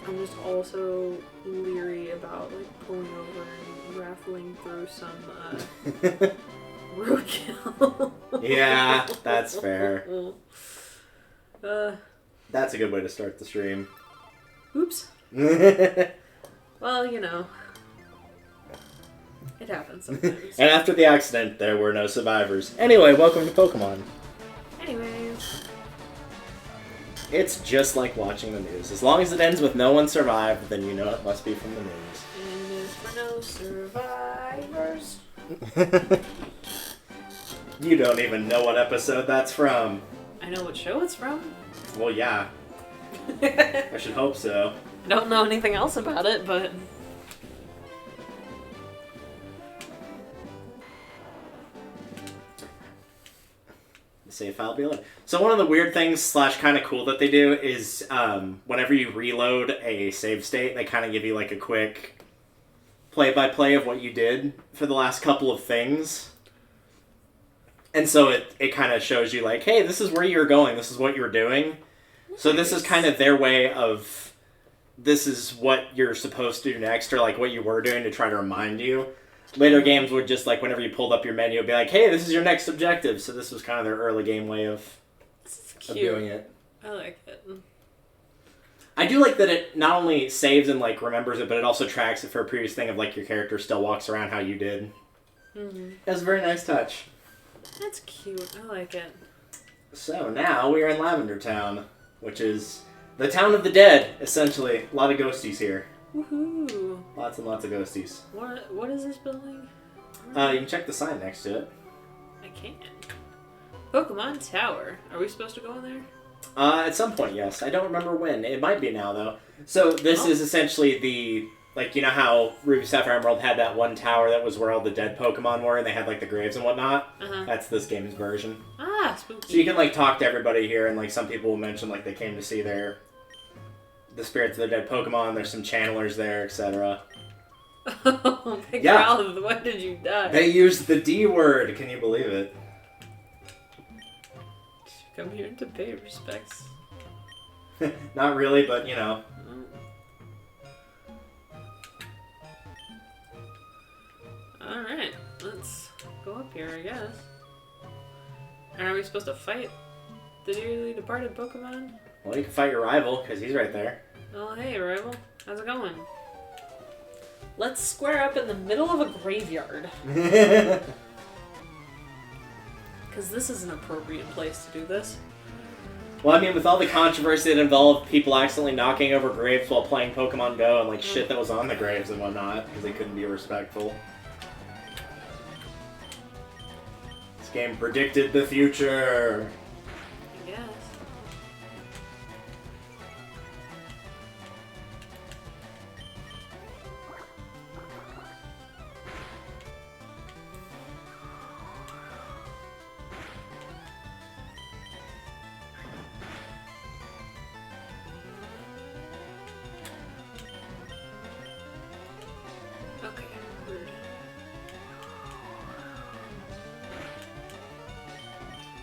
I'm just also leery about like pulling over and raffling through some roadkill. Yeah, that's fair. Uh, That's a good way to start the stream. Oops. Well, you know, it happens sometimes. And after the accident, there were no survivors. Anyway, welcome to Pokemon. Anyways. It's just like watching the news. As long as it ends with no one survived, then you know it must be from the news. And if for no survivors. You don't even know what episode that's from. I know what show it's from. Well, yeah. I should hope so. I don't know anything else about it, but... Save file be loaded. So one of the weird things / kind of cool that they do is whenever you reload a save state, they kind of give you like a quick play-by-play of what you did for the last couple of things. And so it kind of shows you like, hey, this is where you're going, this is what you're doing. Nice. So this is kind of their way of, this is what you're supposed to do next, or like what you were doing to try to remind you. Later games would just, like, whenever you pulled up your menu, it'd be like, hey, this is your next objective. So this was kind of their early game way of doing it. I like it. I do like that it not only saves and, like, remembers it, but it also tracks it for a previous thing of, like, your character still walks around how you did. Mm-hmm. That's a very nice touch. That's cute. I like it. So now we are in Lavender Town, which is the town of the dead, essentially. A lot of ghosties here. Woohoo! Lots and lots of ghosties. What is this building? You can check the sign next to it. I can't. Pokemon Tower. Are we supposed to go in there? At some point, yes. I don't remember when. It might be now, though. So this is essentially the... Like, you know how Ruby, Sapphire, Emerald had that one tower that was where all the dead Pokemon were, and they had, like, the graves and whatnot? Uh-huh. That's this game's version. Ah, spooky. So you can, like, talk to everybody here, and, like, some people will mention, like, they came to see the spirits of their dead Pokemon. There's some channelers there, etc. Oh my god, when did you die? They used the D word. Can you believe it? Come here to pay respects. Not really, but, you know. Alright, let's go up here, I guess. And are we supposed to fight the dearly departed Pokemon? Well, you can fight your rival, because he's right there. Oh, hey, rival. How's it going? Let's square up in the middle of a graveyard. Because this is an appropriate place to do this. Well, I mean, with all the controversy that involved people accidentally knocking over graves while playing Pokemon Go and, like, shit that was on the graves and whatnot, because they couldn't be respectful. This game predicted the future. I guess. Okay, rude.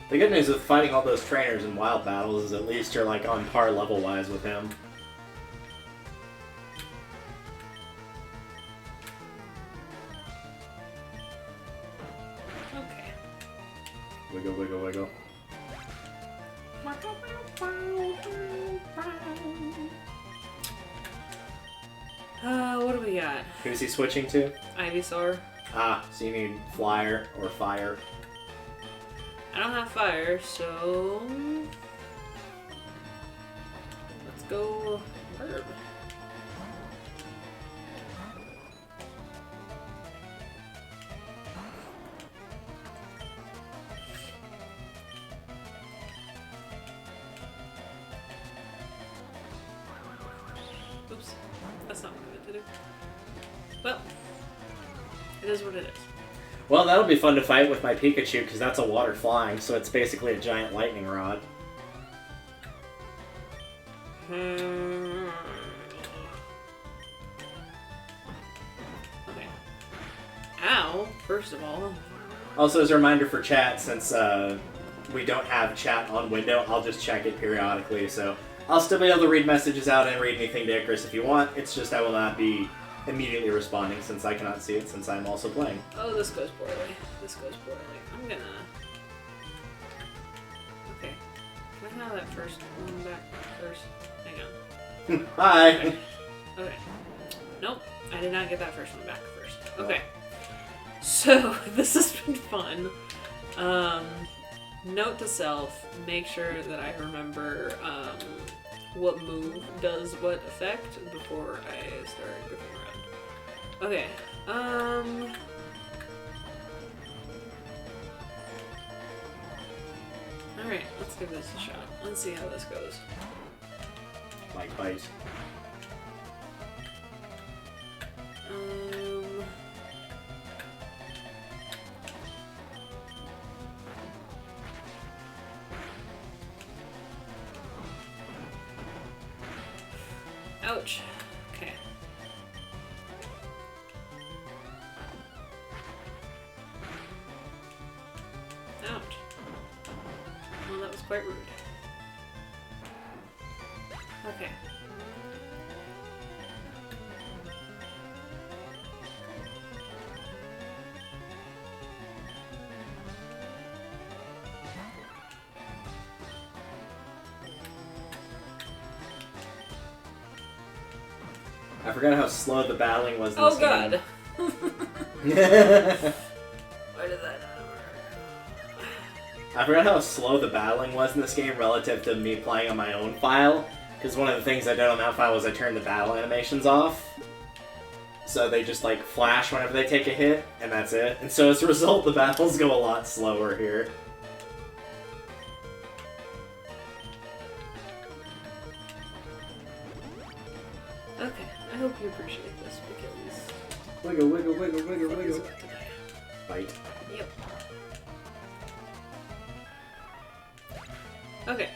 The good news with fighting all those trainers in wild battles is at least you're, like, on par level-wise with him. Okay. Wiggle, wiggle, wiggle. What do we got? Who's he switching to? Ivysaur. Ah, so you need Flyer or Fire. I don't have fire, so let's go herb. Oops, that's not what I meant to do. Well, it is what it is. Well, that'll be fun to fight with my Pikachu, because that's a water flying, so it's basically a giant lightning rod. Okay. Ow, first of all. Also, as a reminder for chat, since we don't have chat on window, I'll just check it periodically, so I'll still be able to read messages out and read anything to Icarus if you want. It's just I will not be immediately responding since I cannot see it since I'm also playing. Oh, this goes poorly. This goes poorly. I'm gonna... Okay. Can I have that first one back first? Hang on. Hi! Okay. Okay. Nope. I did not get that first one back first. Okay. So, this has been fun. Note to self, make sure that I remember what move does what effect before I start goofing around. Okay, alright, let's give this a shot. Let's see how this goes. Like bite. Ouch. Okay. Ouch. Well, that was quite rude. Okay. I forgot how slow the battling was in Oh this god. game. Why did that not work? I forgot how slow the battling was in this game relative to me playing on my own file. Because one of the things I did on that file was I turned the battle animations off. So they just like flash whenever they take a hit, and that's it. And so as a result, the battles go a lot slower here. Okay, I hope you appreciate this because... Wiggle, wiggle, wiggle, wiggle, Fuck is wiggle. about to die. Bite. Yep. Okay.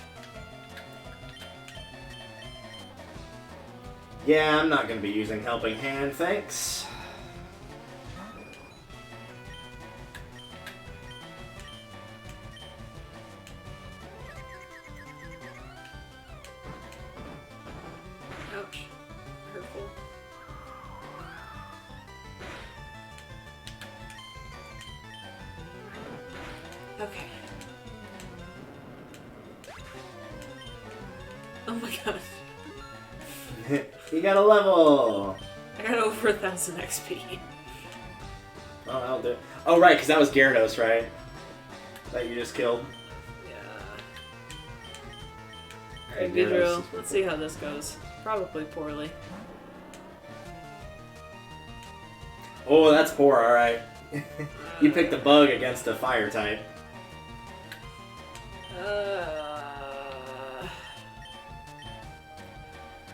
Yeah, I'm not going to be using Helping Hand, thanks. Ouch. Hurtful. Okay. Oh my gosh. You got a level! I got over 1,000 XP. Oh, I'll do it. Oh, right, because that was Gyarados, right? That you just killed? Yeah. Alright, Alright, Beedrill. Let's see how this goes. Probably poorly. Oh, that's poor, alright. You picked a bug against a fire type.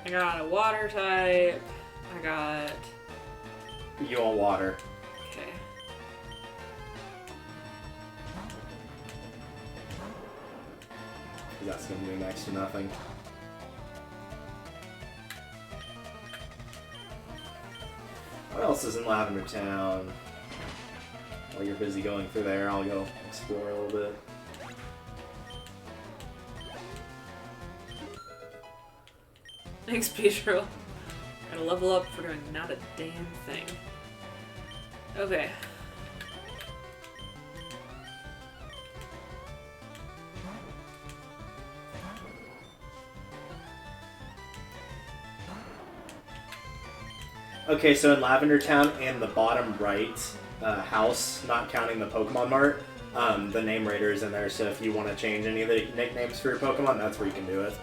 I got a water type. I got... You want water. Okay. That's going to do next to nothing. What else is in Lavender Town? While you're busy going through there, I'll go explore a little bit. Thanks, Pedro. Gotta level up for doing not a damn thing. Okay. Okay, so in Lavender Town, in the bottom right house, not counting the Pokemon Mart, the name rater is in there, so if you want to change any of the nicknames for your Pokemon, that's where you can do it.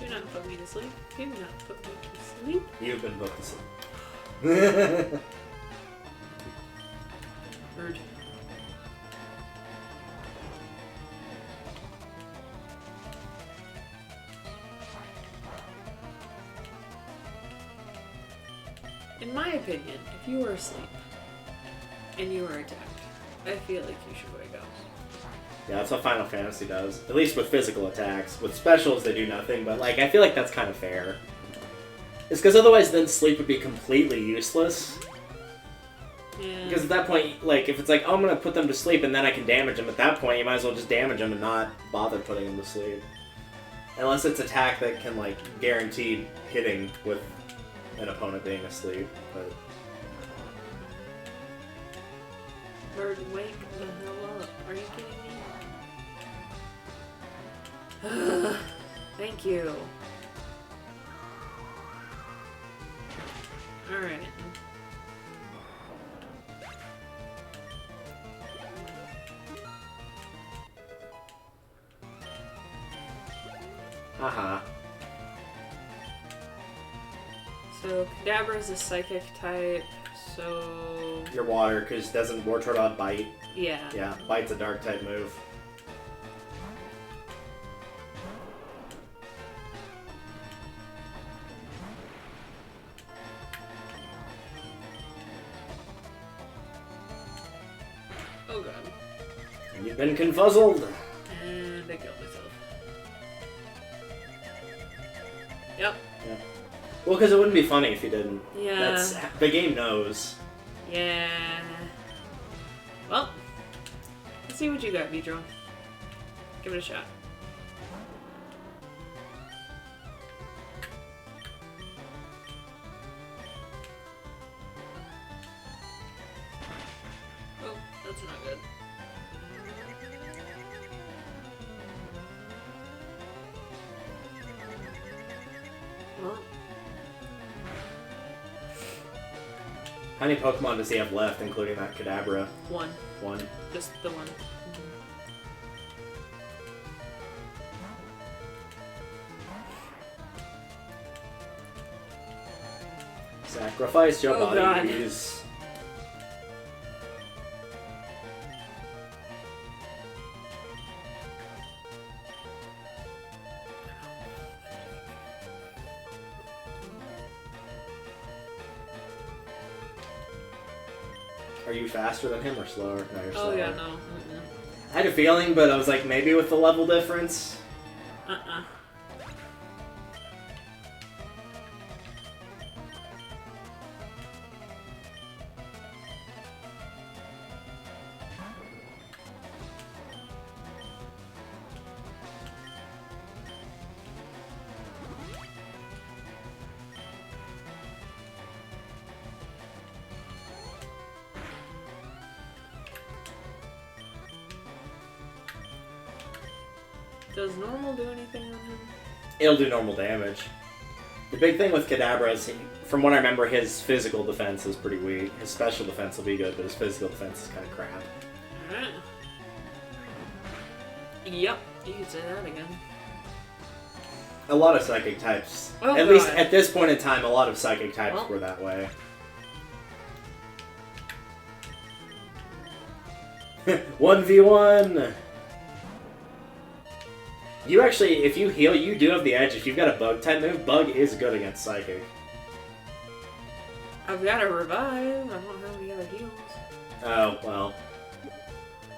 Do not put me to sleep. Do not put me to sleep. You've been booked to sleep. Rude. In my opinion, if you are asleep and you are attacked, I feel like you should wake up. Yeah, that's what Final Fantasy does. At least with physical attacks. With specials, they do nothing, but like I feel like that's kind of fair. It's because otherwise then sleep would be completely useless. Yeah. Because at that point, like, if it's like, oh, I'm going to put them to sleep and then I can damage them, at that point you might as well just damage them and not bother putting them to sleep. Unless it's attack that can, like, guarantee hitting with an opponent being asleep, but... Bird, wake the hell up. Are you kidding me? Thank you. Alright. Haha. So, Cadabra is a psychic type, so... Your water, because doesn't Wartortle bite? Yeah. Yeah, bite's a dark type move. Oh god. You've been confuzzled! And I killed myself. Yep. Yeah. Well, because it wouldn't be funny if you didn't. Yeah. The game knows. Yeah. Well, let's see what you got, Vidro. Give it a shot. Oh, that's not good. Well, How many Pokemon does he have left, including that Cadabra? one. One. Just the one. Sacrifice your Oh, God. bodies. Are you faster than him or slower? No, you're slower. Oh yeah, no. I had a feeling, but I was like, maybe with the level difference. Uh-uh. Does normal do anything on him? It'll do normal damage. The big thing with Cadabra is, from what I remember, his physical defense is pretty weak. His special defense will be good, but his physical defense is kind of crap. Alright. Yep, you could say that again. A lot of psychic types, Oh, at God. least at this point in time, a lot of psychic types Well. were that way. 1v1! You actually, if you heal, you do have the edge. If you've got a bug type move, bug is good against psychic. I've got to revive. I don't have any other heals. Oh, well.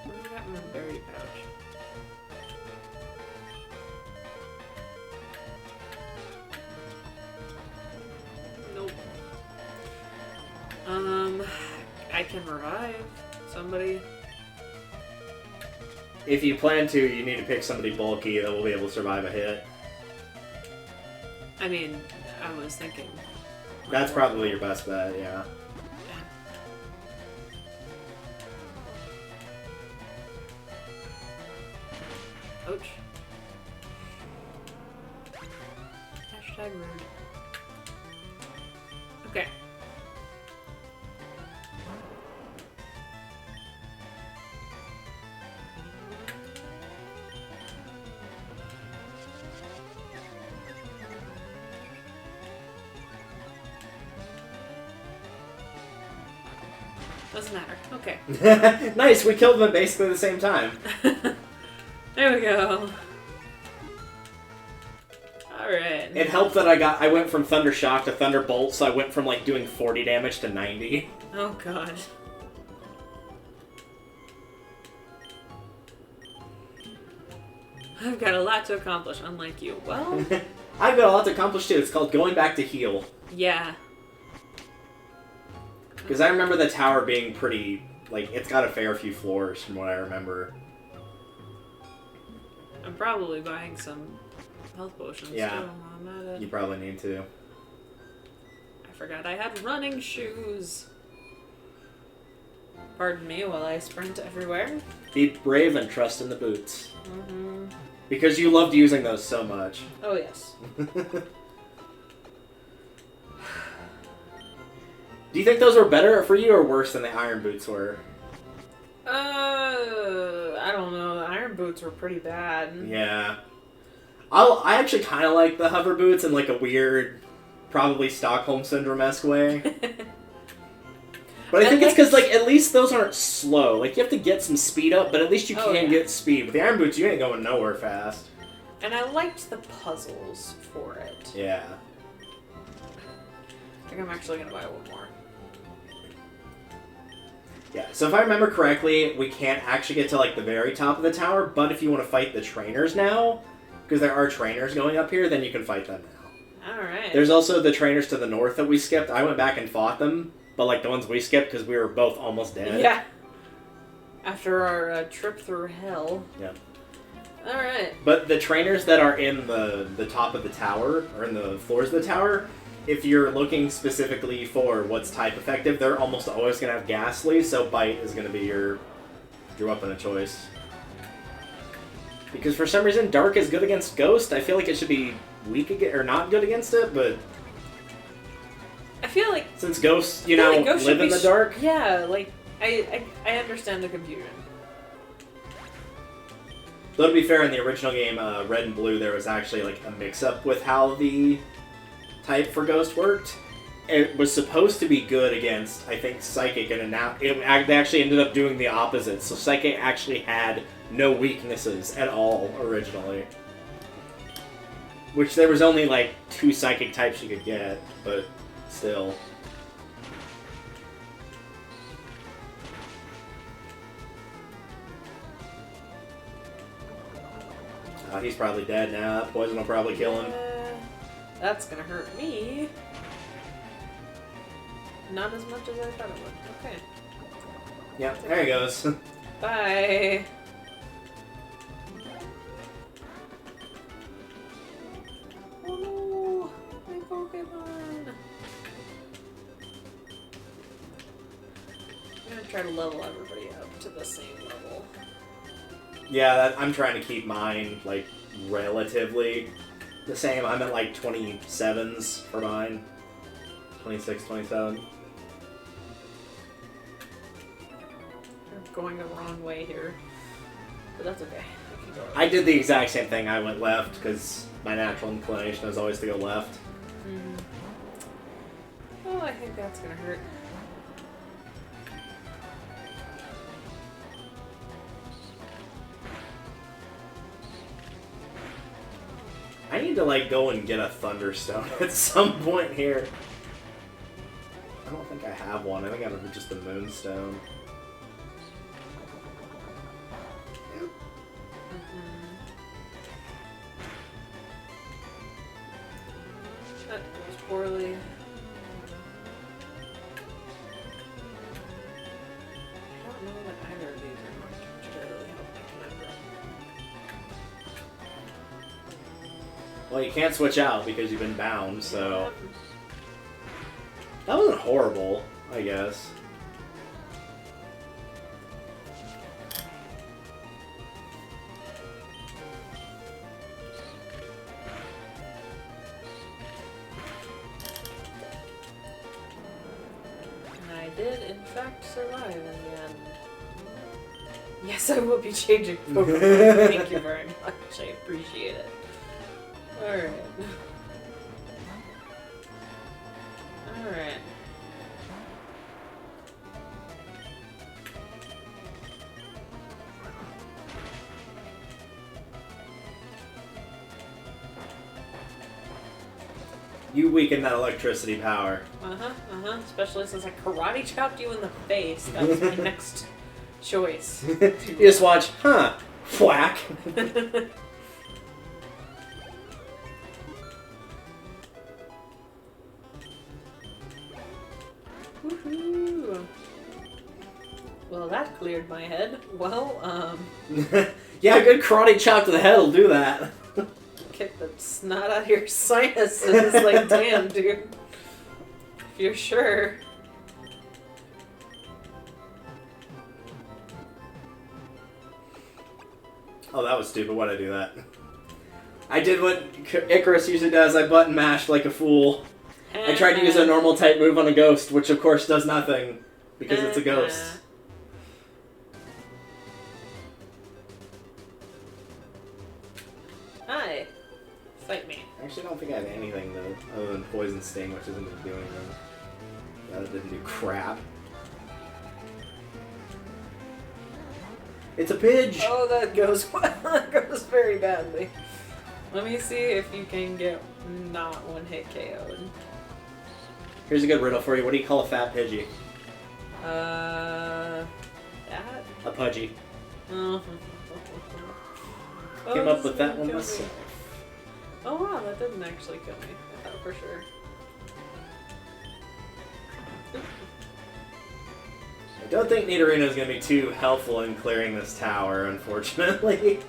What do I got in my berry pouch? Nope. I can revive somebody. If you plan to, you need to pick somebody bulky that will be able to survive a hit. I mean, I was thinking. That's probably your best bet, yeah. Ouch. Hashtag rude. Okay. Doesn't matter. Okay. Nice, we killed them at basically the same time. There we go. Alright. It helped that I went from Thunder Shock to Thunderbolt, so I went from like doing 40 damage to 90. Oh god. I've got a lot to accomplish, unlike you. Well... I've got a lot to accomplish too. It's called going back to heal. Yeah. Because I remember the tower being pretty... Like, it's got a fair few floors from what I remember. I'm probably buying some health potions Yeah. too. I'm not You probably need to. I forgot I had running shoes. Pardon me while I sprint everywhere. Be brave and trust in the boots. Mm-hmm. Because you loved using those so much. Oh, yes. Do you think those were better for you or worse than the iron boots were? I don't know. The iron boots were pretty bad. Yeah. I actually kind of like the hover boots in like a weird, probably Stockholm Syndrome-esque way. But I think it's because, like, at least those aren't slow. Like, you have to get some speed up, but at least you can get speed. With the iron boots, you ain't going nowhere fast. And I liked the puzzles for it. Yeah. I think I'm actually going to buy one more. Yeah, so if I remember correctly, we can't actually get to, like, the very top of the tower, but if you want to fight the trainers now, because there are trainers going up here, then you can fight them now. Alright. There's also the trainers to the north that we skipped. I went back and fought them, but, like, the ones we skipped because we were both almost dead. Yeah. After our trip through hell. Yeah. Alright. But the trainers that are in the top of the tower, or in the floors of the tower, if you're looking specifically for what's type effective, they're almost always going to have Ghastly, so Bite is going to be your weapon of choice. Because for some reason, Dark is good against Ghost. I feel like it should be weak or not good against it, but I feel like... since Ghosts, you know, like Ghost live in the dark. Yeah, like, I understand the confusion. Though to be fair, in the original game, Red and Blue, there was actually like a mix-up with how the type for Ghost worked. It was supposed to be good against, I think, Psychic, and they actually ended up doing the opposite. So Psychic actually had no weaknesses at all originally. Which there was only like 2 Psychic types you could get, but still. He's probably dead now. That poison will probably kill him. That's gonna hurt me. Not as much as I thought it would. Okay. Yep, there he goes. Bye. Oh no, my Pokemon. I'm gonna try to level everybody up to the same level. Yeah, I'm trying to keep mine, like, relatively the same. I'm at, like, 27s for mine. 26, 27. I'm going the wrong way here. But that's okay. I did the exact same thing. I went left, because my natural inclination is always to go left. Mm. Oh, I think that's gonna hurt. I need to, like, go and get a Thunderstone at some point here. I don't think I have one. I think I have just the Moonstone. Yep. That goes poorly. I don't know that either of these are going to particularly help me remember. Well, you can't switch out because you've been bound, so... That wasn't horrible, I guess. And I did, in fact, survive in the end. Yes, I will be changing Pokemon. Thank you very much. I appreciate it. Alright. Alright. You weaken that electricity power. Especially since I karate chopped you in the face. That was my next choice. You just watch, huh? Whack. Woohoo! Well, that cleared my head. Well, Yeah, a good karate chop to the head will do that. kick the snot out of your sinuses. Like, damn, dude. If you're sure. Oh, that was stupid. Why'd I do that? I did what Icarus usually does. I button mashed like a fool. I tried to use a normal type move on a ghost, which of course does nothing because it's a ghost. Hi. Fight me. I actually don't think I have anything though, other than Poison Sting, which isn't going to do anything. That didn't do crap. It's a pidge! Oh, that goes that goes very badly. Let me see if you can get not one hit KO'd. Here's a good riddle for you. What do you call a fat Pidgey? That? A Pudgy. Oh. Came up with that one myself. Oh wow, that didn't actually kill me. I thought for sure. I don't think Nidorino is going to be too helpful in clearing this tower, unfortunately.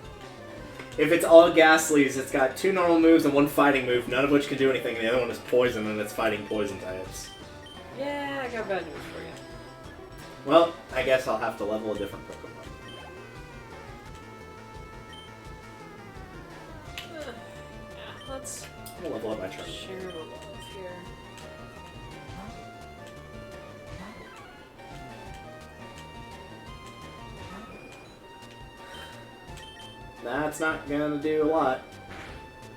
If it's all Ghastlies, it's got 2 normal moves and 1 fighting move, none of which can do anything, and the other one is poison, and it's fighting poison types. Yeah, I got bad news for you. Well, I guess I'll have to level a different Pokemon. Yeah, let's I'll level up my turn. share the love here. That's not gonna do a lot.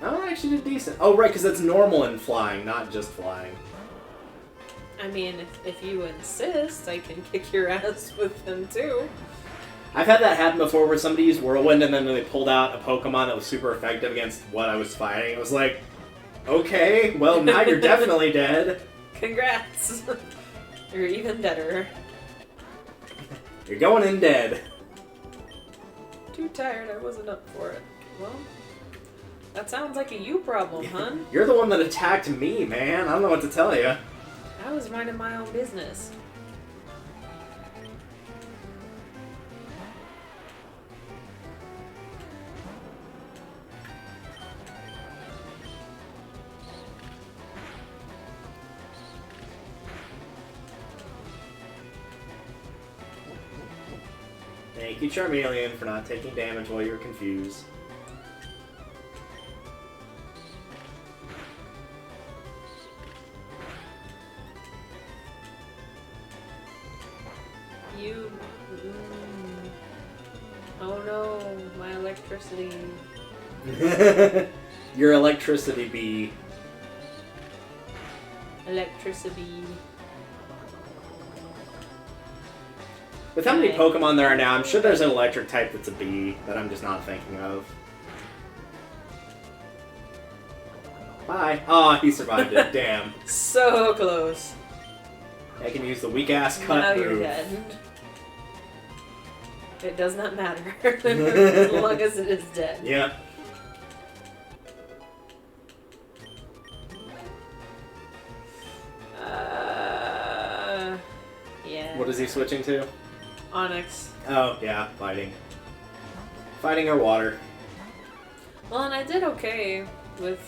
Oh, I actually did decent. Oh, right, because that's normal in flying, not just flying. I mean, if you insist, I can kick your ass with them too. I've had that happen before where somebody used Whirlwind and then they pulled out a Pokemon that was super effective against what I was fighting. It was like, okay, well, now you're definitely dead. Congrats! You're even deader. You're going in dead. Too tired, I wasn't up for it. Well, that sounds like a you problem, hun. You're the one that attacked me, man. I don't know what to tell you. I was minding my own business. Thank you, Charmeleon, for not taking damage while you were confused. You... Oh no, my electricity. Your electricity bee. Electricity. With how many Pokemon there are now, I'm sure there's an electric type that's a bee that I'm just not thinking of. Bye. Aw, he survived it. Damn. So close. I can use the weak-ass cut Now move. you're dead. It does not matter. As long as it is dead. Yeah. Yeah. What is he switching to? Onyx. Oh, yeah, fighting. Fighting or water. Well, and I did okay with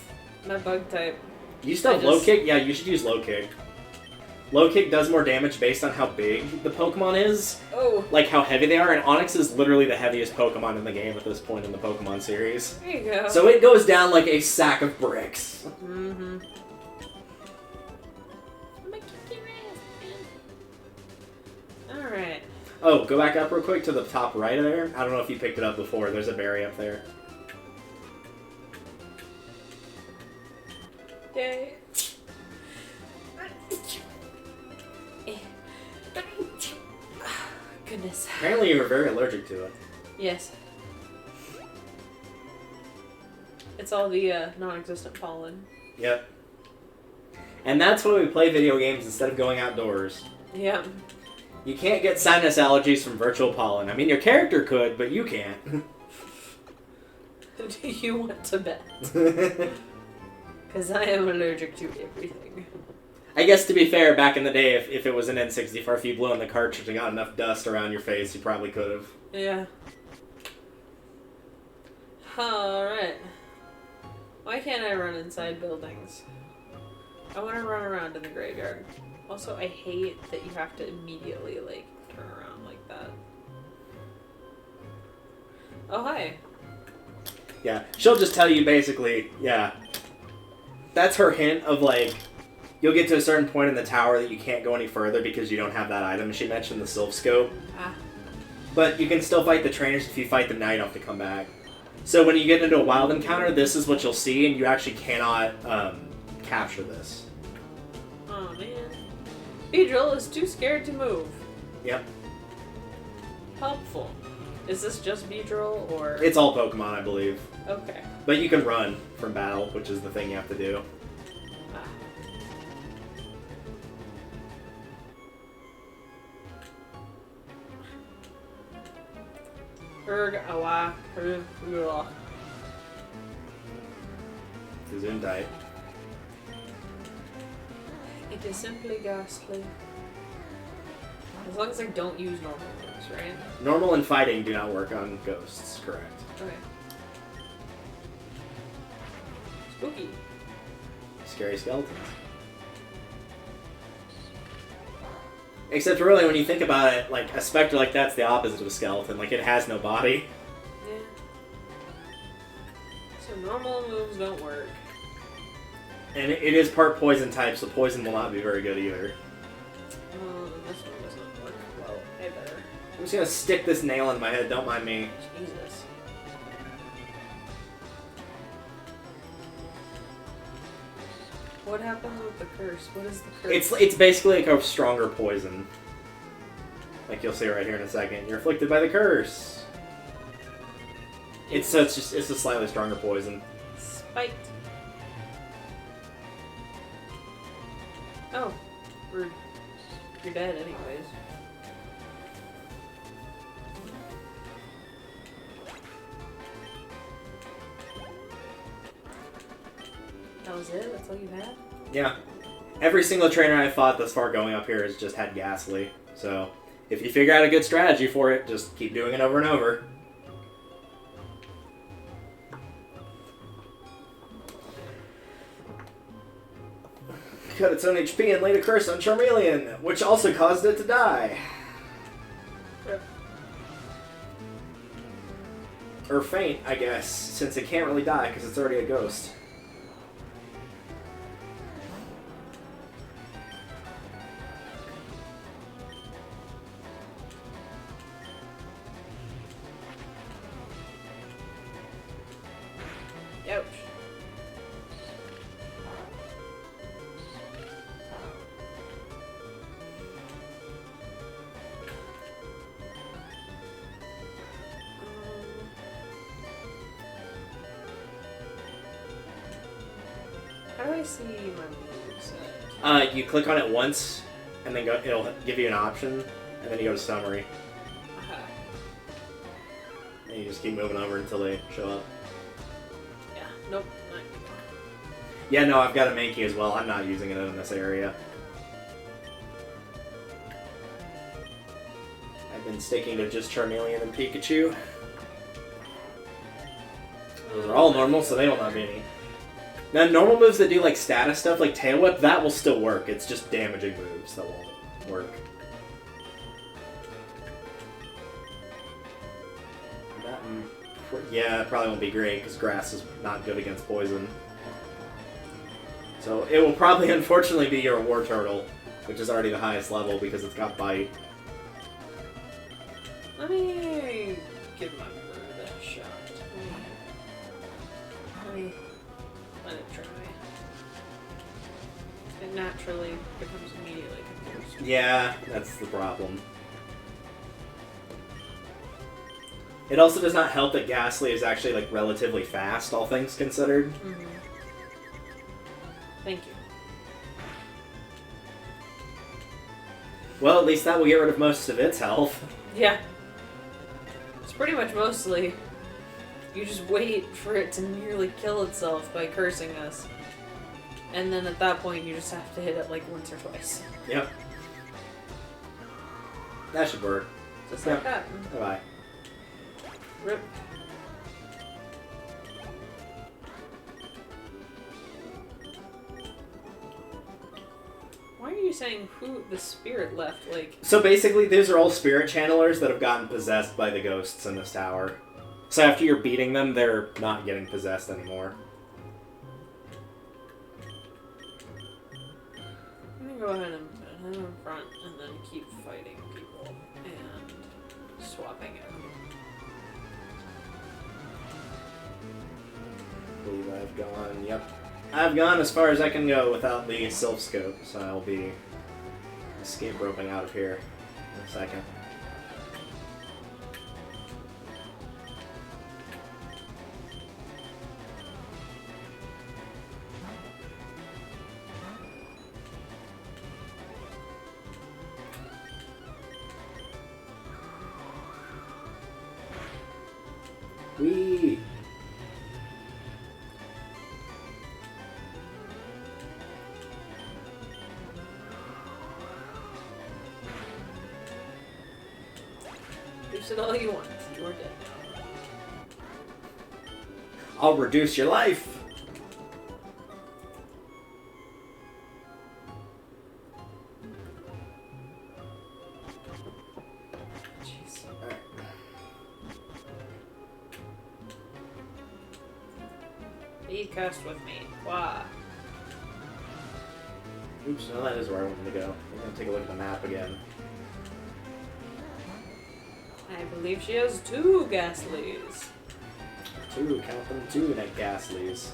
my bug type. You still have low kick? Yeah, you should use low kick. Low kick does more damage based on how big the Pokemon is. Oh. Like how heavy they are, and Onyx is literally the heaviest Pokemon in the game at this point in the Pokemon series. There you go. So it goes down like a sack of bricks. Mm-hmm. Alright. Oh, go back up real quick to the top right of there. I don't know if you picked it up before. There's a berry up there. Yay. Goodness. Apparently you were very allergic to it. Yes. It's all the non-existent pollen. Yep. And that's why we play video games instead of going outdoors. Yeah. You can't get sinus allergies from virtual pollen. I mean, your character could, but you can't. Do you want to bet? Because I am allergic to everything. I guess to be fair, back in the day, if it was an N64, if you blew on the cartridge and got enough dust around your face, you probably could have. Yeah. Alright. Why can't I run inside buildings? I want to run around in the graveyard. Also, I hate that you have to immediately, like, turn around like that. Oh, hi. Yeah, she'll just tell you basically, yeah. That's her hint of, like, you'll get to a certain point in the tower that you can't go any further because you don't have that item. She mentioned the Sylph Scope. Ah. But you can still fight the trainers if you fight them now, you don't have to come back. So when you get into a wild encounter, this is what you'll see, and you actually cannot capture this. Oh, man. Beedrill is too scared to move. Yep. Helpful. Is this just Beedrill, or...? It's all Pokemon, I believe. Okay. But you can run from battle, which is the thing you have to do. Ah. Awa. Gesundheit. It is simply ghastly. As long as I don't use normal moves, right? Normal and fighting do not work on ghosts, correct. Okay. Spooky. Scary skeletons. Except really, when you think about it, like, a specter like that's the opposite of a skeleton. Like, it has no body. Yeah. So normal moves don't work. And it is part poison type, so poison will not be very good either. This one doesn't work well either. I'm just gonna stick this nail in my head, don't mind me. Jesus. What happens with the curse? What is the curse? It's basically like a stronger poison. Like you'll see right here in a second. You're afflicted by the curse. It's a slightly stronger poison. Spiked. Oh, you're dead anyways. That was it? That's all you had? Yeah. Every single trainer I've fought thus far going up here has just had Ghastly. So, if you figure out a good strategy for it, just keep doing it over and over. Cut its own HP and laid a curse on Charmeleon, which also caused it to die. Or faint, I guess, since it can't really die because it's already a ghost. Ouch. How do I see my moves? You click on it once, and then it'll give you an option, and then you go to summary. And you just keep moving over until they show up. Yeah, nope, not anymore. Yeah, no, I've got a Mankey as well. I'm not using it in this area. I've been sticking to just Charmeleon and Pikachu. Those are all normal, so they will not be any. Now, normal moves that do like status stuff, like Tail Whip, that will still work. It's just damaging moves that won't work. Yeah, it probably won't be great because grass is not good against poison. So it will probably, unfortunately, be your War Turtle, which is already the highest level because it's got Bite. Let me give my bird a shot. Let it try. It naturally becomes immediately confused. Yeah, that's the problem. It also does not help that Ghastly is actually like relatively fast, all things considered. Mm-hmm. Thank you. Well, at least that will get rid of most of its health. Yeah. It's pretty much mostly... You just wait for it to nearly kill itself by cursing us. And then at that point, you just have to hit it like once or twice. Yep. That should work. Just like that. Bye-bye. Rip. Why are you saying who the spirit left? Like... So basically, these are all spirit channelers that have gotten possessed by the ghosts in this tower. So after you're beating them, they're not getting possessed anymore. I'm gonna go ahead and put him in front and then keep fighting people and swapping it. I believe I've gone, yep. I've gone as far as I can go without the Sylph Scope, so I'll be escape roping out of here in a second. Whee! Reduce it all you want. You're dead. I'll reduce your life! Jeez. Alright. Be cast with me. Why? Oops, no, that is where I wanted to go. I'm gonna take a look at the map again. I believe she has 2 Ghastlies. 2, count them, 2 net Ghastlies.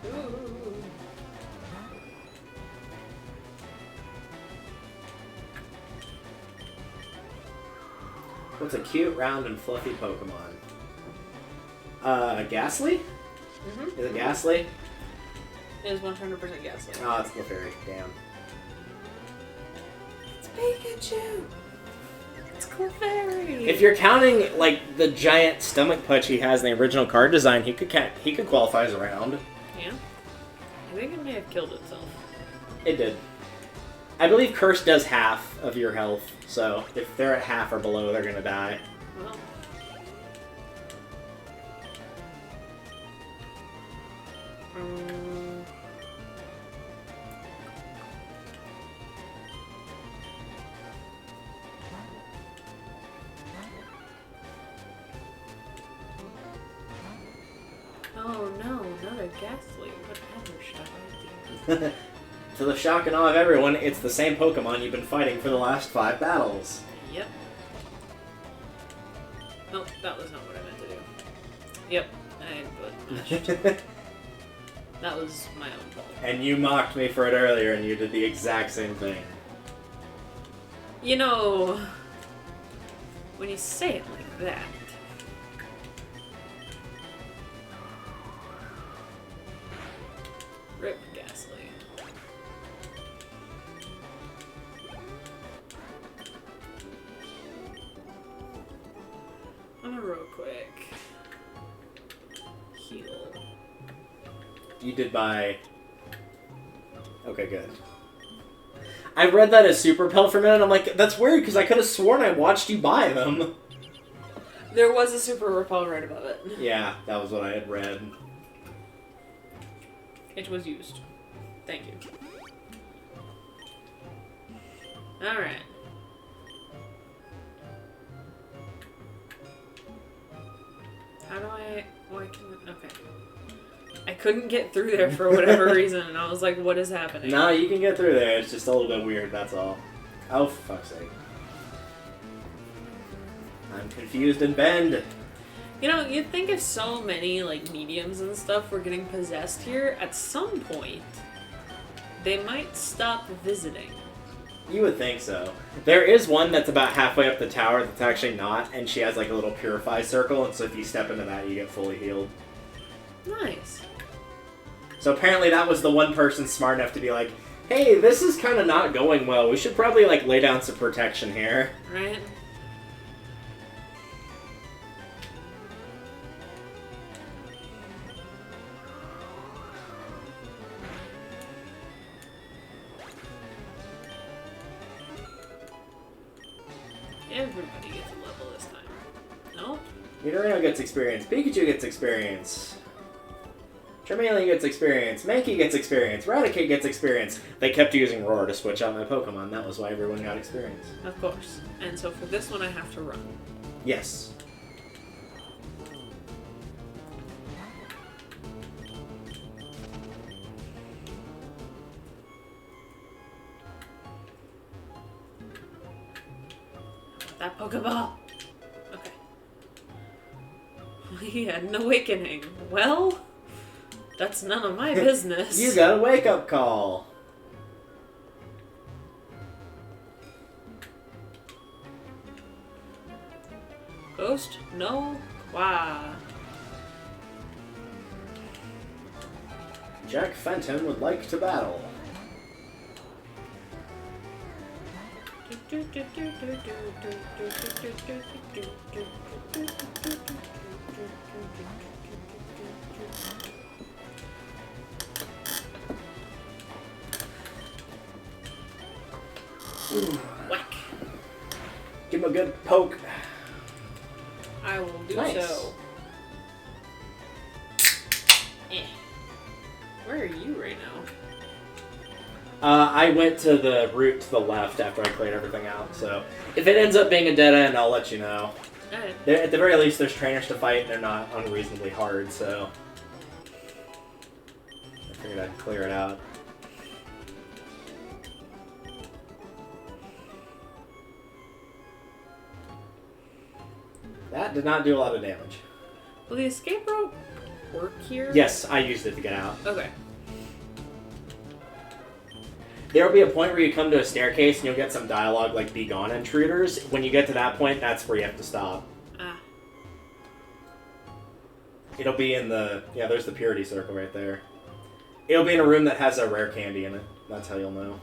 Ooh. What's a cute, round, and fluffy Pokemon? Ghastly? Mm-hmm. Is it Ghastly? It is 100% Ghastly. Oh, it's Clefairy. Damn. It's Pikachu! It's Clefairy! If you're counting, like, the giant stomach punch he has in the original card design, he could qualify as a round. Yeah? I think it may have killed itself. It did. I believe Curse does half of your health, so if they're at half or below, they're gonna die. Well... Oh no, another Ghastly. Whatever should I do? To the shock and awe of everyone, it's the same Pokemon you've been fighting for the last 5 battles. Yep. Nope, that was not what I meant to do. Yep, I mashed. That was my own fault. And you mocked me for it earlier, and you did the exact same thing. You know, when you say it like that. Rip Ghastly. I'm gonna real quick heal. You did buy... Okay, good. I read that as Super Pelt for a minute, and I'm like, that's weird, because I could have sworn I watched you buy them. There was a Super Repel right above it. Yeah, that was what I had read. It was used. Thank you. Alright. How do I... Why can... Okay. I couldn't get through there for whatever reason, and I was like, what is happening? No, you can get through there, it's just a little bit weird, that's all. Oh, for fuck's sake. I'm confused and bend. You know, you'd think if so many, like, mediums and stuff were getting possessed here, at some point, they might stop visiting. You would think so. There is one that's about halfway up the tower that's actually not, and she has like a little purify circle, and so if you step into that, you get fully healed. Nice. So apparently that was the one person smart enough to be like, hey, this is kind of not going well. We should probably, like, lay down some protection here. Right? Everybody gets a level this time. No? Nidorino gets experience. Pikachu gets experience. Charmeleon gets experience. Mankey gets experience. Raticate gets experience. They kept using Roar to switch out my Pokemon. That was why everyone got experience. Of course. And so for this one, I have to run. Yes. That Pokeball. Okay. He had an awakening. Well, that's none of my business. You got a wake-up call. Ghost? No. Wow. Jack Fenton would like to battle. Whack. Give him a good poke. I will do Nice. so. Where are you right now? I went to the route to the left after I cleared everything out, so if it ends up being a dead end, I'll let you know. Alright. At the very least, there's trainers to fight, and they're not unreasonably hard, so I figured I'd clear it out. That did not do a lot of damage. Will the escape rope work here? Yes, I used it to get out. Okay. There will be a point where you come to a staircase and you'll get some dialogue like "Be gone, intruders." When you get to that point, that's where you have to stop. Ah. It'll be in the... Yeah, there's the purity circle right there. It'll be in a room that has a rare candy in it. That's how you'll know.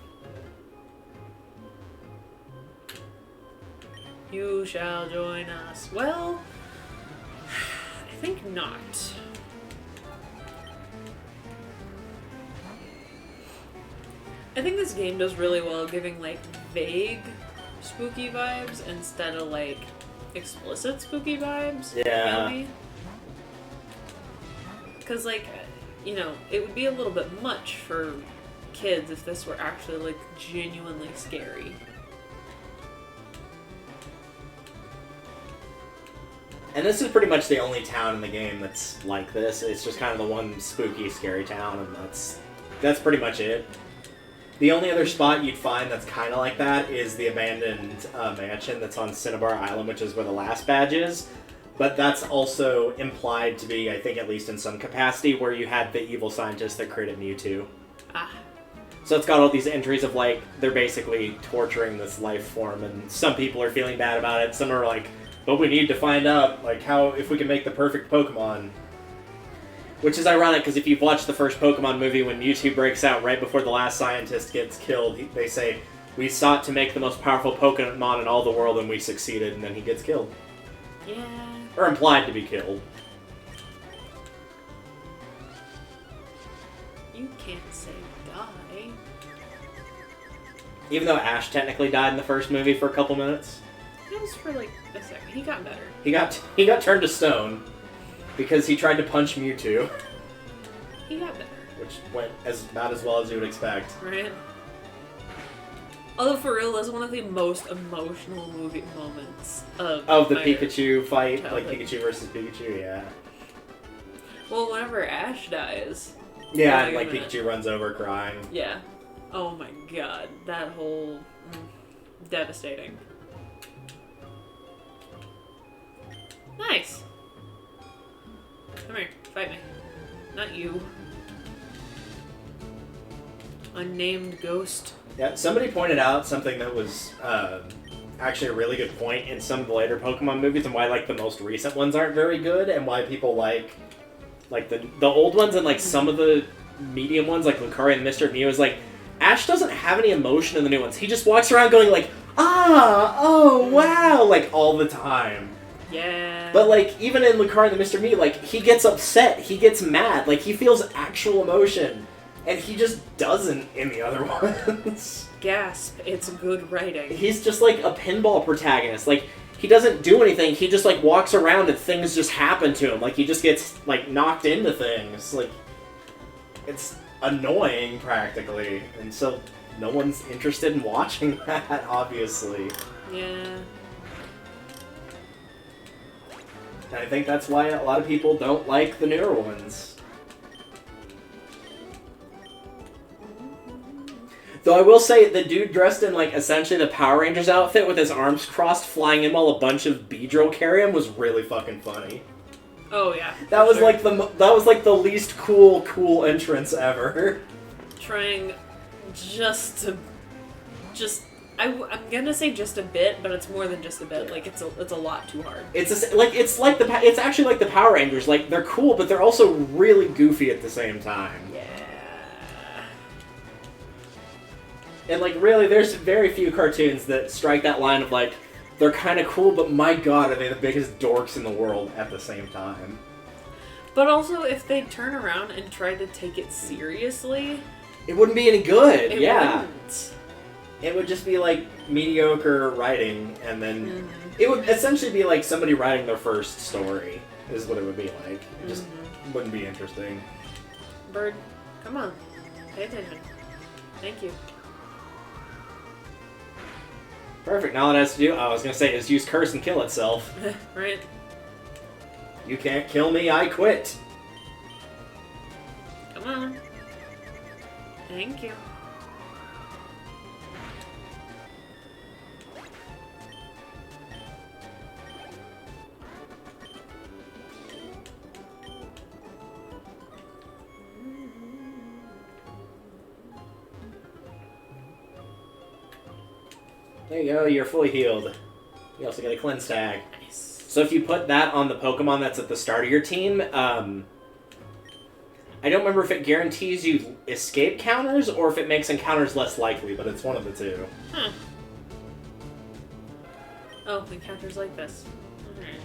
You shall join us. Well, I think not. I think this game does really well giving, like, vague spooky vibes instead of, like, explicit spooky vibes. Yeah. Maybe. Because, like, you know, it would be a little bit much for kids if this were actually, like, genuinely scary. And this is pretty much the only town in the game that's like this. It's just kind of the one spooky, scary town, and that's pretty much it. The only other spot you'd find that's kind of like that is the abandoned mansion that's on Cinnabar Island, which is where the last badge is. But that's also implied to be, I think, at least in some capacity, where you had the evil scientist that created Mewtwo. Ah. So it's got all these entries of, like, they're basically torturing this life form, and some people are feeling bad about it. Some are like, but we need to find out, like, how, if we can make the perfect Pokemon. Which is ironic, because if you've watched the first Pokemon movie, when Mewtwo breaks out right before the last scientist gets killed, they say, we sought to make the most powerful Pokemon in all the world, and we succeeded, and then he gets killed. Yeah. Or implied to be killed. You can't say die. Even though Ash technically died in the first movie for a couple minutes. It was for like a second. He got better. He got turned to stone because he tried to punch Mewtwo, He got better. which went about as well as you would expect. Right? Although for real, that's one of the most emotional movie moments of The my Pikachu fight, like childhood. Pikachu versus Pikachu, yeah. Well, whenever Ash dies. Yeah, Wait and a like minute. Pikachu runs over crying. Yeah. Oh my god. That whole... devastating. Nice. Come here. Fight me. Not you. Unnamed ghost. Yeah, somebody pointed out something that was actually a really good point in some of the later Pokemon movies, and why like the most recent ones aren't very good, and why people like the old ones and like some of the medium ones, like Lucario and Mr. Mew, is like Ash doesn't have any emotion in the new ones. He just walks around going like, ah, oh, wow, like, all the time. Yeah. But, like, even in Lucario and the Mr. Me, like, he gets upset, he gets mad, like, he feels actual emotion. And he just doesn't in the other ones. Gasp, it's good writing. He's just, like, a pinball protagonist. Like, he doesn't do anything, he just, like, walks around and things just happen to him. Like, he just gets, like, knocked into things. Like, it's annoying, practically. And so, no one's interested in watching that, obviously. Yeah. And I think that's why a lot of people don't like the newer ones. Though I will say, the dude dressed in, like, essentially the Power Rangers outfit with his arms crossed flying in while a bunch of Beedrill carry him was really fucking funny. Oh, yeah. That was, sure. like, the least cool entrance ever. Trying I'm gonna say just a bit, but it's more than just a bit. Like, it's a lot too hard. It's actually like the Power Rangers. Like, they're cool, but they're also really goofy at the same time. Yeah. And, like, really, there's very few cartoons that strike that line of, like, they're kind of cool, but my god, are they the biggest dorks in the world at the same time. But also, if they turn around and try to take it seriously... It wouldn't be any good, it yeah. Wouldn't. It would just be, like, mediocre writing, and then... It would essentially be like somebody writing their first story, is what it would be like. It just wouldn't be interesting. Bird, come on. Pay attention. Thank you. Perfect. Now all it has to do, I was going to say, is use curse and kill itself. Right. You can't kill me, I quit. Come on. Thank you. There you go, you're fully healed. You also get a cleanse tag. Nice. So if you put that on the Pokemon that's at the start of your team, I don't remember if it guarantees you escape counters or if it makes encounters less likely, but it's one of the two. Huh. Oh, encounters like this. Alright.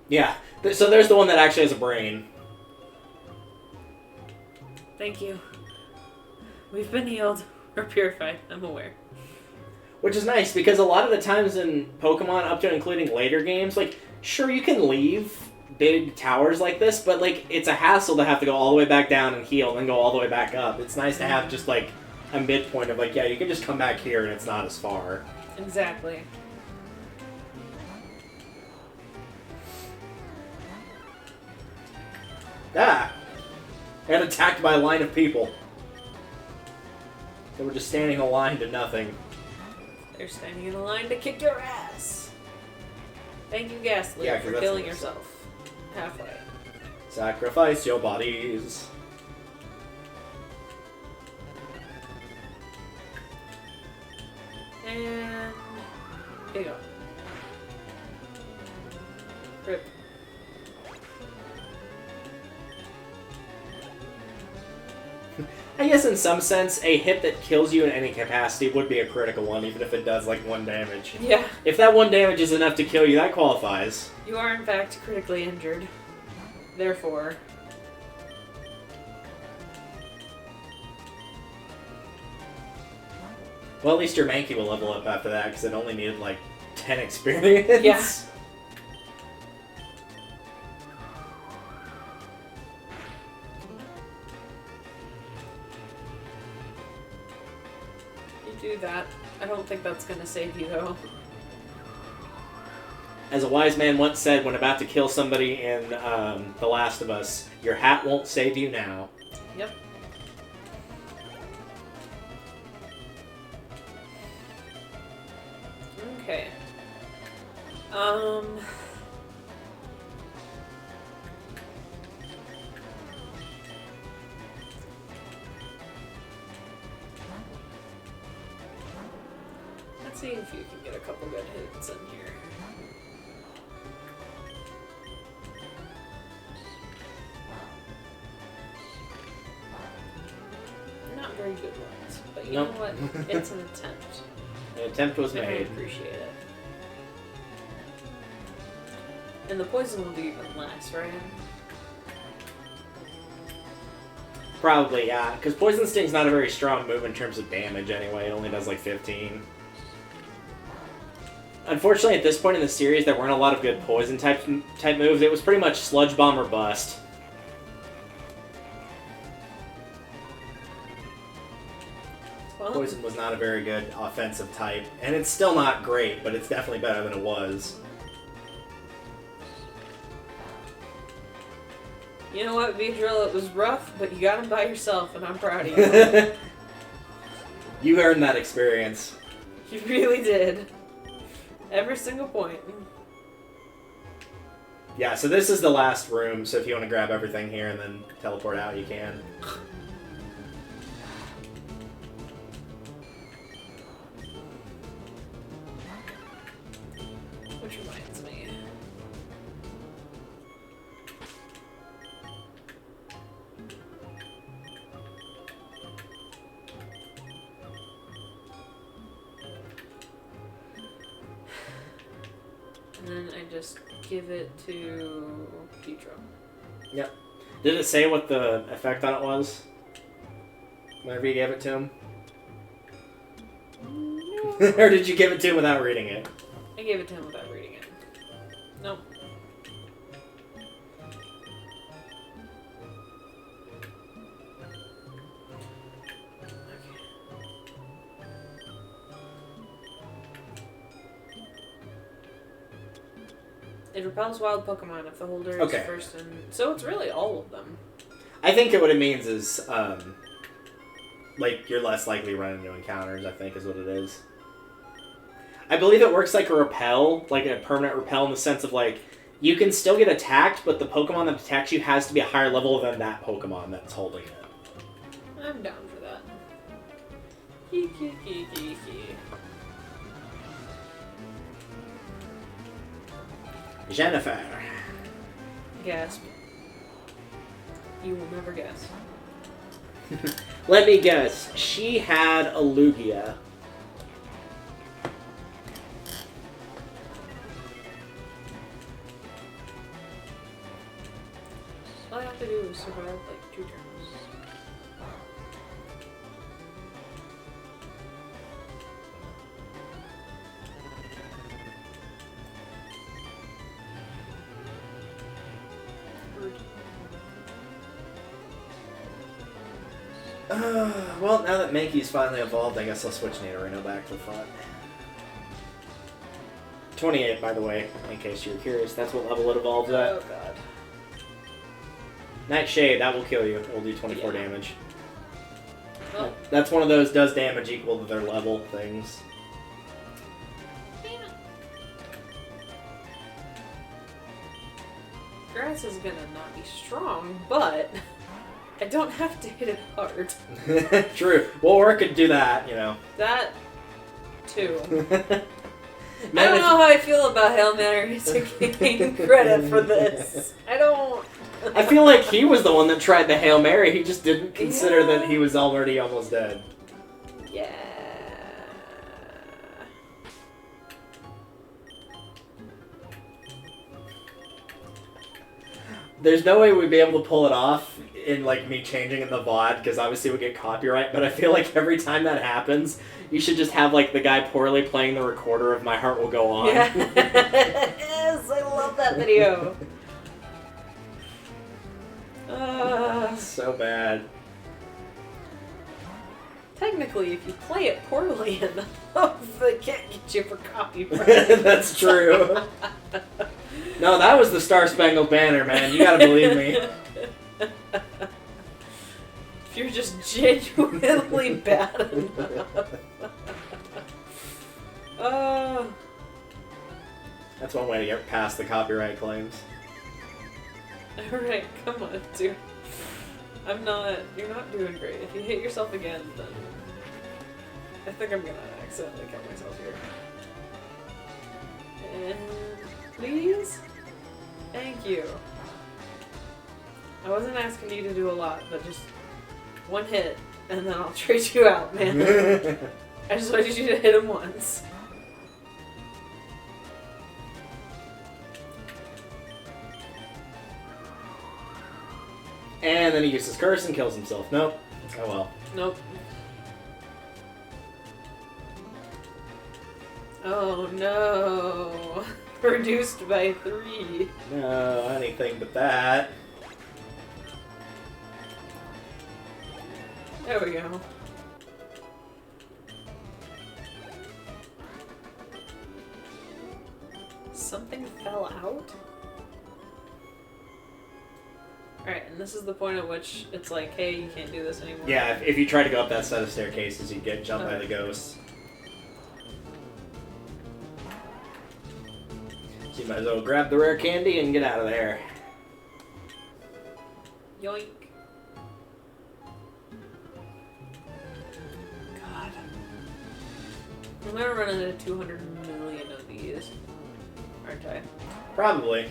Yeah, so there's the one that actually has a brain. Thank you. We've been healed. Or purified, I'm aware. Which is nice, because a lot of the times in Pokemon, up to and including later games, like, sure, you can leave big towers like this, but, like, it's a hassle to have to go all the way back down and heal, and then go all the way back up. It's nice to have just, like, a midpoint of, like, yeah, you can just come back here and it's not as far. Exactly. Ah! I got attacked by a line of people. They were just standing in a line to nothing. They're standing in a line to kick your ass. Thank you, Ghastly, Yeah, for that's killing what it yourself. Halfway. Sacrifice your bodies. And... here you go. Rip. I guess in some sense, a hit that kills you in any capacity would be a critical one, even if it does, like, 1 damage. Yeah. If that 1 damage is enough to kill you, that qualifies. You are, in fact, critically injured. Therefore... Well, at least your Mankey will level up after that, because it only needed, like, 10 experience. Yeah. You do that. I don't think that's gonna save you, though. As a wise man once said when about to kill somebody in The Last of Us, your hat won't save you now. Yep. Okay. Let's see if you can get a couple good hits in here. very good ones. But you Nope. know what? It's an attempt. An attempt was And I made. appreciate it. And the poison will do even less, right? Probably, yeah. Because Poison Sting's not a very strong move in terms of damage anyway. It only does like 15. Unfortunately, at this point in the series, there weren't a lot of good poison type moves. It was pretty much Sludge Bomb or bust. Well, Poison was not a very good offensive type, and it's still not great, but it's definitely better than it was. you know what, Beedrill? It was rough, but you got him by yourself, and I'm proud of you. You earned that experience. You really did. Every single point. Yeah, so this is the last room, so if you want to grab everything here and then teleport out, you can. Which reminds me. And then I just give it to Pedro. Yep. Did it say what the effect on it was? Whenever you gave it to him? Or did you give it to him without reading it? I gave it to him without reading it. Nope. It repels wild Pokemon if the holder is Okay. first in... So it's really all of them. I think what it means is, like, you're less likely to run into encounters, I think is what it is. I believe it works like a repel, like a permanent repel in the sense of, like, you can still get attacked, but the Pokemon that attacks you has to be a higher level than that Pokemon that's holding it. I'm down for that. Hee. Jennifer. Gasp. You will never guess. Let me guess. She had a Lugia. All I have to do is survive like 2 turns. Well, now that Mankey's finally evolved, I guess I'll switch Nidorino back for fun. 28, by the way, in case you were curious. That's what level it evolves at. Oh god. Nightshade, that will kill you. It will do 24 damage. Well, That's one of those does damage equal to their level things. grass is gonna not be strong, but I don't have to hit it hard. True. Well, or it could do that, you know. That, too. Man, I don't know how I feel about Hail Mary taking credit for this. I don't... I feel like he was the one that tried the Hail Mary. He just didn't consider Yeah. that he was already almost dead. Yeah. There's no way we'd be able to pull it off in like me changing in the VOD because obviously we get copyright, but I feel like every time that happens, you should just have like the guy poorly playing the recorder of My Heart Will Go On. Yeah. Yes, I love that video. So bad. Technically, if you play it poorly enough, they can't get you for copyright. That's true. No, that was the Star Spangled Banner, man. You gotta believe me. If you're just genuinely bad enough. That's one way to get past the copyright claims. Alright, come on, dude. You're not doing great. If you hit yourself again, then I think I'm gonna accidentally kill myself here. And please? Thank you. I wasn't asking you to do a lot, but just one hit, and then I'll trade you out, man. I just wanted you to hit him once. And then he uses curse and kills himself. Nope. Oh well. Nope. Oh no. Reduced by 3. No, anything but that. There we go. Something fell out? Alright, and this is the point at which it's like, hey, you can't do this anymore. Yeah, if you try to go up that set of staircases, you get jumped by the ghosts. So you might as well grab the rare candy and get out of there. Yoink. God. I'm gonna run into 200 million of these. Aren't I? Probably.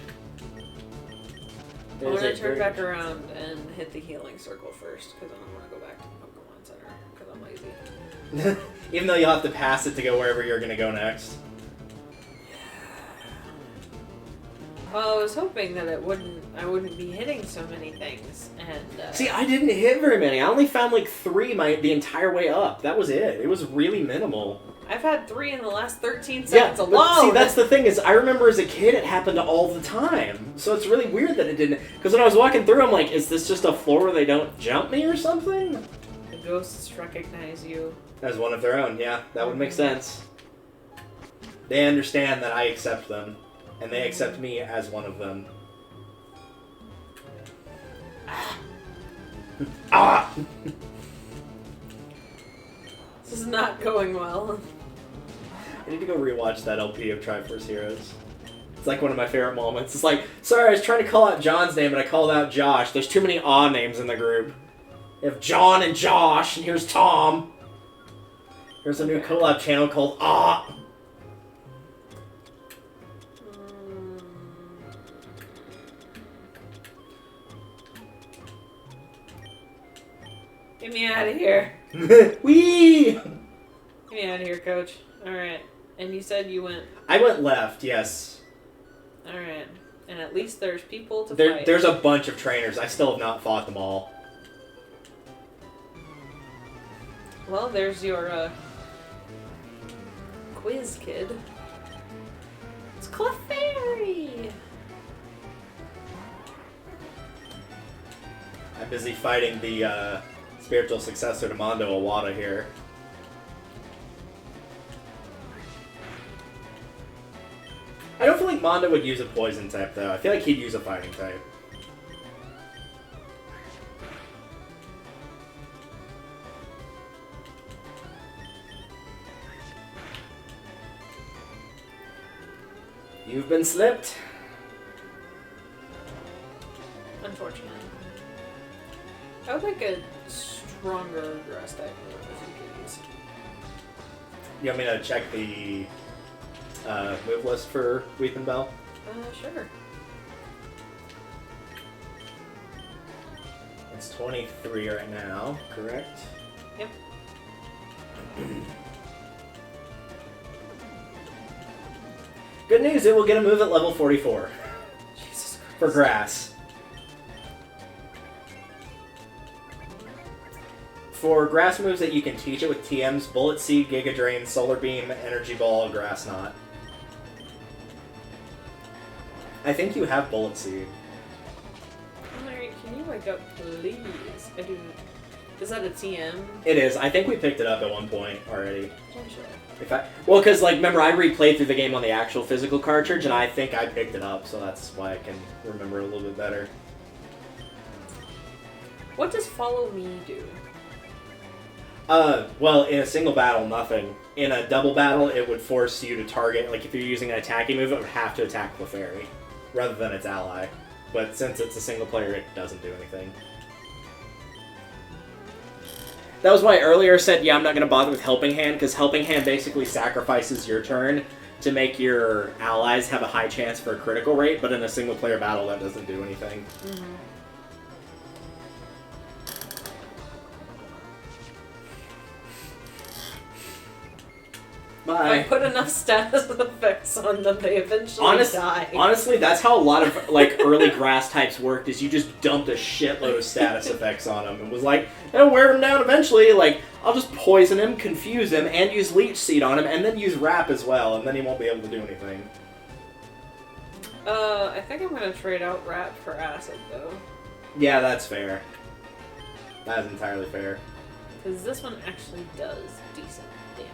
I'm gonna turn back around and hit the healing circle first, because I don't want to go back to the Pokemon Center, because I'm lazy. Even though you'll have to pass it to go wherever you're gonna go next. Well, I was hoping that I wouldn't be hitting so many things, and See, I didn't hit very many. I only found like 3 the entire way up. That was it. It was really minimal. I've had 3 in the last 13 seconds alone. But see, that's the thing is, I remember as a kid it happened all the time. So it's really weird that it didn't. Because when I was walking through, I'm like, is this just a floor where they don't jump me or something? The ghosts recognize you. As one of their own, yeah. That would make sense. They understand that I accept them. And they accept me as one of them. Ah! This is not going well. I need to go rewatch that LP of Triforce Heroes. It's like one of my favorite moments. It's like, sorry, I was trying to call out John's name, but I called out Josh. There's too many aw names in the group. You have John and Josh, and here's Tom. There's a new collab channel called Ah. Get me out of here. Whee! Get me out of here, coach. Alright. And you said you went... I went left, yes. Alright. And at least there's people to fight. There's a bunch of trainers. I still have not fought them all. Well, there's your, quiz kid. It's Clefairy! I'm busy fighting the, spiritual successor to Mondo Awada here. I don't feel like Mondo would use a poison type, though. I feel like he'd use a fighting type. You've been slipped. Unfortunate. I would like a stronger grass type move if you could use. You want me to check the move list for Weeping Bell? Sure. It's 23 right now, correct? Yep. Good news, it will get a move at level 44. Jesus Christ. For grass. For grass moves that you can teach it with TMs, Bullet Seed, Giga Drain, Solar Beam, Energy Ball, Grass Knot. I think you have Bullet Seed. Alright, can you wake up, please? I do. Is that a TM? It is. I think we picked it up at one point already. Potentially. Well, because, like, remember, I replayed through the game on the actual physical cartridge, and I think I picked it up, so that's why I can remember a little bit better. What does Follow Me do? Well, in a single battle, nothing. In a double battle, it would force you to target, like, if you're using an attacking move, it would have to attack Clefairy, rather than its ally. But since it's a single player, it doesn't do anything. That was why I earlier said, yeah, I'm not going to bother with Helping Hand, because Helping Hand basically sacrifices your turn to make your allies have a high chance for a critical rate, but in a single player battle, that doesn't do anything. Mm-hmm. Bye. If I put enough status effects on them, they eventually die. Honestly, that's how a lot of like early grass types worked. Is you just dumped a shitload of status effects on them and was like, "It'll wear him down eventually." Like, I'll just poison him, confuse him, and use Leech Seed on him, and then use Wrap as well, and then he won't be able to do anything. I think I'm gonna trade out Wrap for Acid though. Yeah, that's fair. That is entirely fair. Because this one actually does decent damage.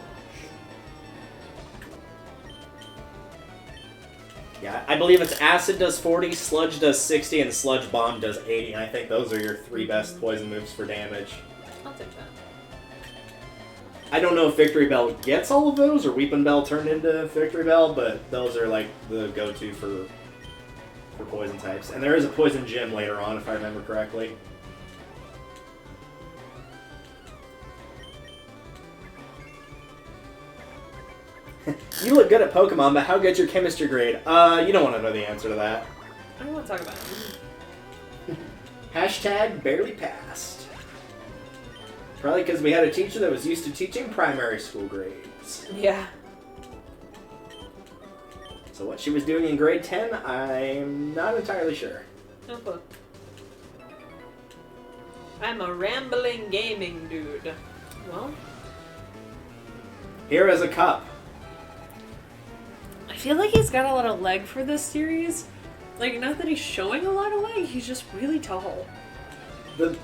Yeah, I believe it's Acid does 40, Sludge does 60, and Sludge Bomb does 80. And I think those are your three best poison moves for damage. I'll take that. I don't know if Victory Bell gets all of those, or Weeping Bell turned into Victory Bell, but those are like the go-to for poison types. And there is a Poison Gym later on, if I remember correctly. You look good at Pokemon, but how good's your chemistry grade? You don't want to know the answer to that. I don't want to talk about it. Hashtag barely passed. Probably because we had a teacher that was used to teaching primary school grades. Yeah. So what she was doing in grade 10, I'm not entirely sure. No clue. I'm a rambling gaming dude. Well, here is a cup. I feel like he's got a lot of leg for this series. Like, not that he's showing a lot of leg, he's just really tall.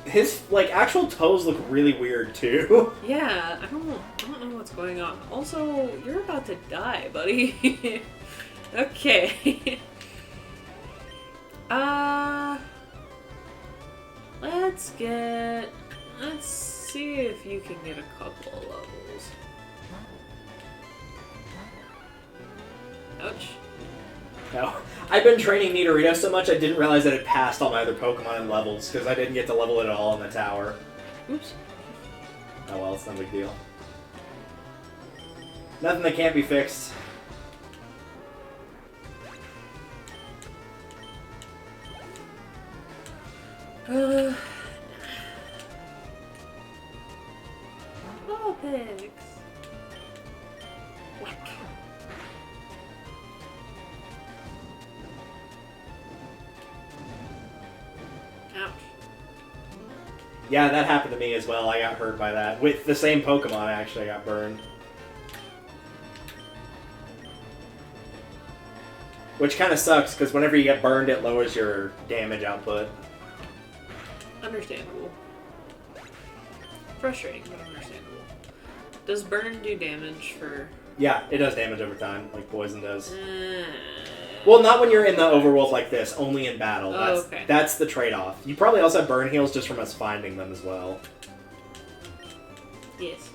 His like actual toes look really weird too. Yeah, I don't know what's going on. Also, you're about to die, buddy. Okay. Let's see if you can get a couple of levels. Ouch. No. I've been training Nidorino so much I didn't realize that it passed all my other Pokemon in levels, because I didn't get to level it at all in the tower. Oops. Oh well, it's no big deal. Nothing that can't be fixed. Pigs. Whack. Ouch. Yeah, that happened to me as well. I got hurt by that. With the same Pokemon, actually, I got burned. Which kind of sucks, because whenever you get burned, it lowers your damage output. Understandable. Frustrating, but understandable. Does burn do damage for... Yeah, it does damage over time, like poison does. Well, not when you're in the overworld like this, only in battle. That's the trade-off. You probably also have burn heals just from us finding them as well. Yes.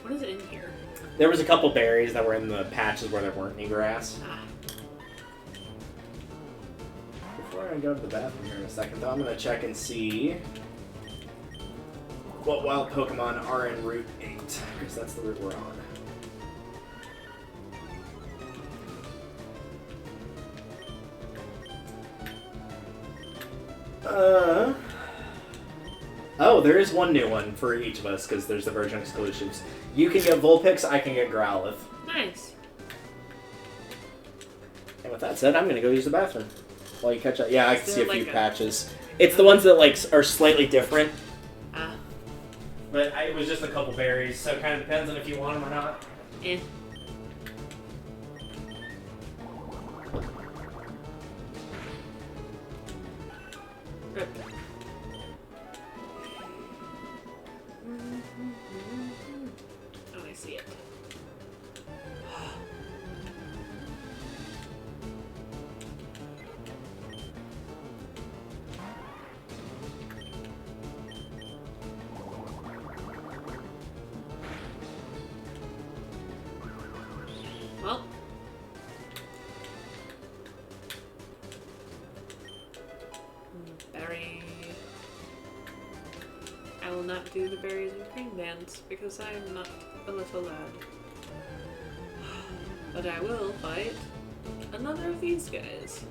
What is in here? There was a couple berries that were in the patches where there weren't any grass. Before I go to the bathroom here in a second, though, I'm going to check and see what wild Pokemon are in Route 8, because that's the route we're on. Oh, there is one new one for each of us, because there's the Virgin exclusives. You can get Vulpix, I can get Growlithe. Nice. And with that said, I'm going to go use the bathroom while you catch up. Yeah, I can see a few patches. A... It's the ones that like are slightly different. Ah. But it was just a couple berries, so it kind of depends on if you want them or not. Eh. Rip. Oh, I see it. Well. Berry. I will not do the berries and cream dance because I am not a little lad. But I will fight another of these guys.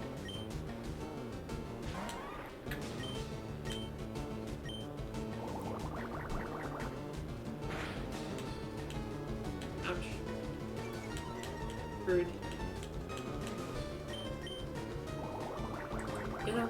Rude. You know.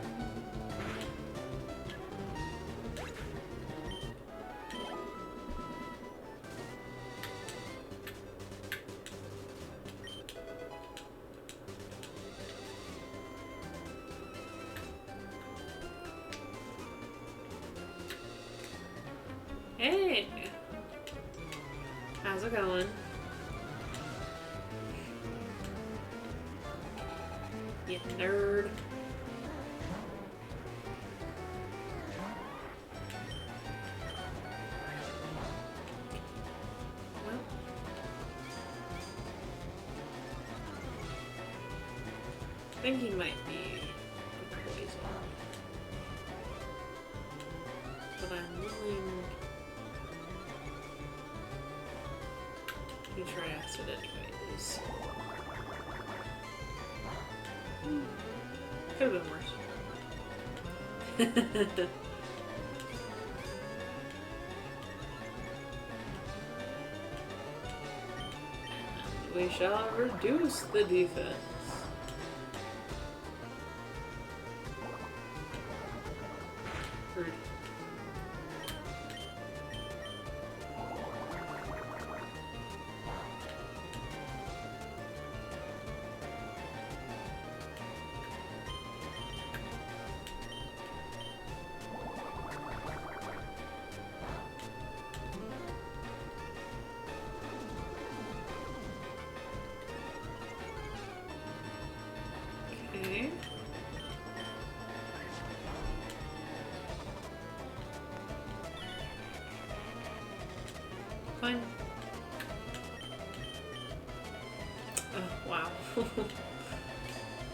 Hey! How's it going? You nerd. Well. I think he might be a poison. But I'm willing to try acid anyways. Could have been worse. We shall reduce the defense. Rude. Okay. Fine. Oh, wow.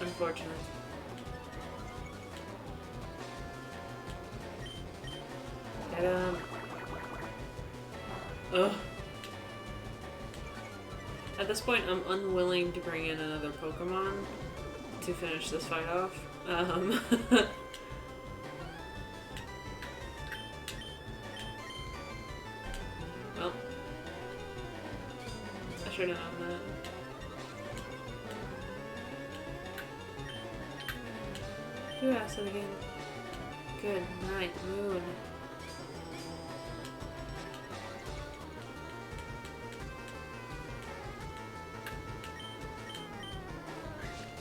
Unfortunate. Get him. Ugh. At this point, I'm unwilling to bring in another Pokemon to finish this fight off. Well, I should have known that. Do acid again. Good night, moon.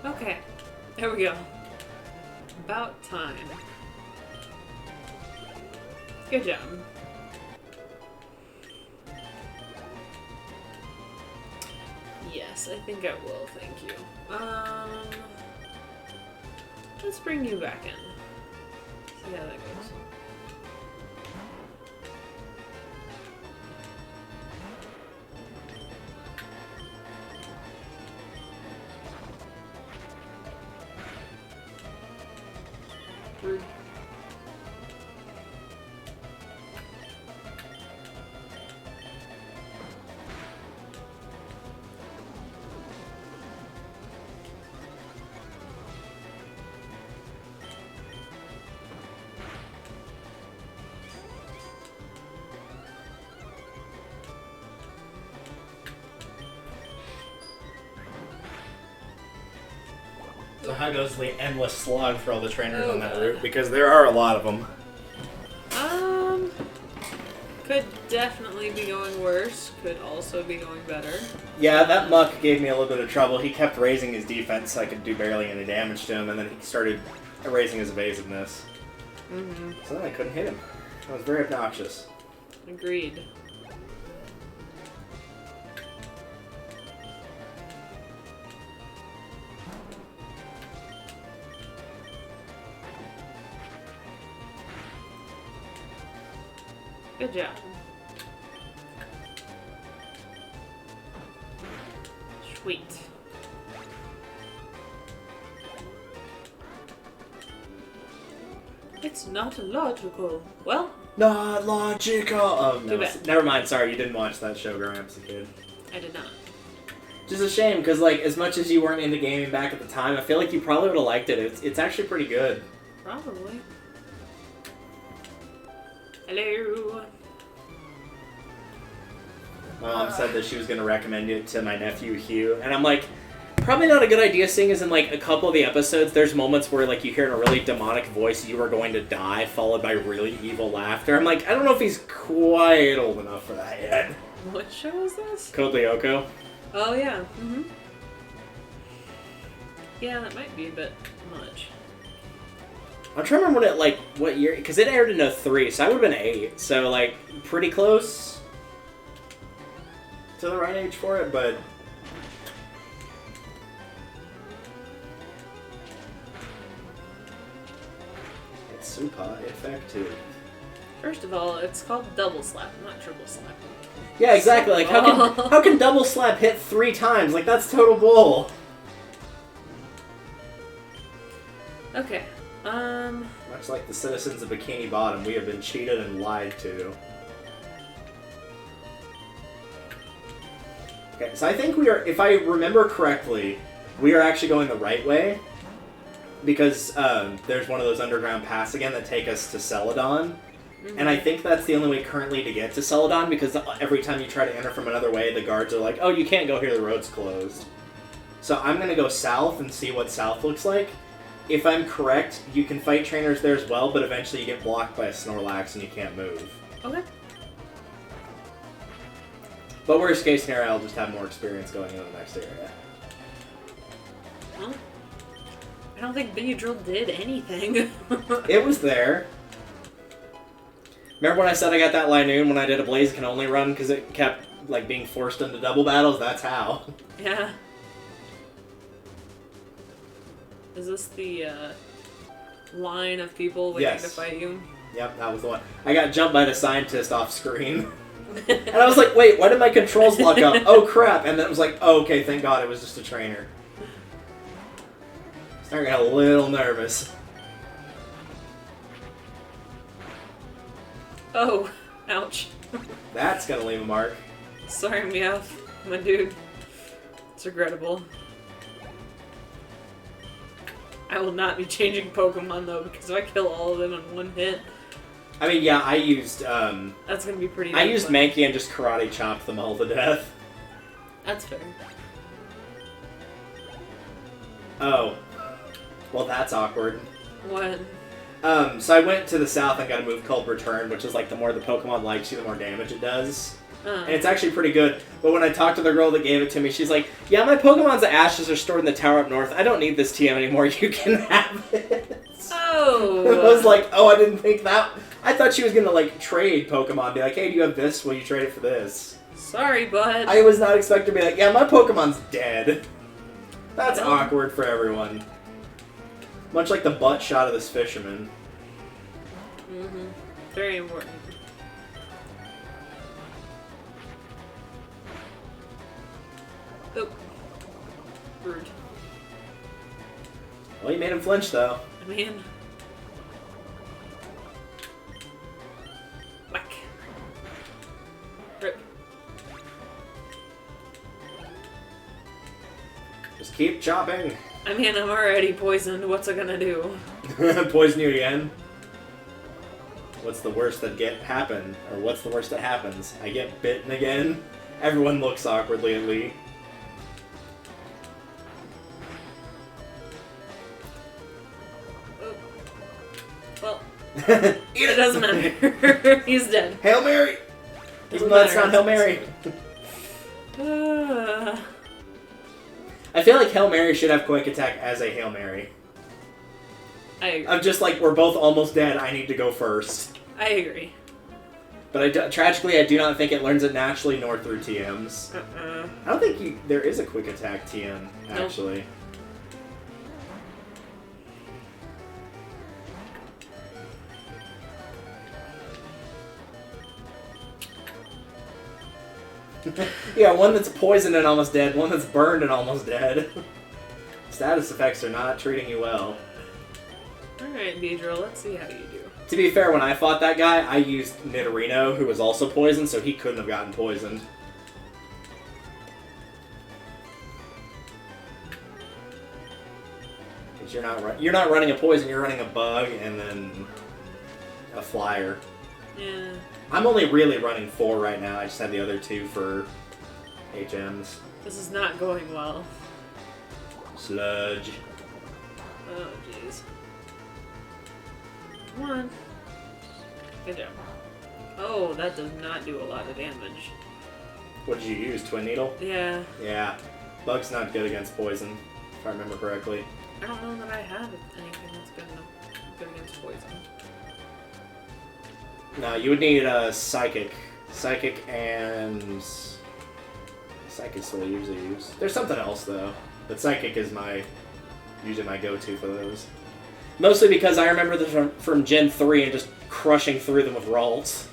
Okay, there we go. About time. Good job. Yes, I think I will, thank you. Let's bring you back in. See how that goes. Rude. So how goes the endless slog for all the trainers on that route? Because there are a lot of them. Could definitely be going worse. Could also be going better. Yeah, that muck gave me a little bit of trouble. He kept raising his defense so I could do barely any damage to him, and then he started raising his evasiveness. Mm-hmm. So then I couldn't hit him. That was very obnoxious. Agreed. Good job. Sweet. It's not logical. Well, Not logical! Oh, Too no. bad. Never mind, sorry, you didn't watch that show growing up as a kid. I did not. Which is a shame, because, like, as much as you weren't into gaming back at the time, I feel like you probably would have liked it. It's actually pretty good. Probably. Hello. My mom said that she was going to recommend it to my nephew Hugh, and I'm like, Probably not a good idea, seeing as in, like, a couple of the episodes, there's moments where, like, you hear in a really demonic voice, "You are going to die," followed by really evil laughter. I'm like, I don't know if he's quite old enough for that yet. What show is this? Code Lyoko. Oh, yeah. Mm-hmm. Yeah, that might be a bit much. I'm trying to remember what year, because it aired in 03, so I would have been 8, so, like, pretty close to the right age for it, but... It's super effective. First of all, it's called double slap, not triple slap. Yeah, exactly, like, how can double slap hit 3 times? Like, that's total bull. Okay, Much like the citizens of Bikini Bottom, we have been cheated and lied to. Okay, so I think we are, if I remember correctly, we are actually going the right way. Because there's one of those underground paths again that take us to Celadon. Mm-hmm. And I think that's the only way currently to get to Celadon, because every time you try to enter from another way, the guards are like, "Oh, you can't go here, the road's closed." So I'm going to go south and see what south looks like. If I'm correct, you can fight trainers there as well, but eventually you get blocked by a Snorlax and you can't move. Okay. But worst case scenario, I'll just have more experience going into the next area. Well, I don't think Benadryl did anything. It was there. Remember when I said I got that Linoon when I did a Blaze Can Only run because it kept like being forced into double battles? That's how. Yeah. Is this the line of people waiting to fight you? Yep, that was the one. I got jumped by the scientist off screen. And I was like, wait, why did my controls lock up? Oh crap, and then it was like, oh, okay, thank God it was just a trainer. Starting to get a little nervous. Oh, ouch. That's gonna leave a mark. Sorry, Meowth, my dude. It's regrettable. I will not be changing Pokemon though, because if I kill all of them in one hit... I mean, yeah, I used, that's gonna be pretty I used Mankey and just karate chopped them all to death. That's fair. Oh. Well, that's awkward. What? So I went to the south and got a move called Return, which is like the more the Pokemon likes you, the more damage it does. And it's actually pretty good. But when I talked to the girl that gave it to me, she's like, "Yeah, my Pokemon's ashes are stored in the tower up north. I don't need this TM anymore. You can have it." Oh. I was like, oh, I didn't think that. I thought she was going to, like, trade Pokemon. Be like, "Hey, do you have this? Will you trade it for this?" Sorry, bud. I was not expecting to be like, "Yeah, my Pokemon's dead." That's awkward for everyone. Much like the butt shot of this fisherman. Mm-hmm. Very important. Oh. Rude. Well, you made him flinch, though. I mean... Whack. Rip. Just keep chopping. I mean, I'm already poisoned. What's it gonna do? Poison you again? What's the worst that happen? Or what's the worst that happens? I get bitten again? Everyone looks awkwardly at Lee. Oh. Well, it doesn't matter. He's dead. Hail Mary! Even though it's not Hail Mary. I feel like Hail Mary should have Quick Attack as a Hail Mary. I agree. I'm just like, we're both almost dead, I need to go first. I agree. But tragically, I do not think it learns it naturally nor through TMs. I don't think there is a Quick Attack TM, actually. Nope. Yeah, one that's poisoned and almost dead, one that's burned and almost dead. Status effects are not treating you well. Alright, Beedrill, let's see how you do. To be fair, when I fought that guy, I used Nidorino, who was also poisoned, so he couldn't have gotten poisoned. Because you're not running a poison, you're running a bug and then a flyer. Yeah. I'm only really running 4 right now. I just had the other 2 for HMs. This is not going well. Sludge. Oh, jeez. Come on. Good job. Oh, that does not do a lot of damage. What did you use? Twin Needle? Yeah. Yeah. Bug's not good against poison, if I remember correctly. I don't know that I have anything that's good against poison. No, you would need a Psychic. Psychic and... Psychic still usually use. There's something else, though. But Psychic is usually my go-to for those. Mostly because I remember them from Gen 3 and just crushing through them with Ralts.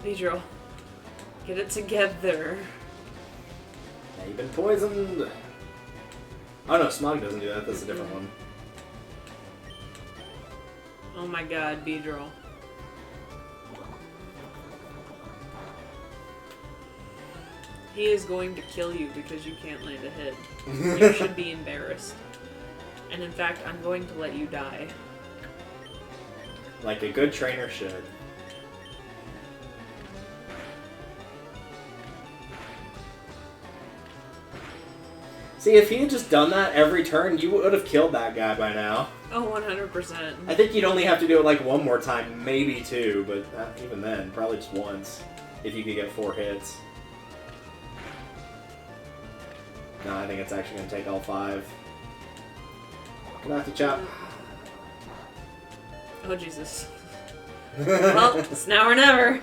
Beedrill, get it together. Now you've been poisoned. Oh no, Smog doesn't do that. That's a different one. Oh my god, Beedrill. He is going to kill you because you can't land a hit. You should be embarrassed. And in fact, I'm going to let you die. Like a good trainer should. See, if he had just done that every turn, you would have killed that guy by now. Oh, 100%. I think you'd only have to do it like one more time, maybe two, but even then, probably just once, if you could get 4 hits. No, I think it's actually going to take all 5. Gonna have to chop. Oh, Jesus. Well, it's now or never.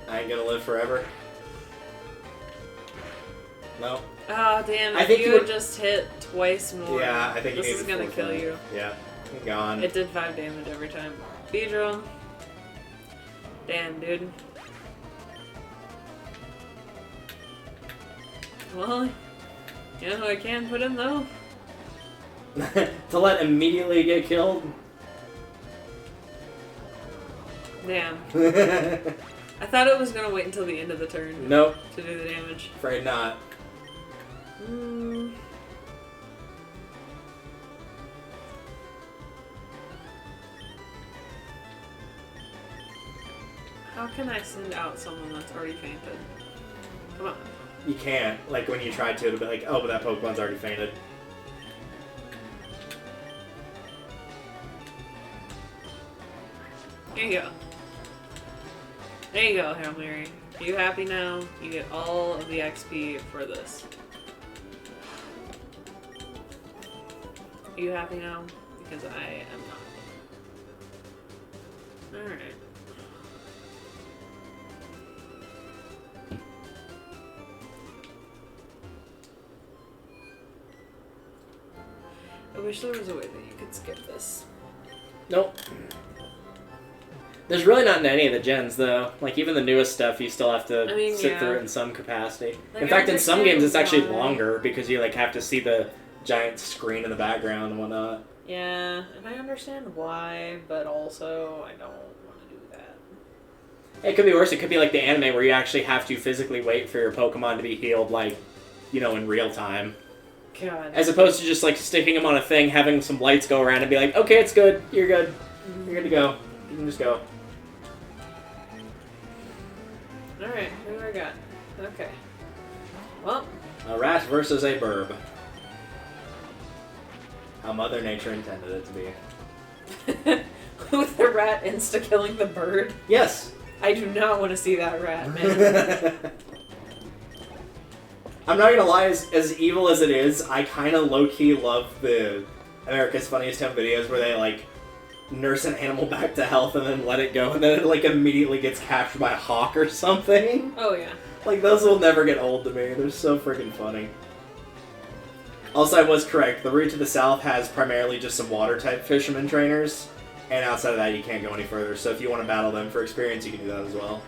I ain't gonna live forever. No. Oh, damn. I If think you you had would- just hit twice more, Yeah, I think you this is needed going to 4 kill times. you. Yeah, you're gone. It did 5 damage every time. Beedrill. Damn, dude. Well, you know who I can put in, though? To let immediately get killed? Damn. I thought it was gonna wait until the end of the turn Nope, to do the damage. afraid not. How can I send out someone that's already fainted? Come on. You can't. Like, when you try to, it'll be like, oh, but that Pokemon's already fainted. There you go. There you go, Hail Mary. Are you happy now? You get all of the XP for this. Are you happy now? Because I am not. Alright. I wish there was a way that you could skip this. Nope. There's really not in any of the gens, though. Like, even the newest stuff, you still have to sit through it in some capacity. Like, in fact, in some games, it's actually why. longer, because you, like, have to see the giant screen in the background and whatnot. Yeah, and I understand why, but also I don't want to do that. It could be worse. It could be like the anime where you actually have to physically wait for your Pokemon to be healed, like, you know, in real time. God. As opposed to just, like, sticking them on a thing, having some lights go around and be like, okay, it's good. You're good. You're good to go. You can just go. Alright, who do I got? Okay. Well. A rat versus a burb. How Mother Nature intended it to be. With the rat insta-killing the bird? Yes! I do not want to see that rat, man. I'm not gonna lie, as evil as it is, I kind of low-key love the America's Funniest Home videos where they, like, nurse an animal back to health and then let it go, and then it, like, immediately gets captured by a hawk or something. Oh, yeah. Like, those will never get old to me. They're so freaking funny. Also, I was correct. The route to the south has primarily just some water-type fisherman trainers, and outside of that, you can't go any further. So if you want to battle them for experience, you can do that as well.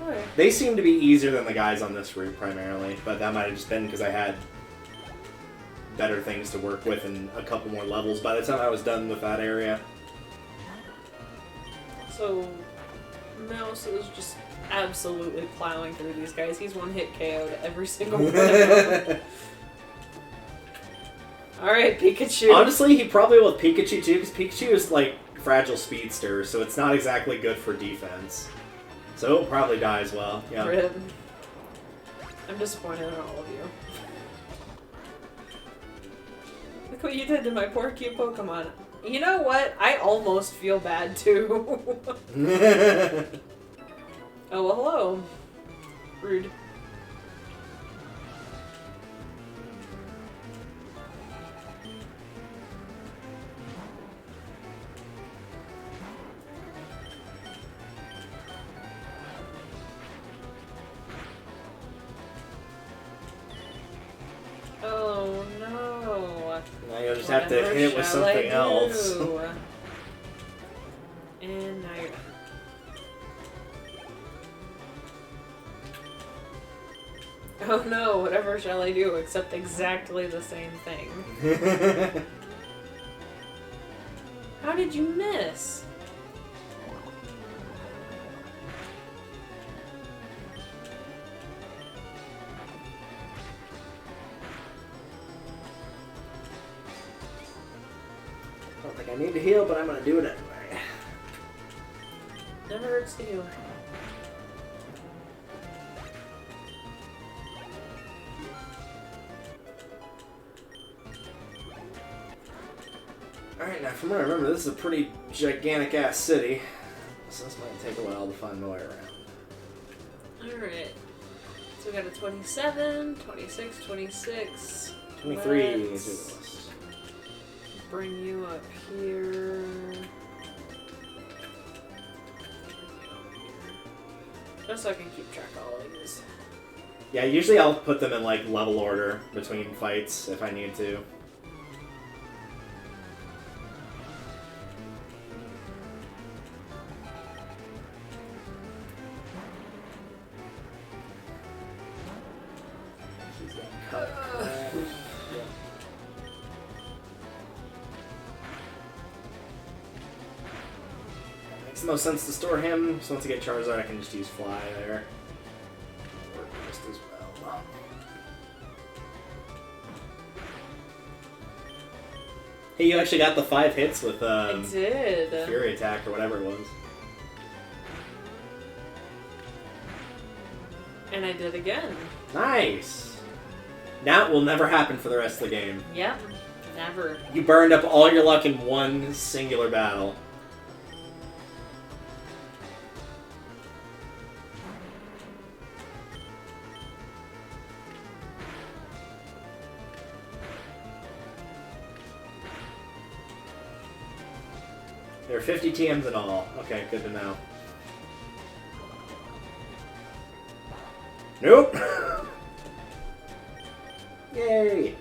Okay. They seem to be easier than the guys on this route, primarily, but that might have just been because I had better things to work with and a couple more levels by the time I was done with that area. So, Mouse is just absolutely plowing through these guys. He's one-hit KO'd every single one of them. Alright, Pikachu. Honestly, he probably will with Pikachu too, because Pikachu is like fragile speedster, so it's not exactly good for defense. So it'll probably die as well. Yeah. Rip. I'm disappointed in all of you. Look what you did to my poor cute Pokemon. You know what? I almost feel bad too. Oh, well, hello. Rude. Oh no. Now you'll just have to hit it with something else. And now you're done. Oh no, whatever shall I do except exactly the same thing. How did you miss? I don't think I need to heal, but I'm gonna do it anyway. Never hurts to heal. Alright, now from what I remember, this is a pretty gigantic-ass city. So this might take a while to find my way around. Alright. So we got a 27, 26, 26. 23 Let's is the list. bring you up here. Just so I can keep track of all of these. Yeah, usually I'll put them in like level order between fights if I need to. Makes the most sense to store him, so once I get Charizard I can just use Fly there. Work just as well. Hey, you actually got the 5 hits with I did. Fury Attack or whatever it was. And I did again. Nice! That will never happen for the rest of the game. Yep. Never. You burned up all your luck in one singular battle. There are 50 TMs in all. Okay, good to know. Nope! Yay!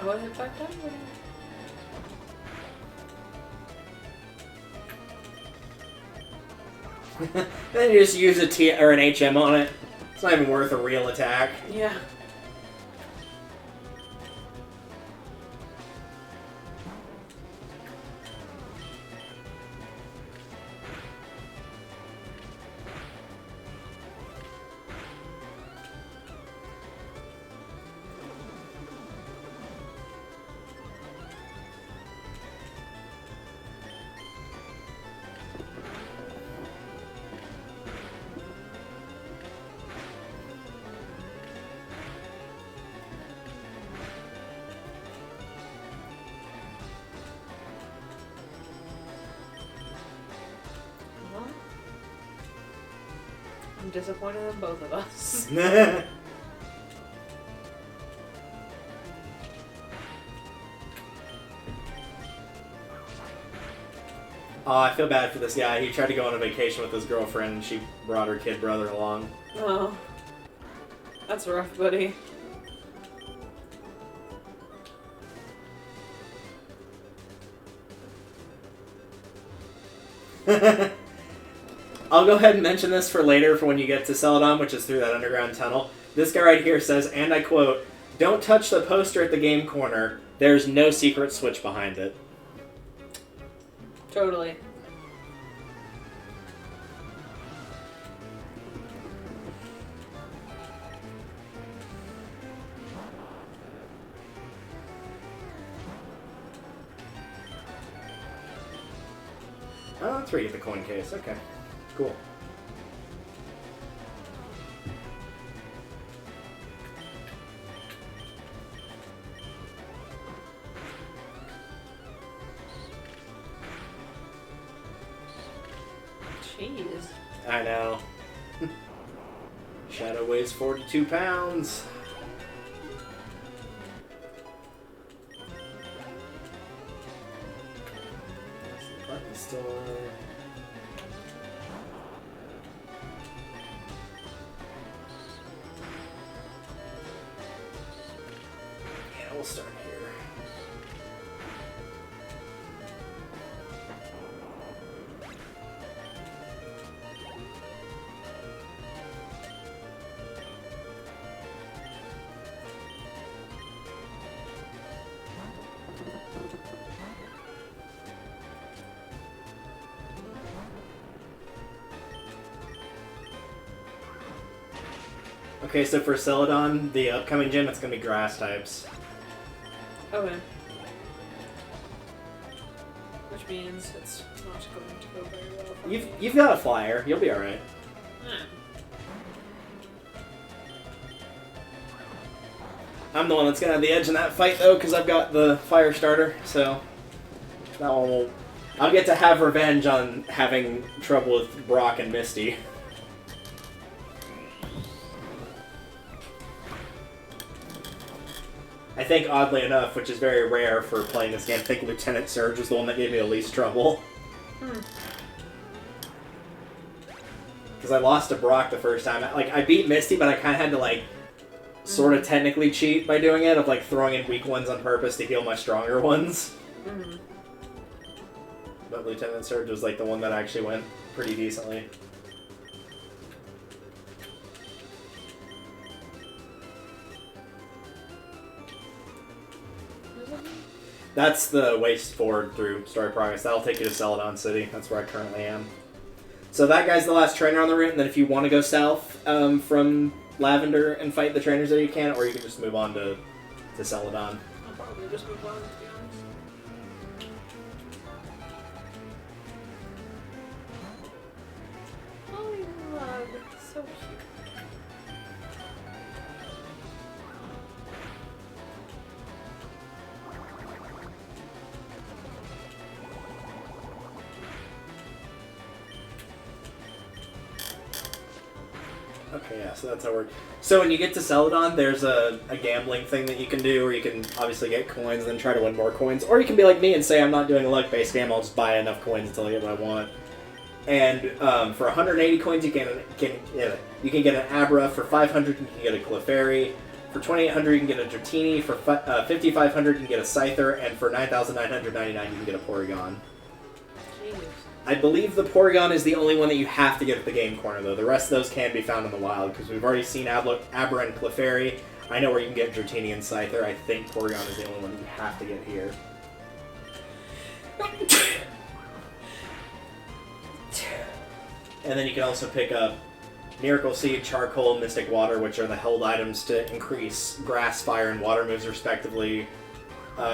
I want to hit back down. Then you just use a T or an HM on it. It's not even worth a real attack. Yeah. I'm disappointed in both of us. Oh, I feel bad for this guy. He tried to go on a vacation with his girlfriend and she brought her kid brother along. Oh. That's rough, buddy. I'll go ahead and mention this for later for when you get to Celadon, which is through that underground tunnel. This guy right here says, and I quote, "Don't touch the poster at the game corner. There's no secret switch behind it." Totally. that's where you get the coin case. Okay, cool. Jeez. I know. Shadow weighs 42 pounds. That's the department store. Yeah, we'll start here. Okay, so for Celadon, the upcoming gym, it's going to be grass types. Okay. Which means it's not going to go very well for me. You've got a flyer. You'll be alright. I'm the one that's going to have the edge in that fight, though, because I've got the fire starter, so that one will... I'll get to have revenge on having trouble with Brock and Misty. I think, oddly enough, which is very rare for playing this game, I think Lieutenant Surge was the one that gave me the least trouble. Because I lost to Brock the first time. Like, I beat Misty, but I kind of had to, like, sort of technically cheat by doing it, of, like, throwing in weak ones on purpose to heal my stronger ones. But Lieutenant Surge was, like, the one that actually went pretty decently. That's the waste forward through story progress. That'll take you to Celadon City. That's where I currently am. So that guy's the last trainer on the route, and then if you want to go south from Lavender and fight the trainers there, you can, or you can just move on to Celadon. I'll probably just move on, to be honest. Oh, love. So cute. Okay, yeah, so that's how it works. So when you get to Celadon, there's a gambling thing that you can do, where you can obviously get coins and then try to win more coins. Or you can be like me and say, I'm not doing a luck-based game, I'll just buy enough coins until I get what I want. And for 180 coins, you can get an Abra. For 500, you can get a Clefairy. For 2,800, you can get a Dratini. For 5,500, you can get a Scyther. And for 9,999, you can get a Porygon. I believe the Porygon is the only one that you have to get at the game corner, though. The rest of those can be found in the wild, because we've already seen Abra and Clefairy. I know where you can get Dratini and Scyther. I think Porygon is the only one that you have to get here. And then you can also pick up Miracle Seed, Charcoal, Mystic Water, which are the held items to increase Grass, Fire, and Water moves, respectively.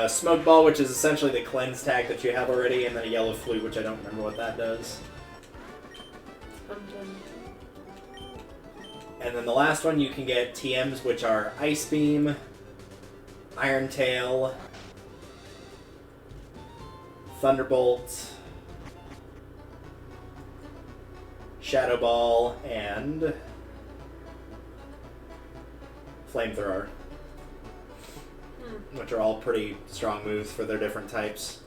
Smoke Ball, which is essentially the cleanse tag that you have already, and then a Yellow Flute, which I don't remember what that does. And then the last one, you can get TMs, which are Ice Beam, Iron Tail, Thunderbolt, Shadow Ball, and Flamethrower. Which are all pretty strong moves for their different types.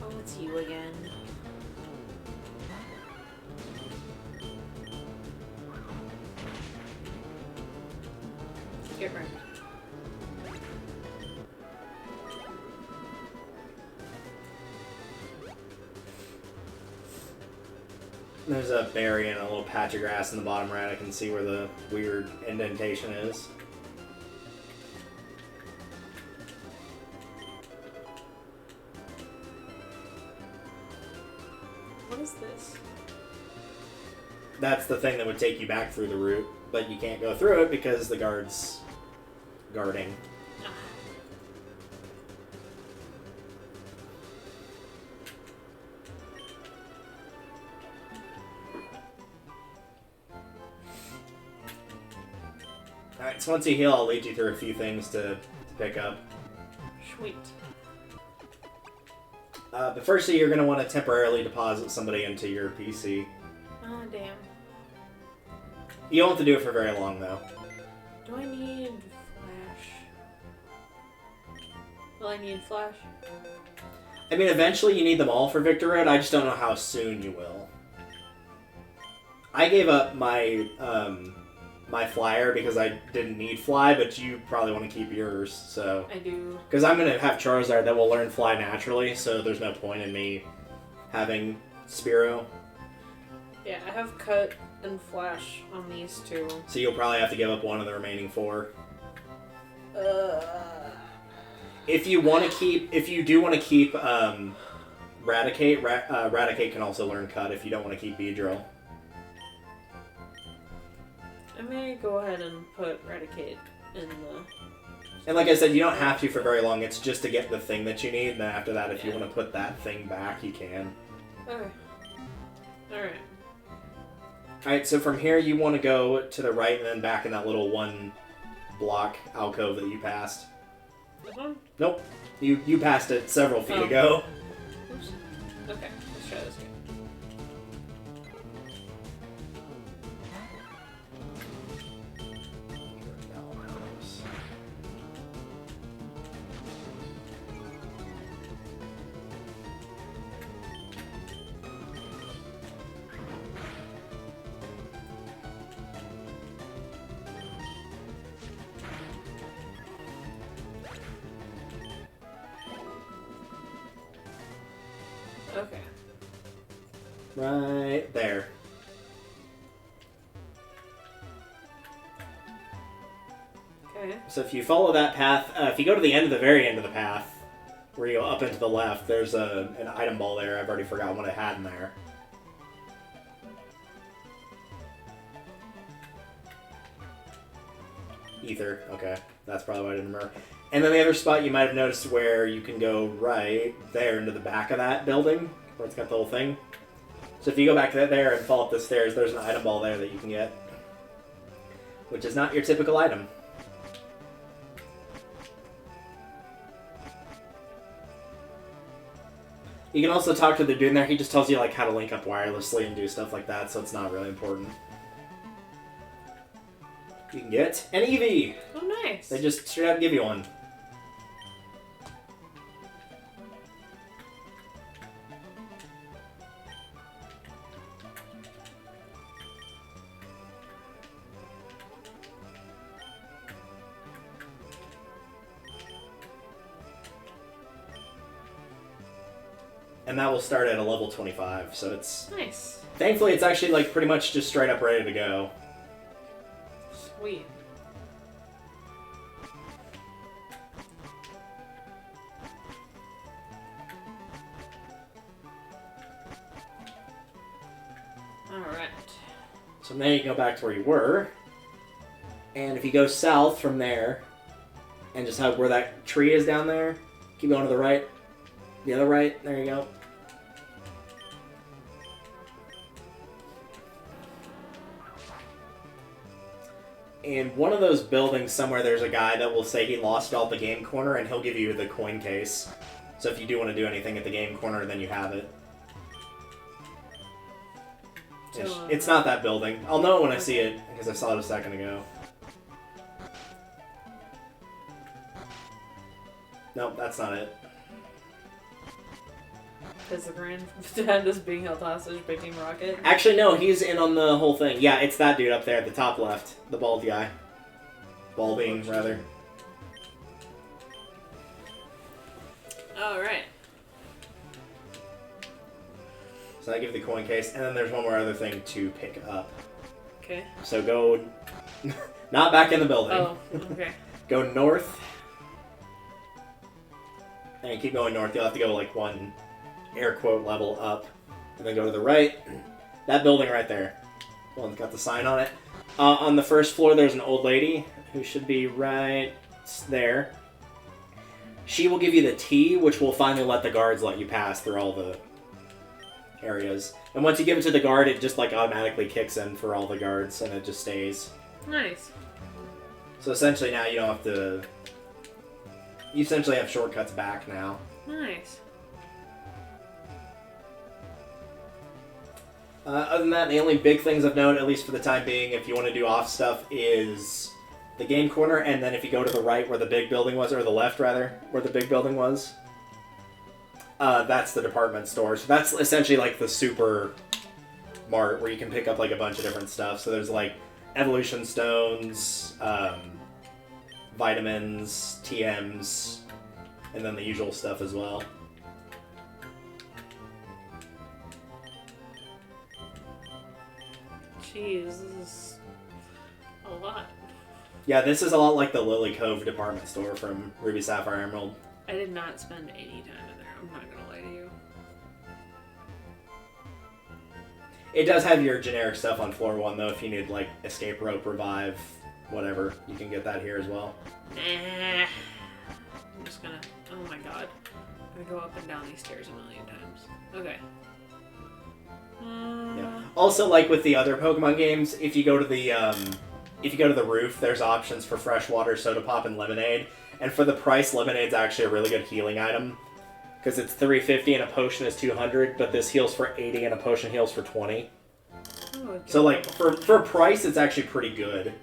Oh, it's you again. Get right. There's a berry and a little patch of grass in the bottom right. I can see where the weird indentation is. What is this? That's the thing that would take you back through the route, but you can't go through it because the guard's guarding. Alright, so once you heal, I'll lead you through a few things to pick up. Sweet. But firstly, you're going to want to temporarily deposit somebody into your PC. Ah, damn. You don't have to do it for very long, though. Do I need flash? Will I need flash? I mean, eventually you need them all for Victor Road, I just don't know how soon you will. I gave up my my flyer because I didn't need fly, but you probably want to keep yours, so... I do. Because I'm going to have Charizard that will learn fly naturally, so there's no point in me having Spearow. Yeah, I have cut and flash on these two. So you'll probably have to give up one of the remaining 4. If you do want to keep Raticate, Raticate can also learn cut if you don't want to keep Beedrill. I may go ahead and put Raticate in the... And like I said, you don't have to for very long. It's just to get the thing that you need, and then after that, if you want to put that thing back, you can. Okay. Alright. Alright, so from here, you want to go to the right and then back in that little 1-block alcove that you passed. This one? Nope. You passed it several feet ago. Oops. Okay, let's try this again. Okay. Right there. Okay. So if you follow that path, if you go to the end of the very end of the path, where you go up and to the left, there's an item ball there. I've already forgotten what it had in there. Ether. Okay. That's probably why I didn't remember. And then the other spot you might have noticed where you can go right there into the back of that building, where it's got the whole thing. So if you go back to there and fall up the stairs, there's an item ball there that you can get. Which is not your typical item. You can also talk to the dude in there. He just tells you like how to link up wirelessly and do stuff like that, so it's not really important. You can get an EV. Oh, nice. They just straight up give you one. And that will start at a level 25, so it's... Nice. Thankfully, it's actually like pretty much just straight up ready to go. Sweet. Alright. So now you can go back to where you were. And if you go south from there, and just have where that tree is down there, keep going to the right. The other right, there you go. In one of those buildings somewhere, there's a guy that will say he lost all the game corner, and he'll give you the coin case. So if you do want to do anything at the game corner, then you have it. It's not that building. I'll know it when I see it, because I saw it a second ago. Nope, that's not it. Is the Granddad is being held hostage by Team Rocket? Actually, no, he's in on the whole thing. Yeah, it's that dude up there at the top left. The bald guy. Balding, rather. Alright. So I give the coin case, and then there's one more other thing to pick up. Okay. So go... not back in the building. Oh, okay. Go north. And keep going north. You'll have to go like one air quote level up. and then go to the right. That building right there. The one that's got the sign on it. On the first floor, there's an old lady who should be right there. She will give you the tea, which will finally let the guards let you pass through all the areas. And once you give it to the guard, it just like automatically kicks in for all the guards, and it just stays. Nice. So essentially now you don't have to... You essentially have shortcuts back now. Nice. Other than that, the only big things of note, at least for the time being, if you want to do off stuff, is the game corner, and then if you go to the right where the big building was, or the left rather, where the big building was, that's the department store. So that's essentially like the super mart where you can pick up like a bunch of different stuff. So there's like evolution stones, vitamins, TMs, and then the usual stuff as well. Jeez, this is a lot. Yeah, this is a lot like the Lily Cove department store from Ruby Sapphire Emerald. I did not spend any time in there, I'm not gonna lie to you. It does have your generic stuff on floor 1, though. If you need, like, escape rope, revive, whatever, you can get that here as well. I'm just gonna... Oh my god. I'm gonna go up and down these stairs a million times. Okay. Yeah. Also, like with the other Pokemon games, if you go to the roof, there's options for fresh water, soda pop, and lemonade. And for the price, lemonade's actually a really good healing item. Because it's $350 and a potion is $200, but this heals for $80 and a potion heals for $20. Oh, so, like, for price, it's actually pretty good.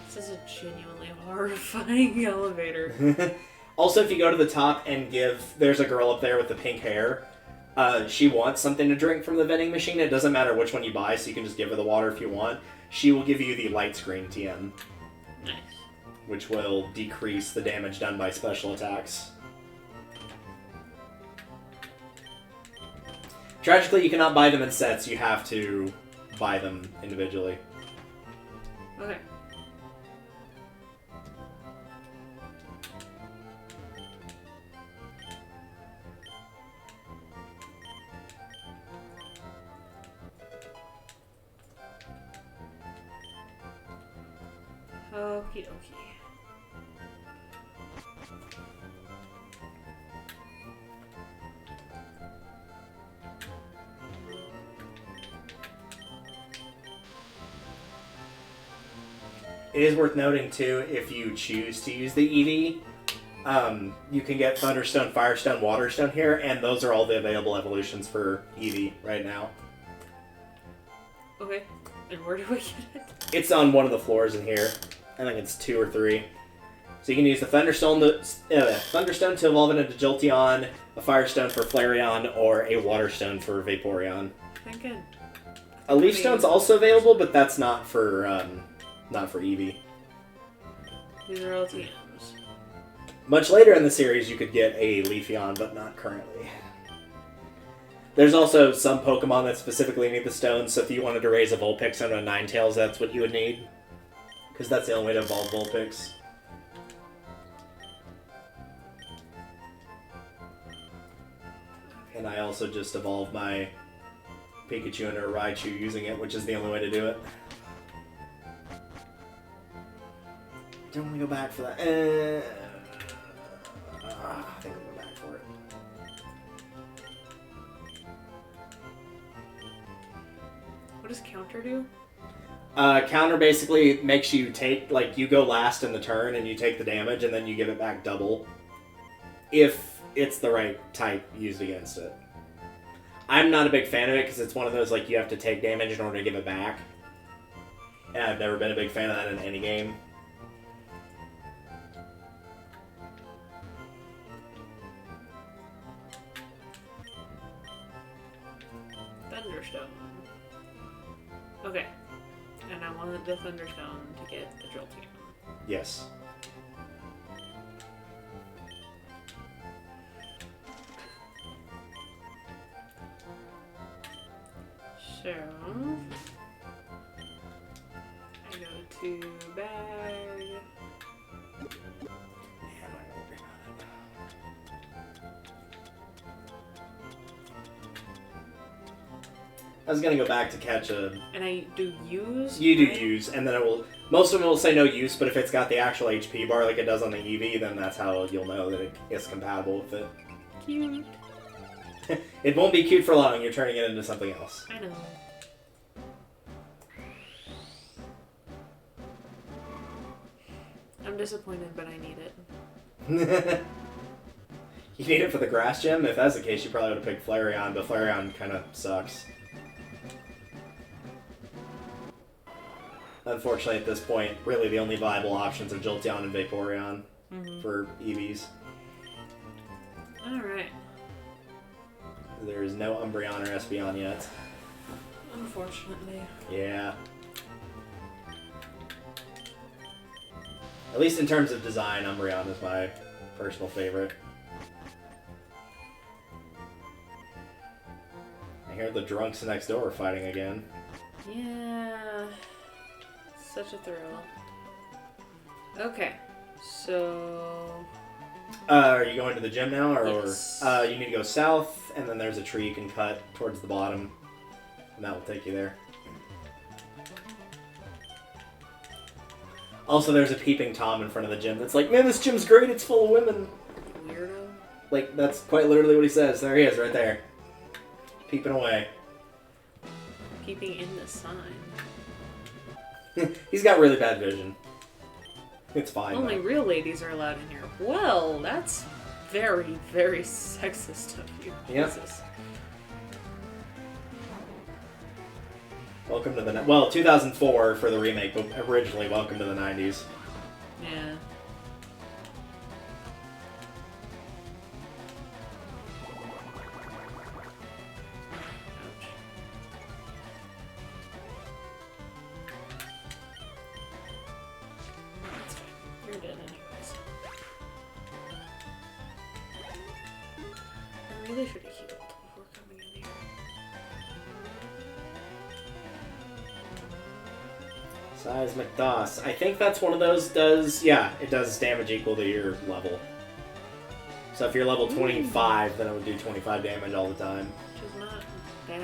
This is a genuinely horrifying elevator. Also, if you go to the top and there's a girl up there with the pink hair. She wants something to drink from the vending machine. It doesn't matter which one you buy, so you can just give her the water if you want. She will give you the light screen TM. Nice. Which will decrease the damage done by special attacks. Tragically, you cannot buy them in sets. You have to buy them individually. Okay. Okie dokie. It is worth noting, too, if you choose to use the EV, you can get Thunderstone, Firestone, Waterstone here, and those are all the available evolutions for EV right now. Okay. And where do I get it? It's on one of the floors in here. I think it's 2 or 3. So you can use the Thunderstone to evolve it into Jolteon, a Firestone for Flareon, or a Waterstone for Vaporeon. Thinking. A Leaf Stone's also available, but that's not for Eevee. These are all TMs. Much later in the series, you could get a Leafeon, but not currently. There's also some Pokemon that specifically need the stones, so if you wanted to raise a Vulpix and a Ninetales, that's what you would need. Because that's the only way to evolve Vulpix. And I also just evolved my Pikachu into a Raichu using it, which is the only way to do it. Don't want to go back for that. I think I'll go back for it. What does counter do? Counter basically makes you take, like, you go last in the turn and you take the damage and then you give it back double. If it's the right type used against it. I'm not a big fan of it because it's one of those, like, you have to take damage in order to give it back. And I've never been a big fan of that in any game. Thunderstone. Okay. And I wanted the Thunderstone to get the Jolteon. Yes. So... I to bag. I was gonna go back to catch a... And I do use? You do use, and then it will... Most of them will say no use, but if it's got the actual HP bar like it does on the Eevee, then that's how you'll know that it is compatible with it. Cute. It won't be cute for long, you're turning it into something else. I know. I'm disappointed, but I need it. You need it for the grass gym? If that's the case, you probably would have picked Flareon, but Flareon kind of sucks. Unfortunately, at this point, really the only viable options are Jolteon and Vaporeon for EVs. Alright. There is no Umbreon or Espeon yet. Unfortunately. Yeah. At least in terms of design, Umbreon is my personal favorite. I hear the drunks next door are fighting again. Yeah. Such a thrill. Okay. So... Are you going to the gym now, or yes. You need to go south, and then there's a tree you can cut towards the bottom, and that will take you there. Also, there's a peeping Tom in front of the gym that's like, man, this gym's great, it's full of women. Weirdo. Like, that's quite literally what he says. There he is, right there. Peeping away. Peeping in the sign. He's got really bad vision. It's fine. Only though. real ladies are allowed in here. Well, that's very, very sexist of you. Yep. Jesus. Welcome to the... Well, 2004 for the remake, but originally Welcome to the 90s. Yeah. You're dead anyways. I really should have healed before coming in here. Seismic DOS. I think that's one of those does... Yeah, it does damage equal to your level. So if you're level 25, then it would do 25 damage all the time. Which is not bad.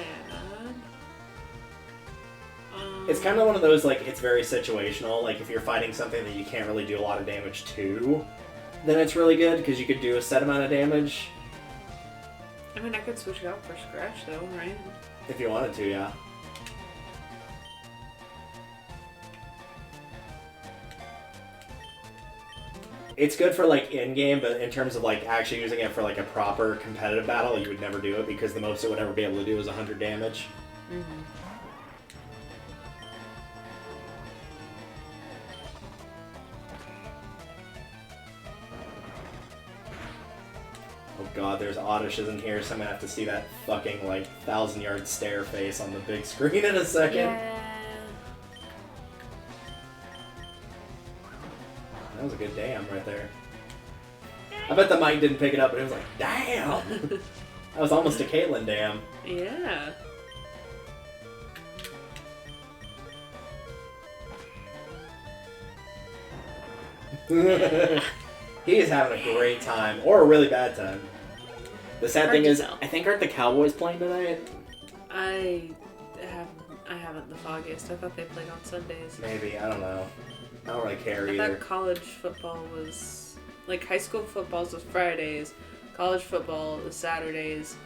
It's kind of one of those, like, it's very situational. Like, if you're fighting something that you can't really do a lot of damage to, then it's really good, because you could do a set amount of damage. I mean, I could switch it out for Scratch, though, right? If you wanted to, yeah. It's good for, like, in-game, but in terms of, like, actually using it for, like, a proper competitive battle, you would never do it, because the most it would ever be able to do is 100 damage. Mm-hmm. Oh god, there's Oddish isn't here, so I'm gonna have to see that fucking, like, 1,000-yard stare face on the big screen in a second. Yeah. That was a good damn right there. I bet the mic didn't pick it up, but it was like, damn! That was almost a Caitlyn damn. Yeah. He is having a great time, or a really bad time. The sad thing is, tell. I think aren't the Cowboys playing tonight? I haven't the foggiest. I thought they played on Sundays. Maybe, I don't know. I don't really care I either. thought college football was... Like, high school football was Fridays, college football is Saturdays,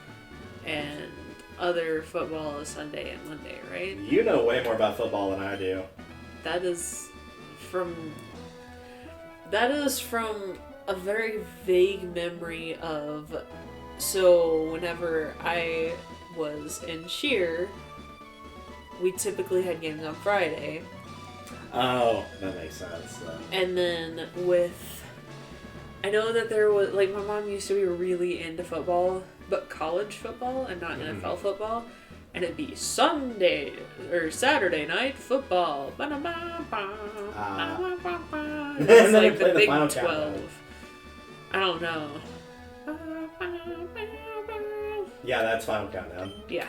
and other football is Sunday and Monday, right? You know way more about football than I do. That is from a very vague memory of... So, whenever I was in cheer, we typically had games on Friday. Oh, that makes sense. And then with... I know that there was... Like, my mom used to be really into football, but college football and not NFL football. And it'd be Sunday or Saturday night football. It's And then like you play the the Big final 12. countdown. I don't know. Yeah, that's Final Countdown. Yeah.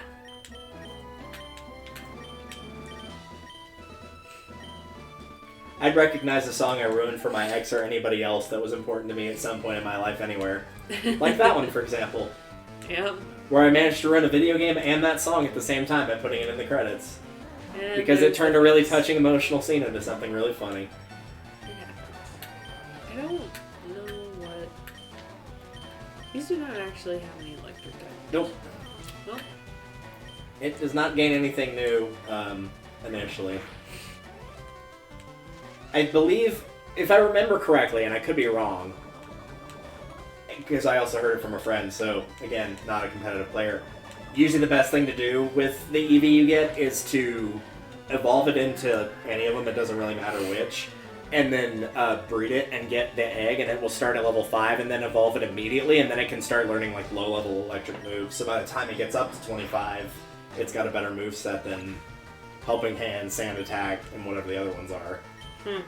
I'd recognize a song I ruined for my ex or anybody else that was important to me at some point in my life anywhere. Like that one, for example. Yep. Where I managed to run a video game and that song at the same time by putting it in the credits. And Because it turned a really touching, emotional scene into something really funny. I don't know what... These do not actually have any electric type. Nope. Nope. It does not gain anything new, initially. I believe, if I remember correctly, and I could be wrong, because I also heard it from a friend, so, again, not a competitive player, usually the best thing to do with the EV you get is to evolve it into any of them, it doesn't really matter which, and then breed it and get the egg, and it will start at level 5, and then evolve it immediately, and then it can start learning like low-level electric moves, so by the time it gets up to 25, it's got a better moveset than Helping Hand, Sand Attack, and whatever the other ones are. I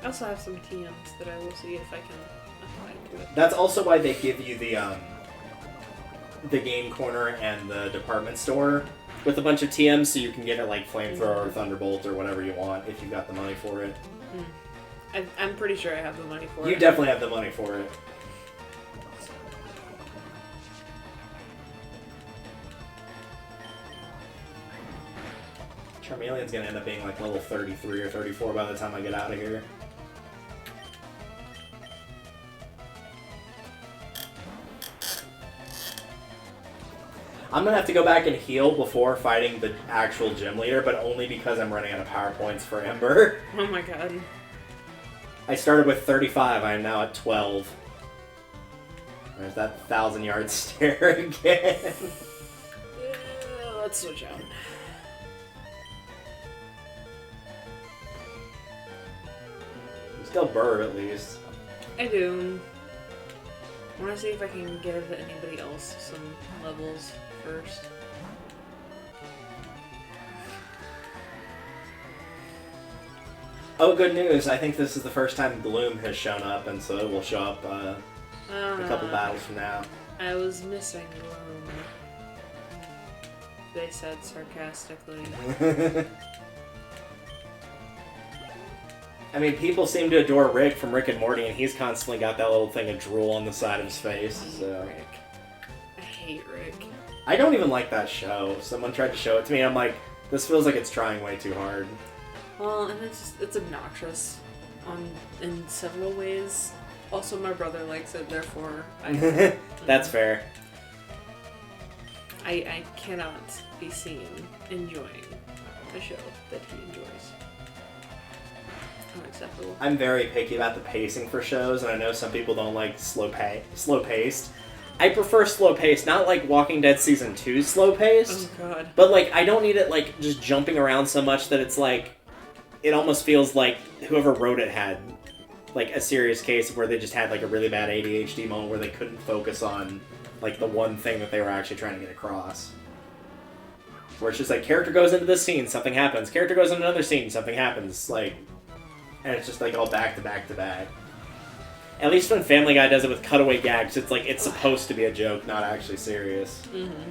also have some TMs that I will see if I can apply to it. That's also why they give you the game corner and the department store with a bunch of TMs, so you can get it like Flamethrower or Thunderbolt or whatever you want if you've got the money for it. I'm pretty sure I have the money for it. You definitely have the money for it. Charmeleon's gonna end up being like level 33 or 34 by the time I get out of here. I'm gonna have to go back and heal before fighting the actual gym leader, but only because I'm running out of power points for Ember. Oh my god. I started with 35, I am now at 12. There's that 1,000-yard stare again. Let's switch out. Still Burr, at least. I do. I want to see if I can give anybody else some levels first. Oh, good news. I think this is the first time Gloom has shown up, and so it will show up a couple battles from now. I was missing Gloom. They said sarcastically. I mean, people seem to adore Rick from Rick and Morty, and he's constantly got that little thing of drool on the side of his face. So. Rick. I hate Rick. I don't even like that show. Someone tried to show it to me, and I'm like, this feels like it's trying way too hard. Well, and it's obnoxious in several ways. Also, my brother likes it, therefore I... That's fair. I cannot be seen enjoying a show that he enjoys. Unacceptable. I'm very picky about the pacing for shows, and I know some people don't like slow-paced. I prefer slow-paced, not like Walking Dead Season 2's slow-paced. Oh god. But like, I don't need it like just jumping around so much that it's like, it almost feels like whoever wrote it had like a serious case where they just had like a really bad ADHD moment where they couldn't focus on like the one thing that they were actually trying to get across. Where it's just like, character goes into this scene, something happens. Character goes into another scene, something happens. Like, and it's just like all back to back to back. At least when Family Guy does it with cutaway gags, it's like it's supposed to be a joke, not actually serious. Mm-hmm.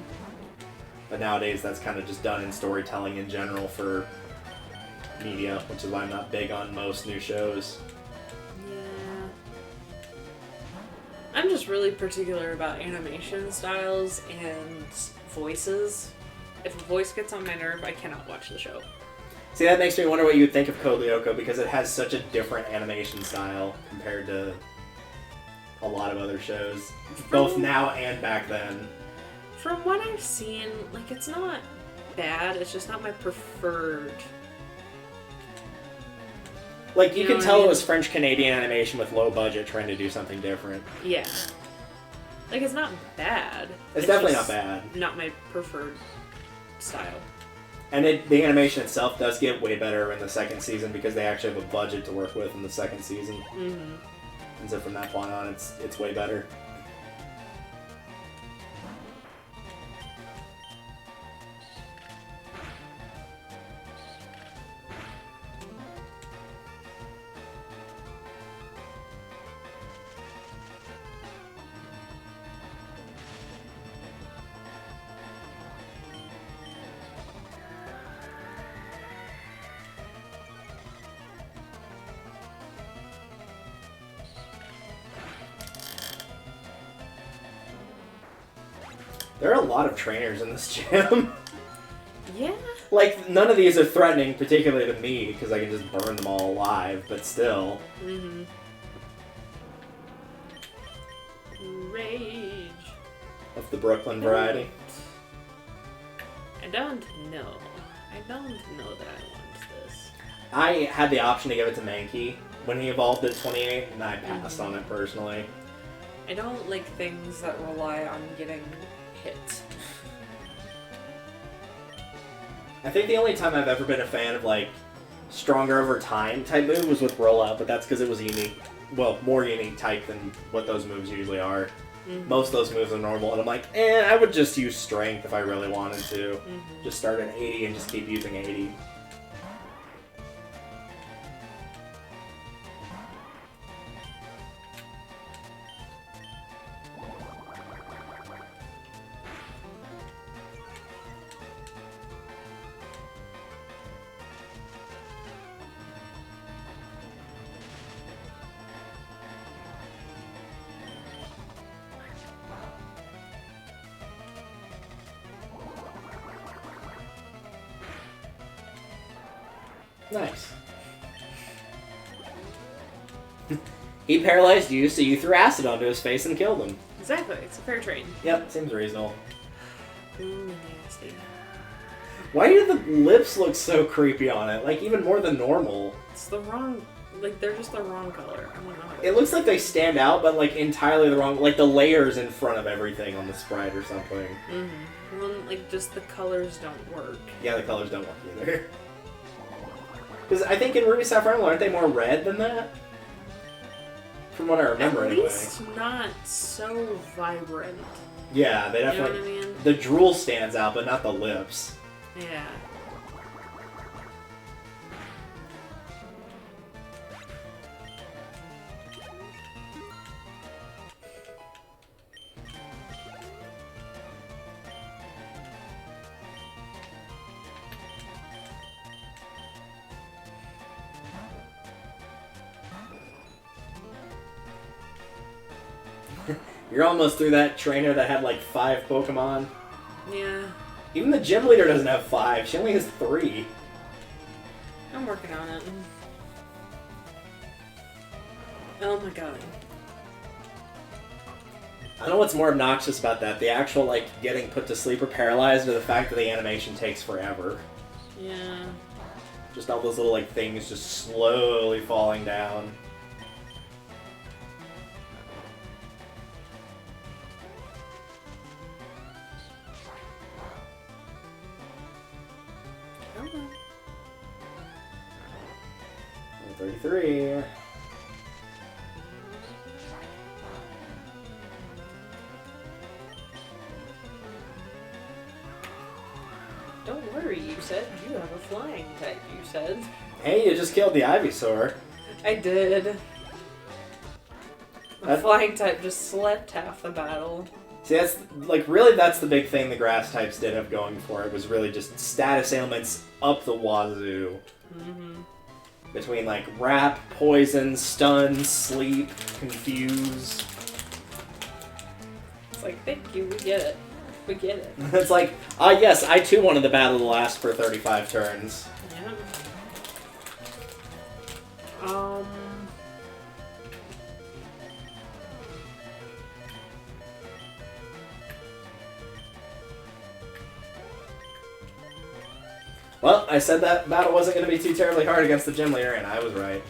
But nowadays that's kind of just done in storytelling in general for media, which is why I'm not big on most new shows. Yeah. I'm just really particular about animation styles and voices. If a voice gets on my nerve, I cannot watch the show. See, that makes me wonder what you would think of Code Lyoko, because it has such a different animation style compared to a lot of other shows, both now and back then. From what I've seen, like, it's not bad, it's just not my preferred. Like, you can tell it was French-Canadian animation with low budget trying to do something different. Yeah. Like, it's not bad. It's definitely not bad. Not my preferred style. And the animation itself does get way better in the second season because they actually have a budget to work with in the second season. Mm-hmm. And so from that point on, it's way better. There are a lot of trainers in this gym. Yeah. Like, none of these are threatening, particularly to me, because I can just burn them all alive, but still. Mm-hmm. Rage. Of the Brooklyn variety. I don't know. I don't know that I want this. I had the option to give it to Mankey when he evolved at 28, and I passed on it personally. I don't like things that rely on getting hit. I think the only time I've ever been a fan of, like, stronger over time type move was with Rollout, but that's because it was a unique, well, more unique type than what those moves usually are. Mm-hmm. Most of those moves are normal, and I'm like, I would just use Strength if I really wanted to. Mm-hmm. Just start at 80 and just keep using 80. Nice. He paralyzed you, so you threw acid onto his face and killed him. Exactly. It's a fair trade. Yep, seems reasonable. Ooh, nasty. Why do the lips look so creepy on it? Like, even more than normal. It's the wrong... Like, they're just the wrong color. I don't know how it looks like they stand out, but, like, entirely the wrong... Like, the layers in front of everything on the sprite or something. Mm-hmm. Well, like, just the colors don't work. Yeah, the colors don't work either. Because I think in Ruby Sapphire aren't they more red than that? From what I remember, At anyway. least not so vibrant. Yeah, they definitely... You know what I mean? The drool stands out, but not the lips. Yeah. You're almost through that trainer that had like 5 Pokemon. Yeah. Even the gym leader doesn't have 5. She only has 3. I'm working on it. Oh my god. I don't know what's more obnoxious about that. The actual, like, getting put to sleep or paralyzed, or the fact that the animation takes forever. Yeah. Just all those little, like, things just slowly falling down. Come on. 33. Don't worry, you said. You have a flying type, you said. Hey, you just killed the Ivysaur. I did. The flying type just slept half the battle. See, that's, like, really that's the big thing the grass types did have going for it, was really just status ailments up the wazoo. Mm-hmm. Between, like, wrap, poison, stun, sleep, confuse. It's like, thank you, we get it. We get it. It's like, yes, I too wanted the battle to last for 35 turns. Yeah. Well, I said that battle wasn't going to be too terribly hard against the gym leader, and I was right.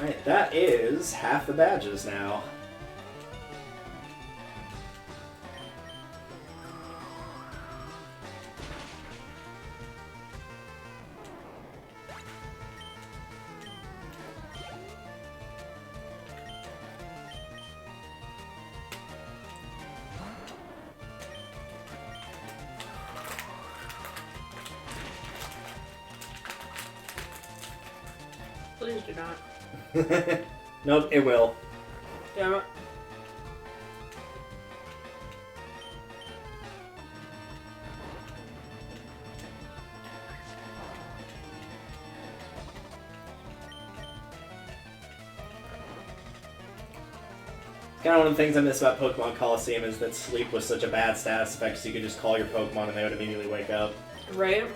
Alright, that is half the badges now. Please do not. Nope, it will. Damn it. Kind of one of the things I miss about Pokemon Coliseum is that sleep was such a bad status effect, so you could just call your Pokemon and they would immediately wake up. Right?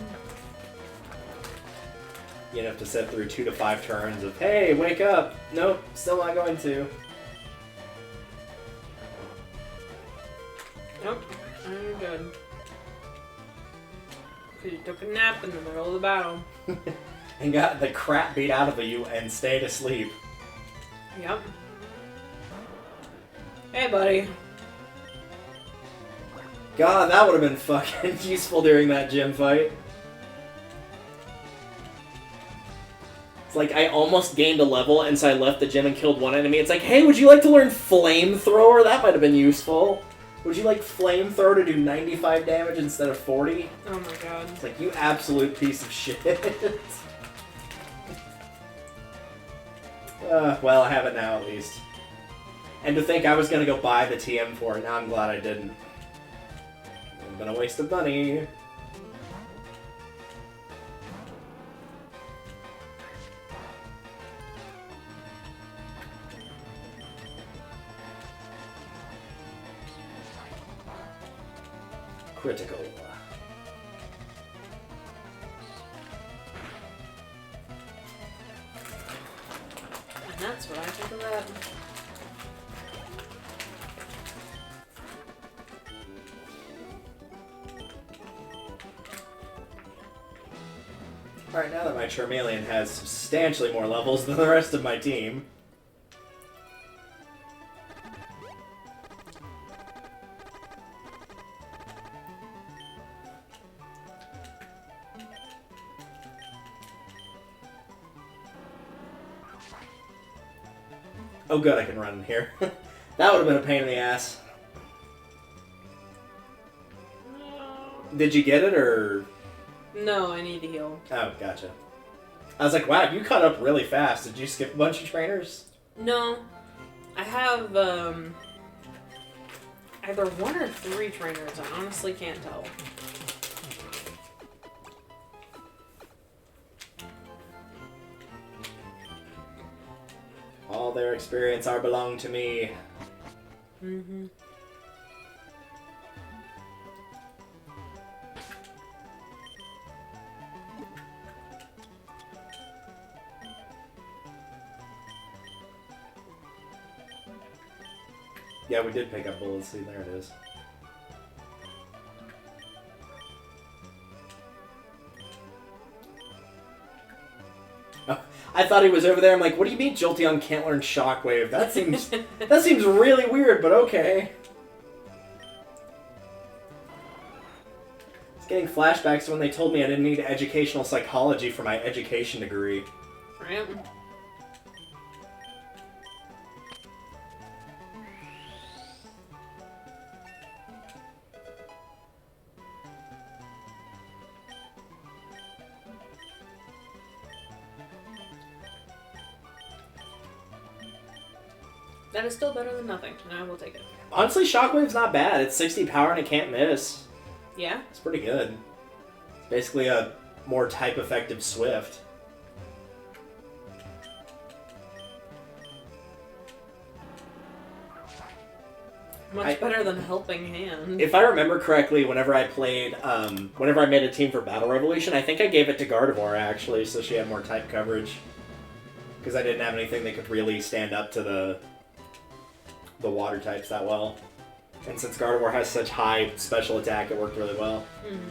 You'd have to sit through 2 to 5 turns of, hey, wake up! Nope, still not going to. Nope, I'm good. Because you took a nap in the middle of the battle. And got the crap beat out of you and stayed asleep. Yep. Hey, buddy. God, that would have been fucking useful during that gym fight. It's like I almost gained a level, and so I left the gym and killed one enemy. It's like, hey, would you like to learn Flamethrower? That might have been useful. Would you like Flamethrower to do 95 damage instead of 40? Oh my god. It's like, you absolute piece of shit. Well, I have it now at least. And to think I was going to go buy the TM for it, now I'm glad I didn't. It would have been a waste of money. Critical. And that's what I think of that. Alright, now that my Charmeleon has substantially more levels than the rest of my team. Oh good, I can run in here. That would have been a pain in the ass. Did you get it, or...? No, I need to heal. Oh, gotcha. I was like, wow, you caught up really fast. Did you skip a bunch of trainers? No. I have, either 1 or 3 trainers. I honestly can't tell. All their experience are belong to me. Mm-hmm. Yeah, we did pick up Bullet Seed. There it is. Oh, I thought he was over there. I'm like, what do you mean Jolteon can't learn Shockwave? That seems really weird, but okay. It's getting flashbacks to when they told me I didn't need educational psychology for my education degree. Right. That is still better than nothing, and I will take it. Honestly, Shockwave's not bad. It's 60 power and it can't miss. Yeah? It's pretty good. It's basically a more type-effective Swift. Much better than Helping Hand. If I remember correctly, whenever I played, whenever I made a team for Battle Revolution, I think I gave it to Gardevoir, actually, so she had more type coverage. Because I didn't have anything that could really stand up to the water types that well. And since Gardevoir has such high special attack, it worked really well. Mm-hmm.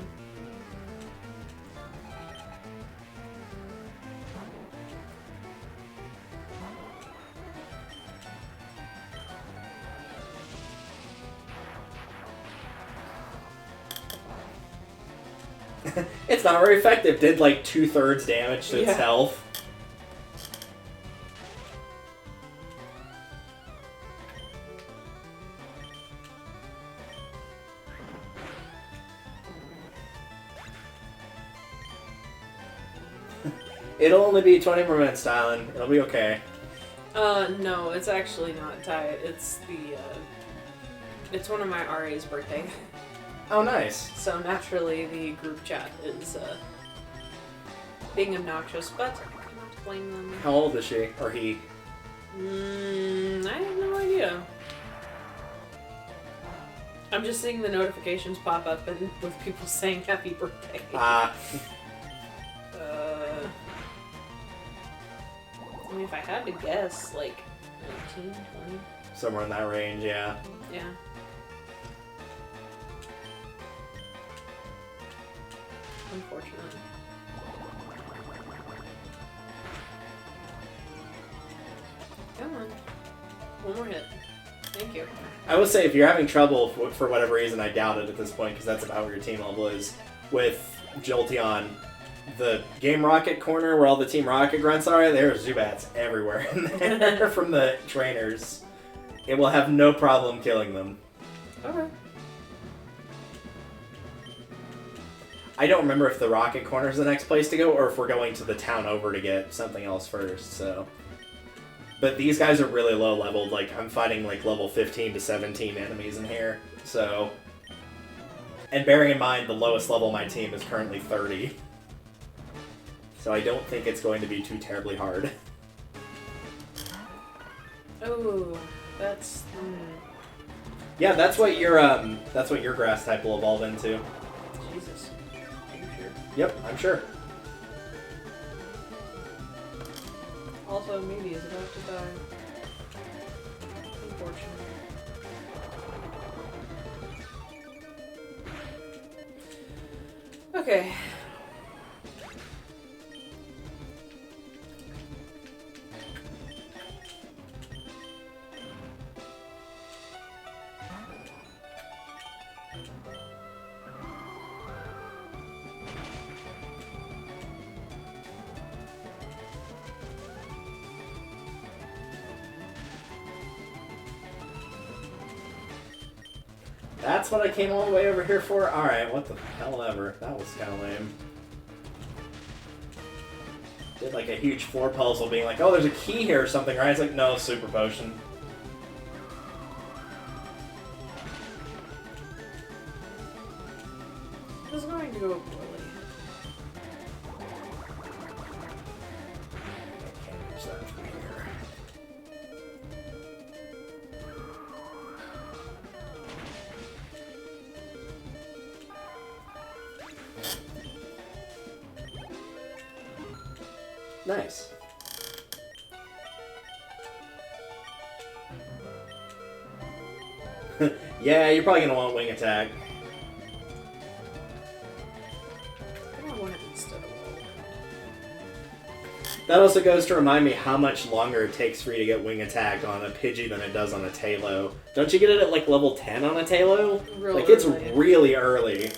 It's not very effective. Did like 2/3 damage to its health. It'll only be 20% styling. It'll be okay. No, it's actually not tied. It's the, it's one of my RA's birthday. Oh, nice. So naturally the group chat is, being obnoxious, but I cannot blame them. How old is she? Or he? I have no idea. I'm just seeing the notifications pop up and with people saying happy birthday. Ah. I mean, if I had to guess, like 19, 20. Somewhere in that range, yeah. Yeah. Unfortunately. Come on. One more hit. Thank you. I would say if you're having trouble, for whatever reason, I doubt it at this point, because that's about where your team level is, with Jolteon, the Game Rocket corner where all the Team Rocket grunts are, there are Zubats everywhere in there from the trainers. It will have no problem killing them. Okay. I don't remember if the Rocket corner is the next place to go, or if we're going to the town over to get something else first, so... But these guys are really low leveled, like, I'm fighting, like, level 15 to 17 enemies in here, so... And bearing in mind, the lowest level of my team is currently 30. So I don't think it's going to be too terribly hard. Oh, that's... Yeah, that's what your grass type will evolve into. Jesus. Are you sure? Yep, I'm sure. Also, maybe is about to die. Unfortunately. Okay. That's what I came all the way over here for? Alright, what the hell ever. That was kind of lame. Did like a huge floor puzzle being like, oh, there's a key here or something, right? It's like, no, super potion. This is going to go poorly. I can't use that from here. Nice. Yeah, you're probably going to want wing attack. I want it instead of whirlwind. That also goes to remind me how much longer it takes for you to get wing attack on a Pidgey than it does on a Tailo. Don't you get it at like level 10 on a Tailo? Like it's really early.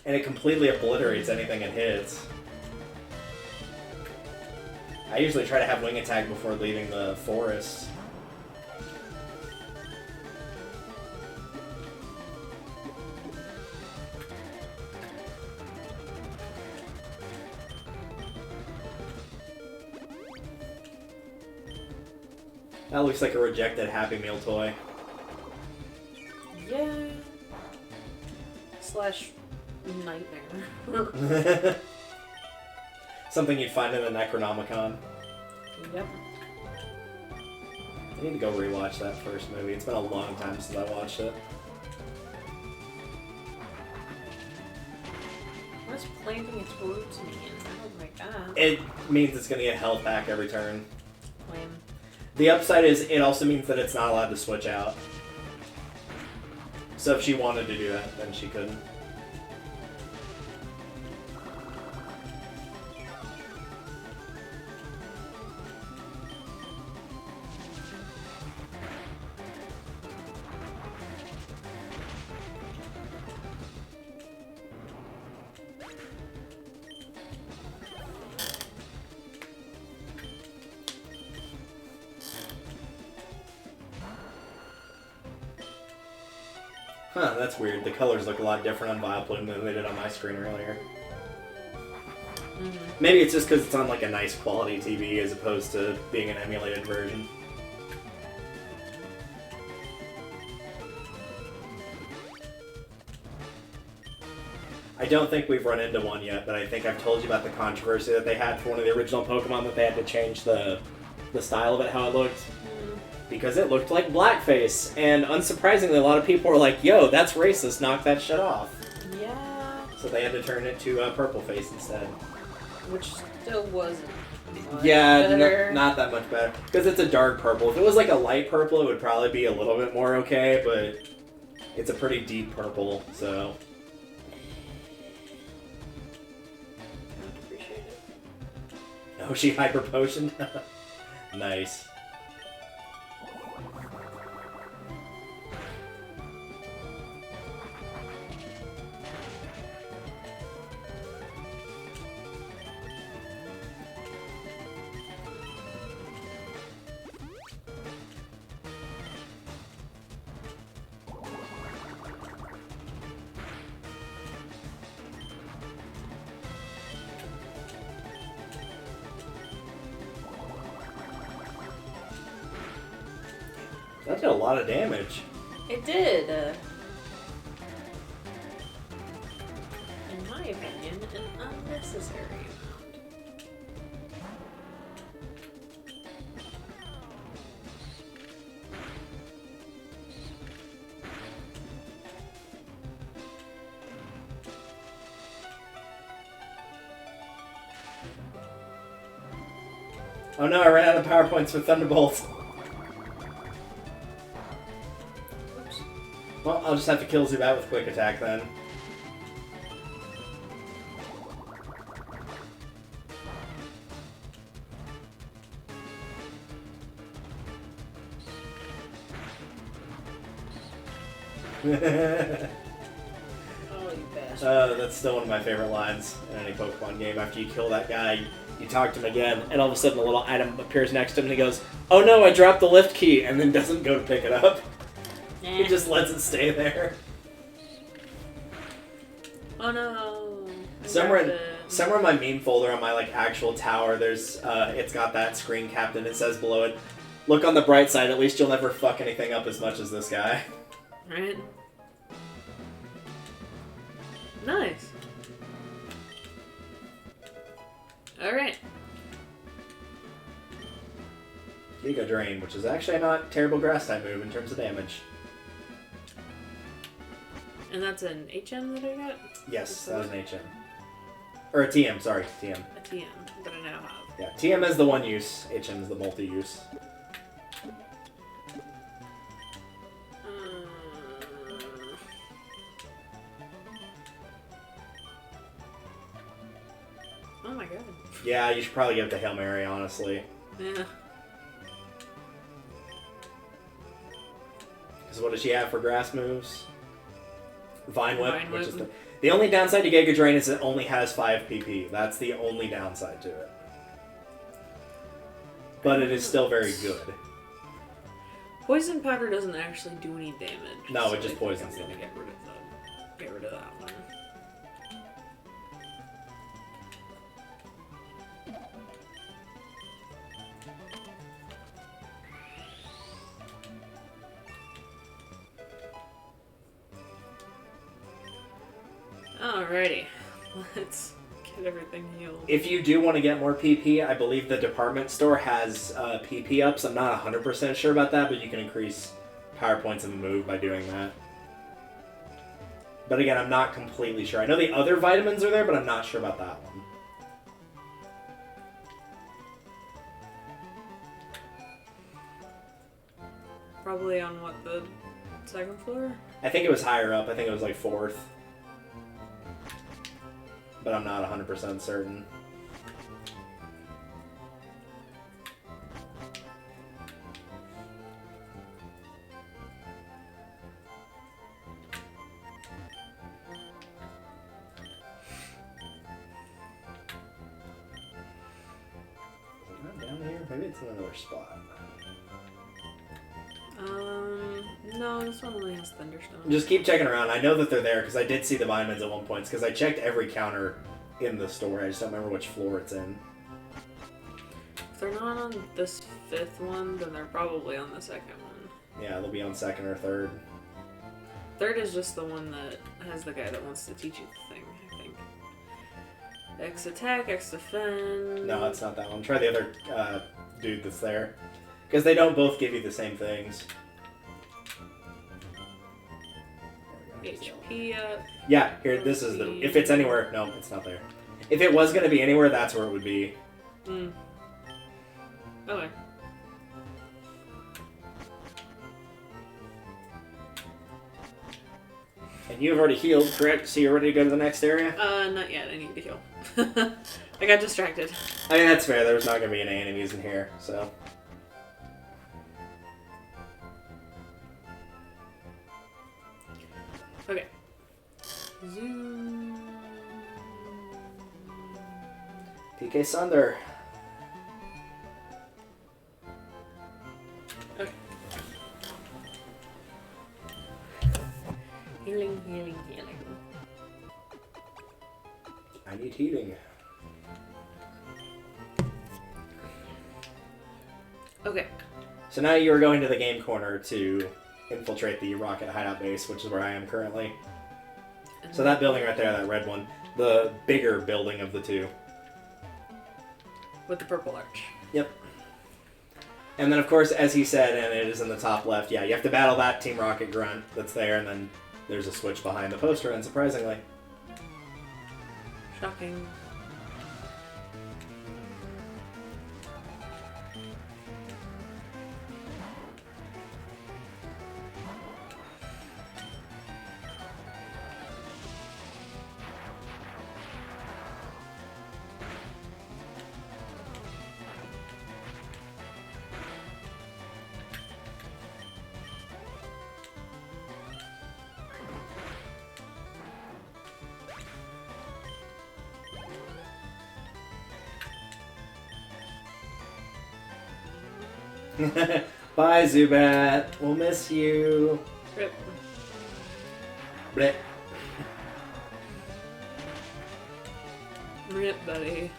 And it completely obliterates anything it hits. I usually try to have wing attack before leaving the forest. That looks like a rejected Happy Meal toy. Yeah. Slash nightmare. Something you'd find in the Necronomicon. Yep. I need to go rewatch that first movie. It's been a long time since I watched it. What does planting its roots mean? I don't like that. It means it's going to get health back every turn. Lame. The upside is it also means that it's not allowed to switch out. So if she wanted to do that, then she couldn't. Huh, that's weird. The colors look a lot different on Vileplume than they did on my screen earlier. Mm-hmm. Maybe it's just because it's on like a nice quality TV as opposed to being an emulated version. I don't think we've run into one yet, but I think I've told you about the controversy that they had for one of the original Pokemon that they had to change the style of it, how it looked. Mm-hmm. because it looked like blackface. And unsurprisingly, a lot of people were like, yo, that's racist, knock that shit off. Yeah. So they had to turn it to purple face instead. Which still wasn't much Yeah, better. not that much better. Because it's a dark purple. If it was like a light purple, it would probably be a little bit more okay, but it's a pretty deep purple, so... I appreciate it. Oh, she hyper potioned? Nice. That did a lot of damage. It did. In my opinion, an unnecessary amount. Oh no, I ran out of power points for Thunderbolt. Oops. Well, I'll just have to kill Zubat with Quick Attack then. Oh, you bastard. That's still one of my favorite lines in any Pokemon game. After you kill that guy, you talk to him again, and all of a sudden a little item appears next to him, and he goes, "Oh no, I dropped the lift key," and then doesn't go to pick it up. He just lets it stay there. Oh no. Somewhere in my meme folder on my actual tower, there's it's got that screen capped and it says below it, "Look on the bright side, at least you'll never fuck anything up as much as this guy." Right? Nice. Alright. Giga Drain, which is actually not a terrible grass type move in terms of damage. And that's an HM that I got? Yes, that was an HM. Or a TM, sorry, TM. A TM that I now have. Yeah, TM is the one use, HM is the multi-use. Oh my god. Yeah, you should probably give it to Hail Mary, honestly. Yeah. Because what does she have for grass moves? Vine Whip, Vine which Whip. is the only downside to Giga Drain is it only has 5 PP. That's the only downside to it. But it is still very good. Poison powder doesn't actually do any damage. No, so it just I think poisons I'm them. gonna get rid of that one. Alrighty. Let's get everything healed. If you do want to get more PP, I believe the department store has PP ups. I'm not 100% sure about that, but you can increase power points in the move by doing that. But again, I'm not completely sure. I know the other vitamins are there, but I'm not sure about that one. Probably on what, the second floor? I think it was higher up. I think it was like 4th. But I'm not 100% certain. Is it not down here? Maybe it's in another spot. No, this one only has Thunderstone. Just keep checking around. I know that they're there because I did see the vitamins at one point because I checked every counter in the store. I just don't remember which floor it's in. If they're not on this 5th one, then they're probably on the 2nd one. Yeah, they'll be on 2nd or 3rd. 3rd is just the one that has the guy that wants to teach you the thing, I think. X attack, X defend. No, it's not that one. Try the other dude that's there. Because they don't both give you the same things. HP up. Yeah, here, this is the... If it's anywhere... No, it's not there. If it was going to be anywhere, that's where it would be. Okay. And you've already healed, correct? So you're ready to go to the next area? Not yet. I need to heal. I got distracted. I mean, that's fair. There's not going to be any enemies in here, so... Okay. Zoom. PK Sunder. Okay. Healing, healing, healing. I need healing. Okay. So now you are going to the game corner to infiltrate the rocket hideout base, which is where I am currently. So that building right there, that red one, the bigger building of the two. With the purple arch. Yep. And then, of course, as he said, and it is in the top left, yeah, you have to battle that Team Rocket grunt that's there, and then there's a switch behind the poster, unsurprisingly. Shocking. Bye, Zubat. We'll miss you. Rip. Bleh. Rip, buddy.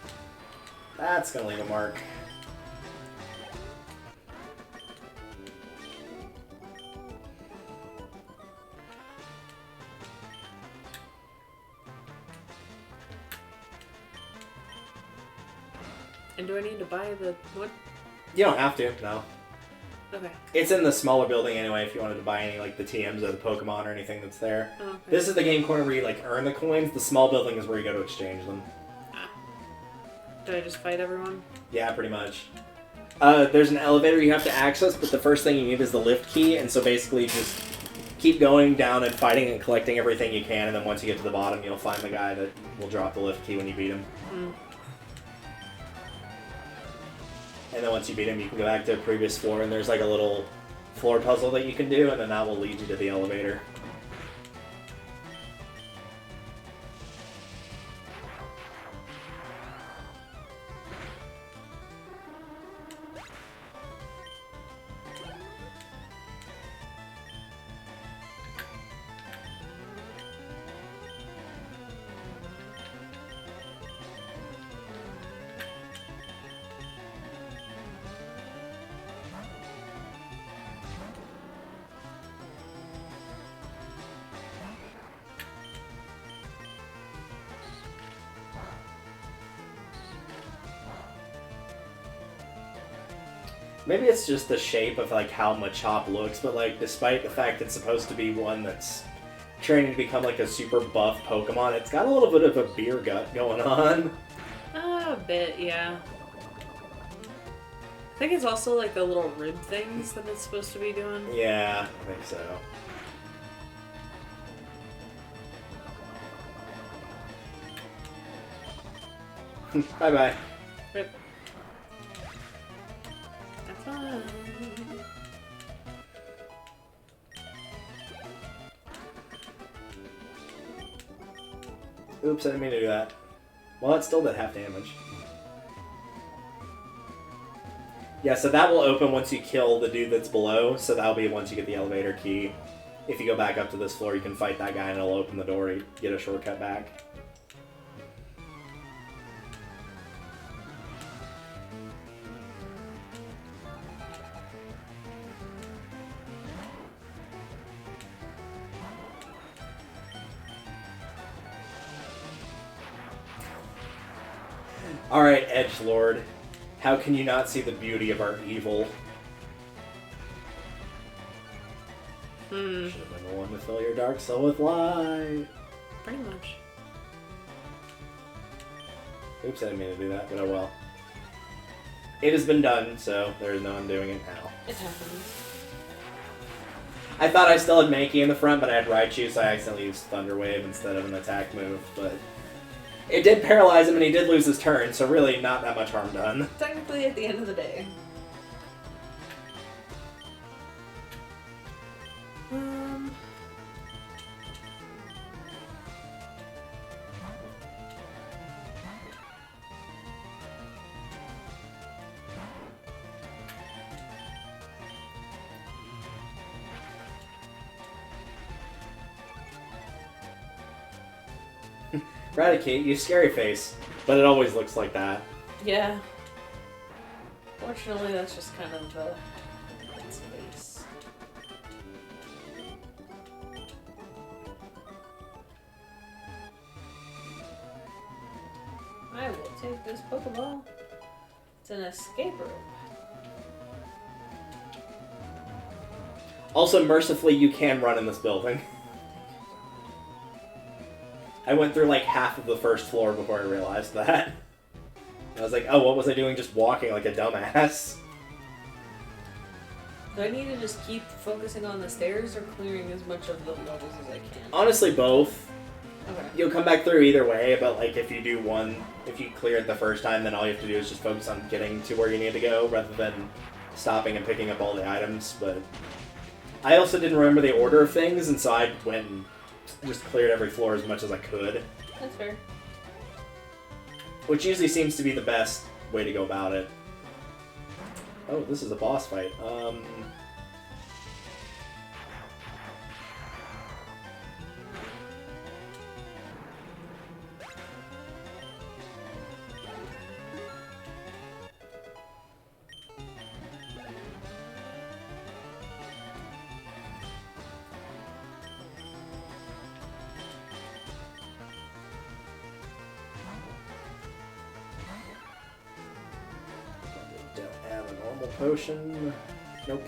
That's gonna leave a mark. And do I need to buy the what? You don't have to, no. Okay. It's in the smaller building anyway if you wanted to buy any, like, the TMs or the Pokemon or anything that's there. Oh, okay. This is the game corner where you, like, earn the coins. The small building is where you go to exchange them. Ah. Do I just fight everyone? Yeah, pretty much. There's an elevator you have to access, but the first thing you need is the lift key, and so basically just keep going down and fighting and collecting everything you can, and then once you get to the bottom, you'll find the guy that will drop the lift key when you beat him. And then once you beat him, you can go back to the previous floor, and there's like a little floor puzzle that you can do, and then that will lead you to the elevator. Maybe it's just the shape of like how Machop looks, but like despite the fact it's supposed to be one that's training to become like a super buff Pokemon, it's got a little bit of a beer gut going on. A bit, yeah. I think it's also like the little rib things that it's supposed to be doing. Yeah, I think so. Bye-bye. Rip. Have fun. Oops, I didn't mean to do that. Well, it still did half damage. Yeah, so that will open once you kill the dude that's below, so that'll be once you get the elevator key. If you go back up to this floor, you can fight that guy and it'll open the door, you get a shortcut back. Alright, Edgelord. How can you not see the beauty of our evil? Hmm. Should have been the one to fill your dark soul with light. Pretty much. Oops, I didn't mean to do that, but oh well. It has been done, so there is no undoing it now. It happens. I thought I still had Mankey in the front, but I had Raichu, so I accidentally used Thunder Wave instead of an attack move, but it did paralyze him and he did lose his turn, so really not that much harm done. Technically at the end of the day. Raticate, you scary face, but it always looks like that. Yeah. Fortunately, that's just kind of the space. I will take this Pokeball. It's an escape rope. Also, mercifully, you can run in this building. I went through like half of the first floor before I realized that. I was like, oh, what was I doing just walking like a dumbass? Do I need to just keep focusing on the stairs or clearing as much of the levels as I can? Honestly, both. Okay. You'll come back through either way, but like if you do one, if you clear it the first time, then all you have to do is just focus on getting to where you need to go rather than stopping and picking up all the items. But I also didn't remember the order of things, and so I went and just cleared every floor as much as I could. That's fair. Which usually seems to be the best way to go about it. Oh, this is a boss fight. Don't have a normal potion. Nope.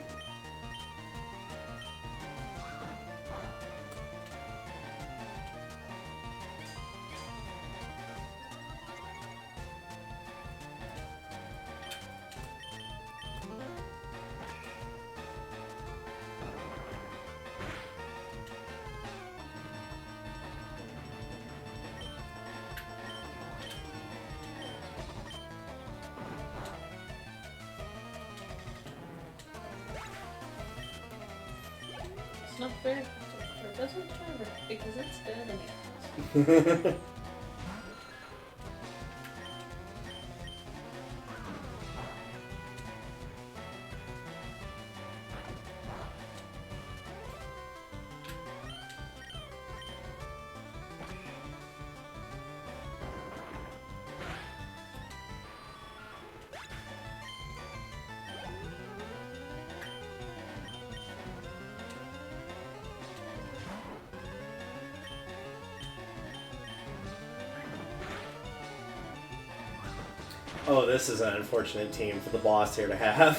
It's not fair. It doesn't matter because it's dead anyways. Oh, this is an unfortunate team for the boss here to have.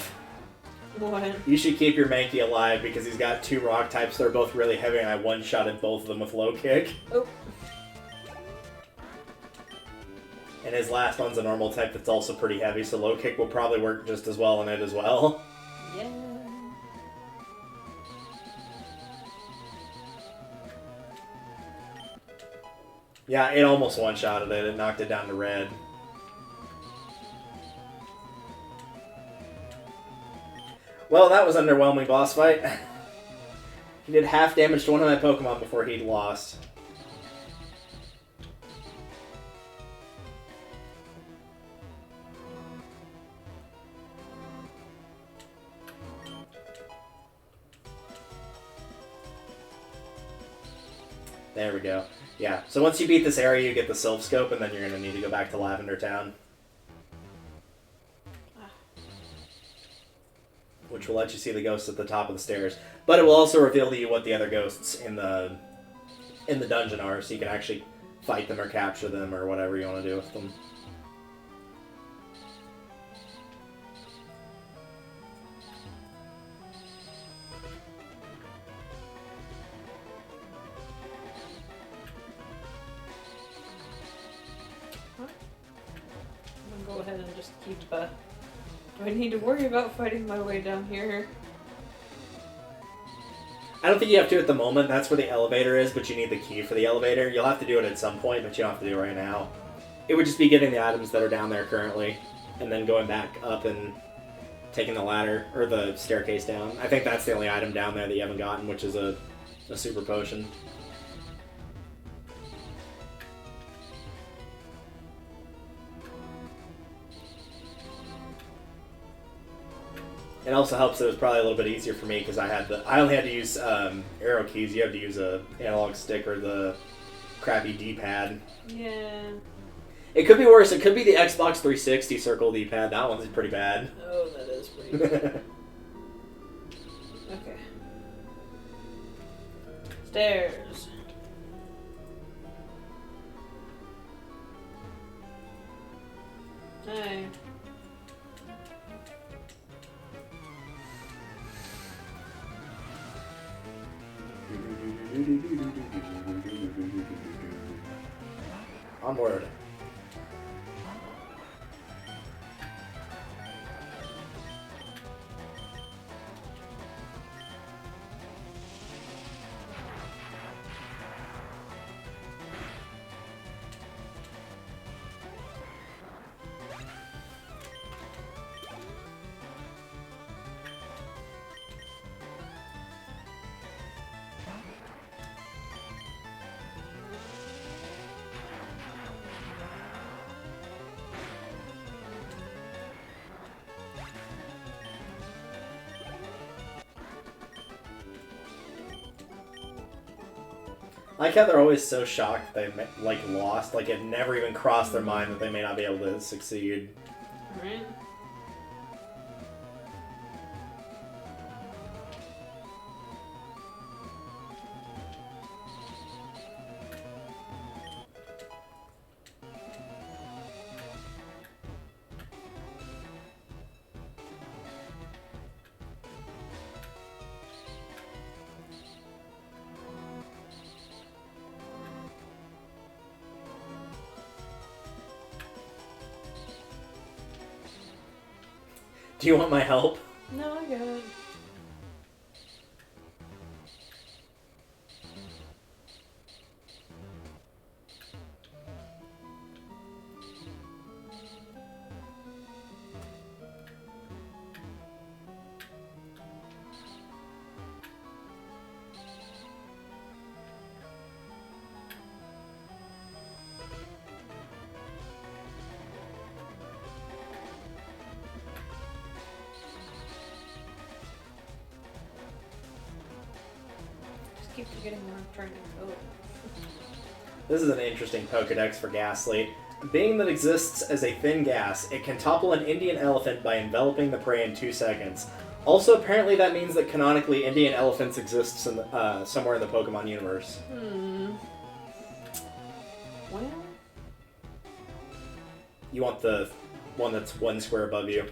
What? You should keep your Mankey alive because he's got two rock types. They're both really heavy, and I one-shotted both of them with low kick. Oh. And his last one's a normal type that's also pretty heavy, so low kick will probably work just as well on it as well. Yeah. Yeah, it almost one-shotted it. It knocked it down to red. Well, that was an underwhelming boss fight. He did half damage to one of my Pokemon before he'd lost. There we go. Yeah, so once you beat this area, you get the Sylph Scope, and then you're going to need to go back to Lavender Town. Which will let you see the ghosts at the top of the stairs. But it will also reveal to you what the other ghosts in the dungeon are, so you can actually fight them or capture them or whatever you want to do with them. go ahead and just keep, do I need to worry about fighting my way down here? I don't think you have to at the moment. That's where the elevator is, but you need the key for the elevator. You'll have to do it at some point, but you don't have to do it right now. It would just be getting the items that are down there currently, and then going back up and taking the ladder, or the staircase down. I think that's the only item down there that you haven't gotten, which is a super potion. It also helps that it was probably a little bit easier for me because I only had to use arrow keys. You have to use a analog stick or the crappy D-pad. Yeah. It could be worse. It could be the Xbox 360 circle D-pad. That one's pretty bad. Oh, that is pretty bad. Okay. Stairs. Hi. Onward. I like how they're always so shocked they lost. Like it never even crossed their mind that they may not be able to succeed. Right. Do you want my help? No, I got it. Keep forgetting where I'm trying to go. This is an interesting Pokedex for Ghastly. Being that exists as a thin gas, it can topple an Indian elephant by enveloping the prey in 2 seconds. Also, apparently that means that canonically Indian elephants exist in somewhere in the Pokemon universe. Well... You want the one that's 1 square above you.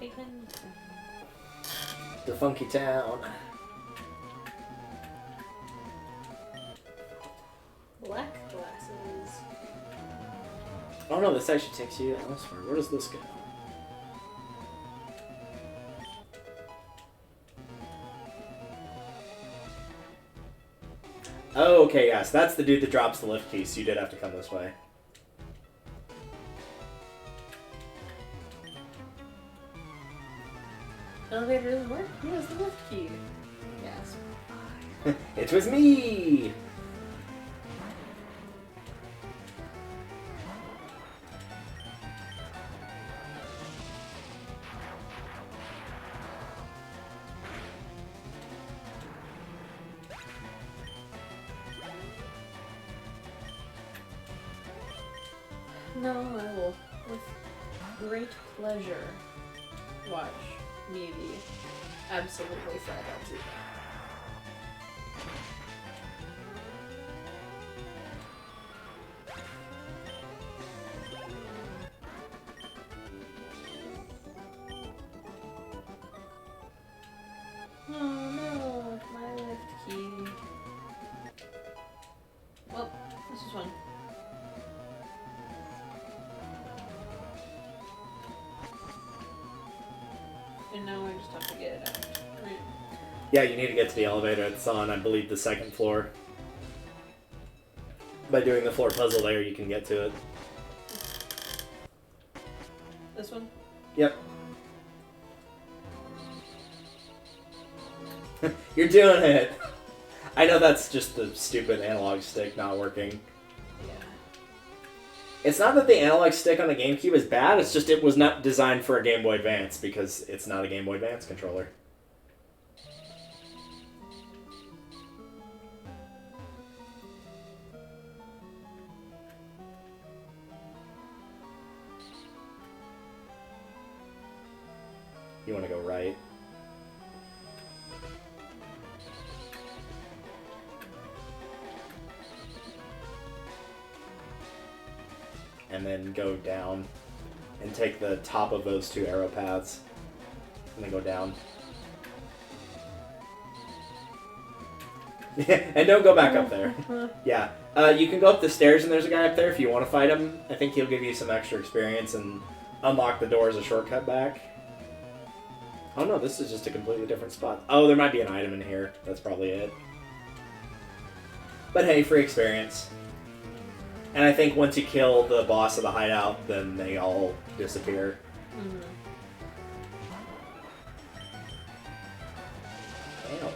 Taken. The funky town. Black glasses. Oh no, this actually takes you elsewhere. Where does this go? Oh, okay, yes. That's the dude that drops the lift key, so you did have to come this way. Elevator doesn't work? He has the lift key. Yes. It was me! No, I will, with great pleasure, watch me be absolutely fed up to that. Oh no, my lift key. Well, this is fun. And now I just have to get it out. Right. Yeah, you need to get to the elevator. It's on, I believe, the second floor. By doing the floor puzzle there, you can get to it. This one? Yep. You're doing it! I know that's just the stupid analog stick not working. Yeah. It's not that the analog stick on the GameCube is bad, it's just it was not designed for a Game Boy Advance because it's not a Game Boy Advance controller. You want to go right. And then go down and take the top of those two arrow paths and then go down. And don't go back up there. Yeah. You can go up the stairs and there's a guy up there if you want to fight him. I think he'll give you some extra experience and unlock the door as a shortcut back. Oh no, this is just a completely different spot. Oh, there might be an item in here. That's probably it. But hey, free experience. And I think once you kill the boss of the hideout, then they all disappear. Mm-hmm. Damn.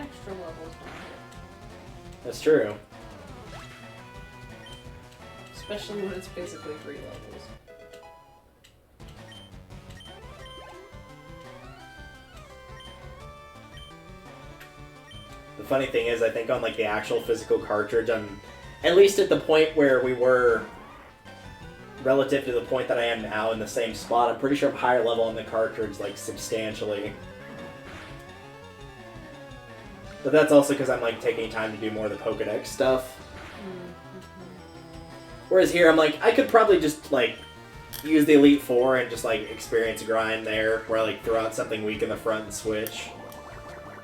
Extra levels don't hit. That's true. Especially when it's basically 3 levels. The funny thing is, I think on like the actual physical cartridge, I'm at least at the point where we were relative to the point that I am now in the same spot. I'm pretty sure I'm higher level on the cartridge, like substantially. But that's also because I'm like taking time to do more of the Pokedex stuff. Mm-hmm. Whereas here, I'm like, I could probably just like use the Elite Four and just like experience a grind there, where I like throw out something weak in the front and switch.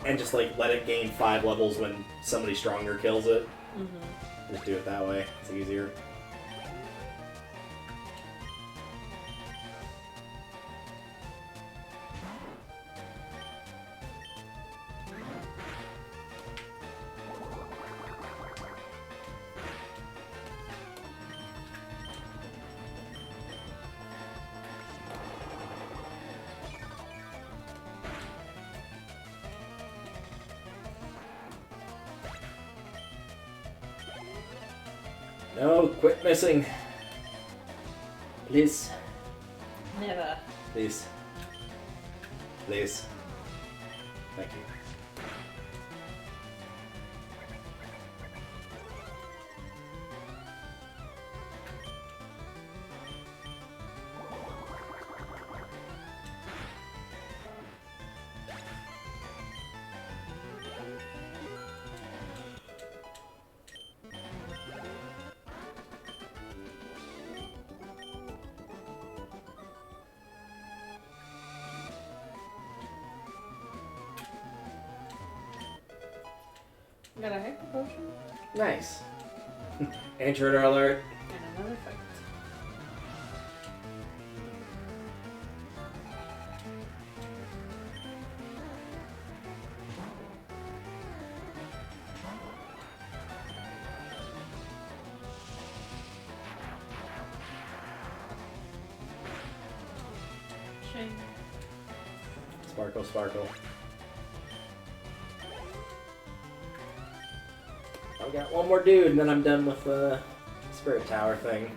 And just like let it gain 5 levels when somebody stronger kills it. Mm-hmm. Just do it that way. It's easier. No, quit missing. Please. Never. Please. Please. Thank you. Got a hyper potion. Nice. Intruder alert. And another fight. Shame. Sparkle, sparkle. I've got one more dude, and then I'm done with the Spirit Tower thing.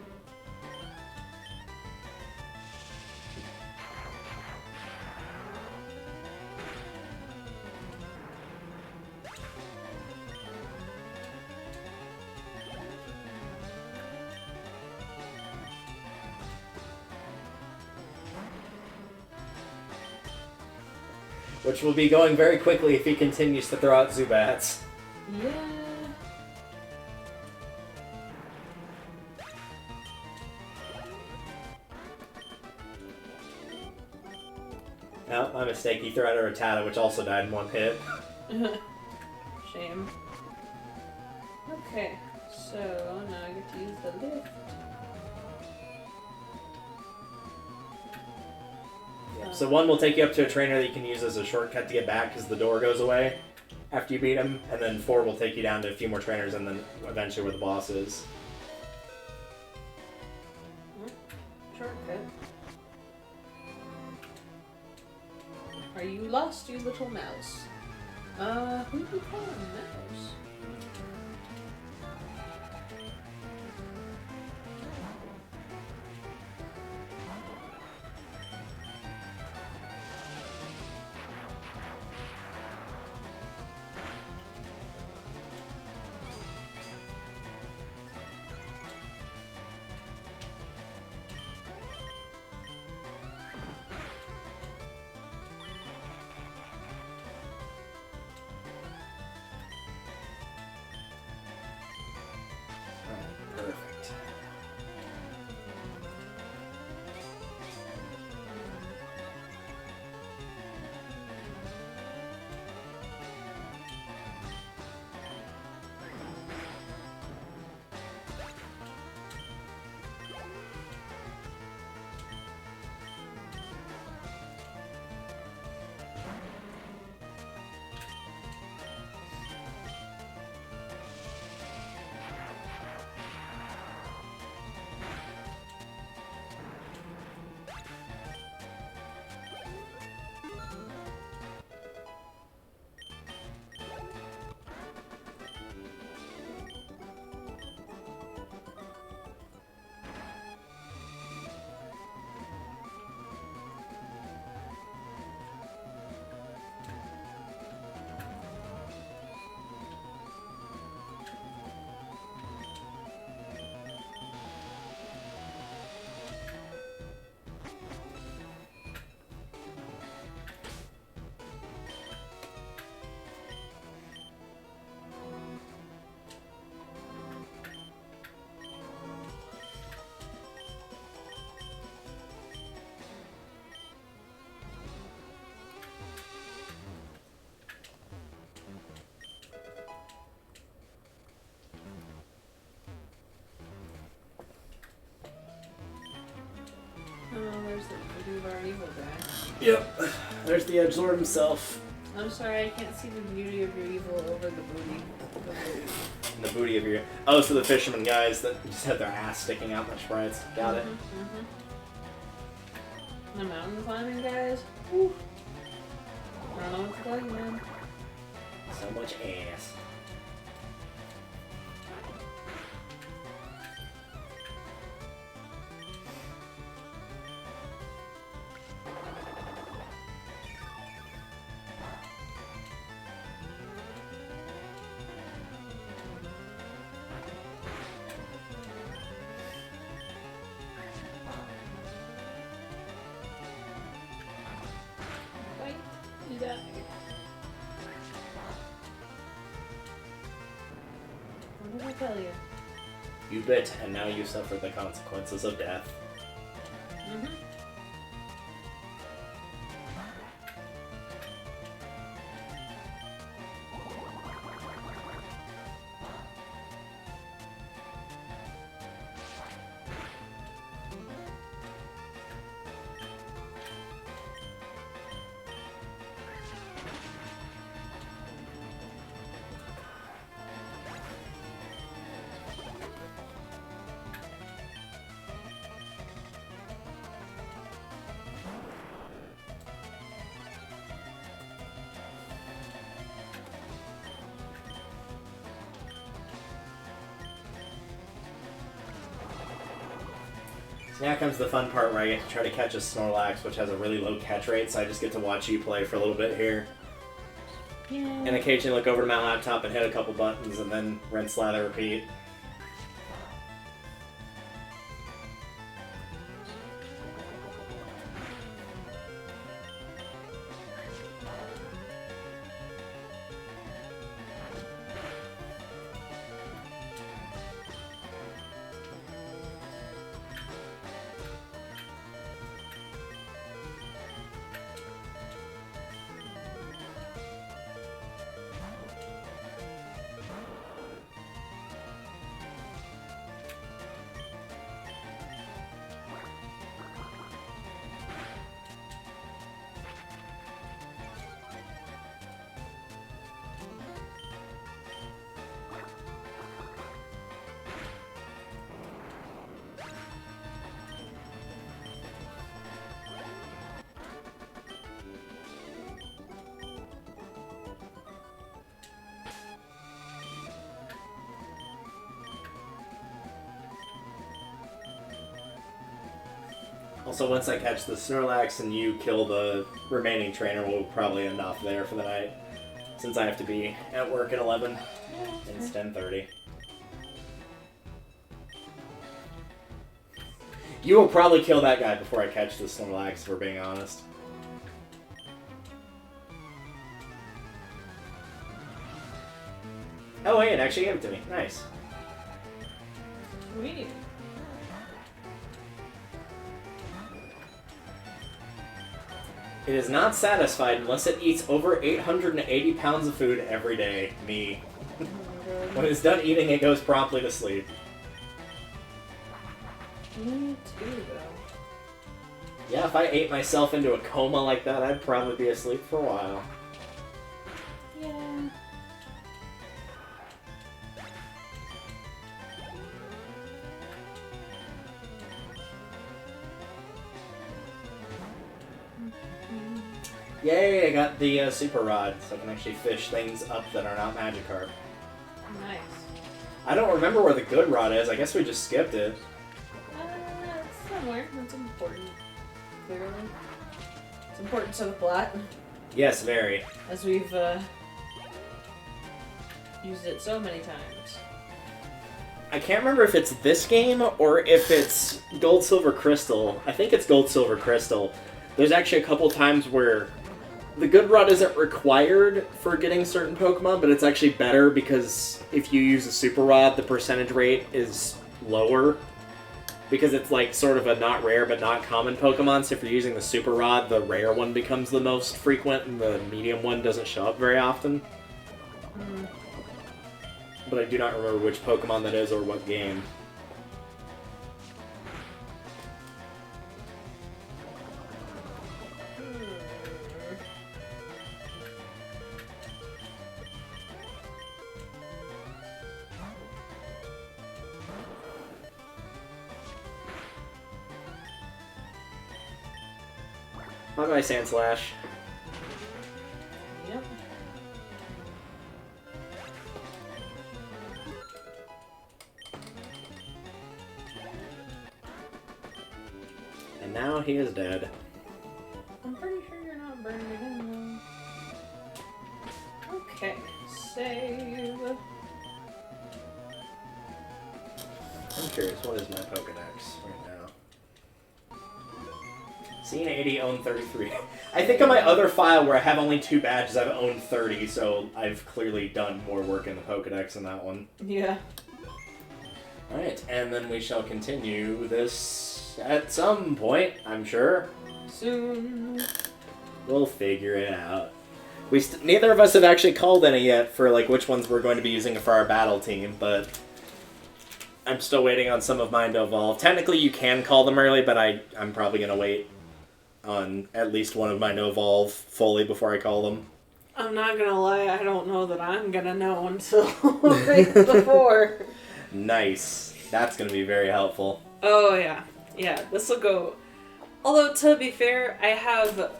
Which will be going very quickly if he continues to throw out Zubats. Yeah. No, my mistake. He threw out a Rattata, which also died in one hit. Shame. Okay, so now I get to use the lift. So one will take you up to a trainer that you can use as a shortcut to get back because the door goes away after you beat him, and then 4 will take you down to a few more trainers and then eventually where the boss is. Shortcut. Are you lost, you little mouse? Who do you call a mouse? Perfect. Oh, there's the beauty of our evil guy. Yep. There's the Edgelord himself. I'm sorry, I can't see the beauty of your evil over the booty. And the booty of your... Oh, so the fisherman guys that just had their ass sticking out in the sprites. Got it. The mountain climbing guys. Whew. I don't know what to tell you, man. So much ass. You die. What did I tell you? You bit, and now you suffer the consequences of death. So now comes the fun part where I get to try to catch a Snorlax, which has a really low catch rate, so I just get to watch you play for a little bit here. Yeah. And occasionally look over to my laptop and hit a couple buttons, and then rinse, lather, repeat. Also, once I catch the Snorlax and you kill the remaining trainer, we'll probably end off there for the night. Since I have to be at work at 11, and it's 10:30. You will probably kill that guy before I catch the Snorlax, if we're being honest. Oh wait, it actually gave it to me. Nice. Sweet. It is not satisfied unless it eats over 880 pounds of food every day. Me. When it's done eating, it goes promptly to sleep. Me too, though. Yeah, if I ate myself into a coma like that, I'd probably be asleep for a while. Yeah. Yay, I got the super rod, so I can actually fish things up that are not Magikarp. Nice. I don't remember where the good rod is. I guess we just skipped it. It's somewhere. That's important. Clearly. It's important to the plot, Yes, very. as we've used it so many times. I can't remember if it's this game or if it's Gold, Silver, Crystal. I think it's Gold, Silver, Crystal. There's actually a couple times where the good rod isn't required for getting certain Pokemon, but it's actually better because if you use a super rod, the percentage rate is lower. Because it's like sort of a not rare but not common Pokemon, so if you're using the super rod, the rare one becomes the most frequent and the medium one doesn't show up very often. Mm. But I do not remember which Pokemon that is or what game. Bye-bye, Sandslash. Yep. And now he is dead. I'm pretty sure you're not burned again, though. Okay, save. I'm curious, what is my Pokedex right now? Scene 80, own 33. I think on my other file where I have only 2 badges, I've owned 30, so I've clearly done more work in the Pokedex than that one. Yeah. Alright, and then we shall continue this at some point, I'm sure. Soon. We'll figure it out. Neither of us have actually called any yet for like which ones we're going to be using for our battle team, but I'm still waiting on some of mine to evolve. Technically, you can call them early, but I'm probably going to wait on at least one of mine to evolve fully before I call them. I'm not gonna lie, I don't know that I'm gonna know until right before. Nice. That's going to be very helpful. Oh, yeah. Yeah, this will go... Although, to be fair, I have...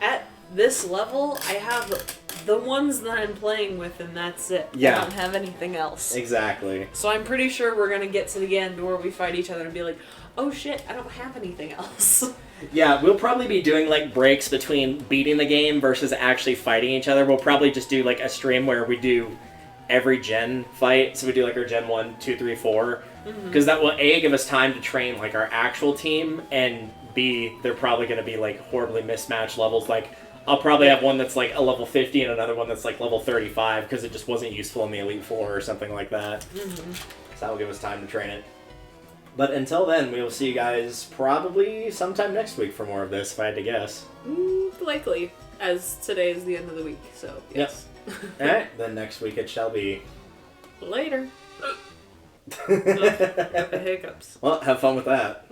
At this level, I have the ones that I'm playing with, and that's it. Yeah. I don't have anything else. Exactly. So I'm pretty sure we're gonna get to the end where we fight each other and be like, oh shit, I don't have anything else. Yeah, we'll probably be doing like breaks between beating the game versus actually fighting each other. We'll probably just do like a stream where we do every gen fight. So we do like our gen 1, 2, 3, 4. Because that will A, give us time to train like our actual team, and B, they're probably going to be like horribly mismatched levels. Like, I'll probably have one that's like a level 50 and another one that's like level 35 because it just wasn't useful in the Elite Four or something like that. So that will give us time to train it. But until then, we will see you guys probably sometime next week for more of this, if I had to guess. Likely, as today is the end of the week, so yes. Alright, then next week it shall be. Later. Got the hiccups. Well, have fun with that.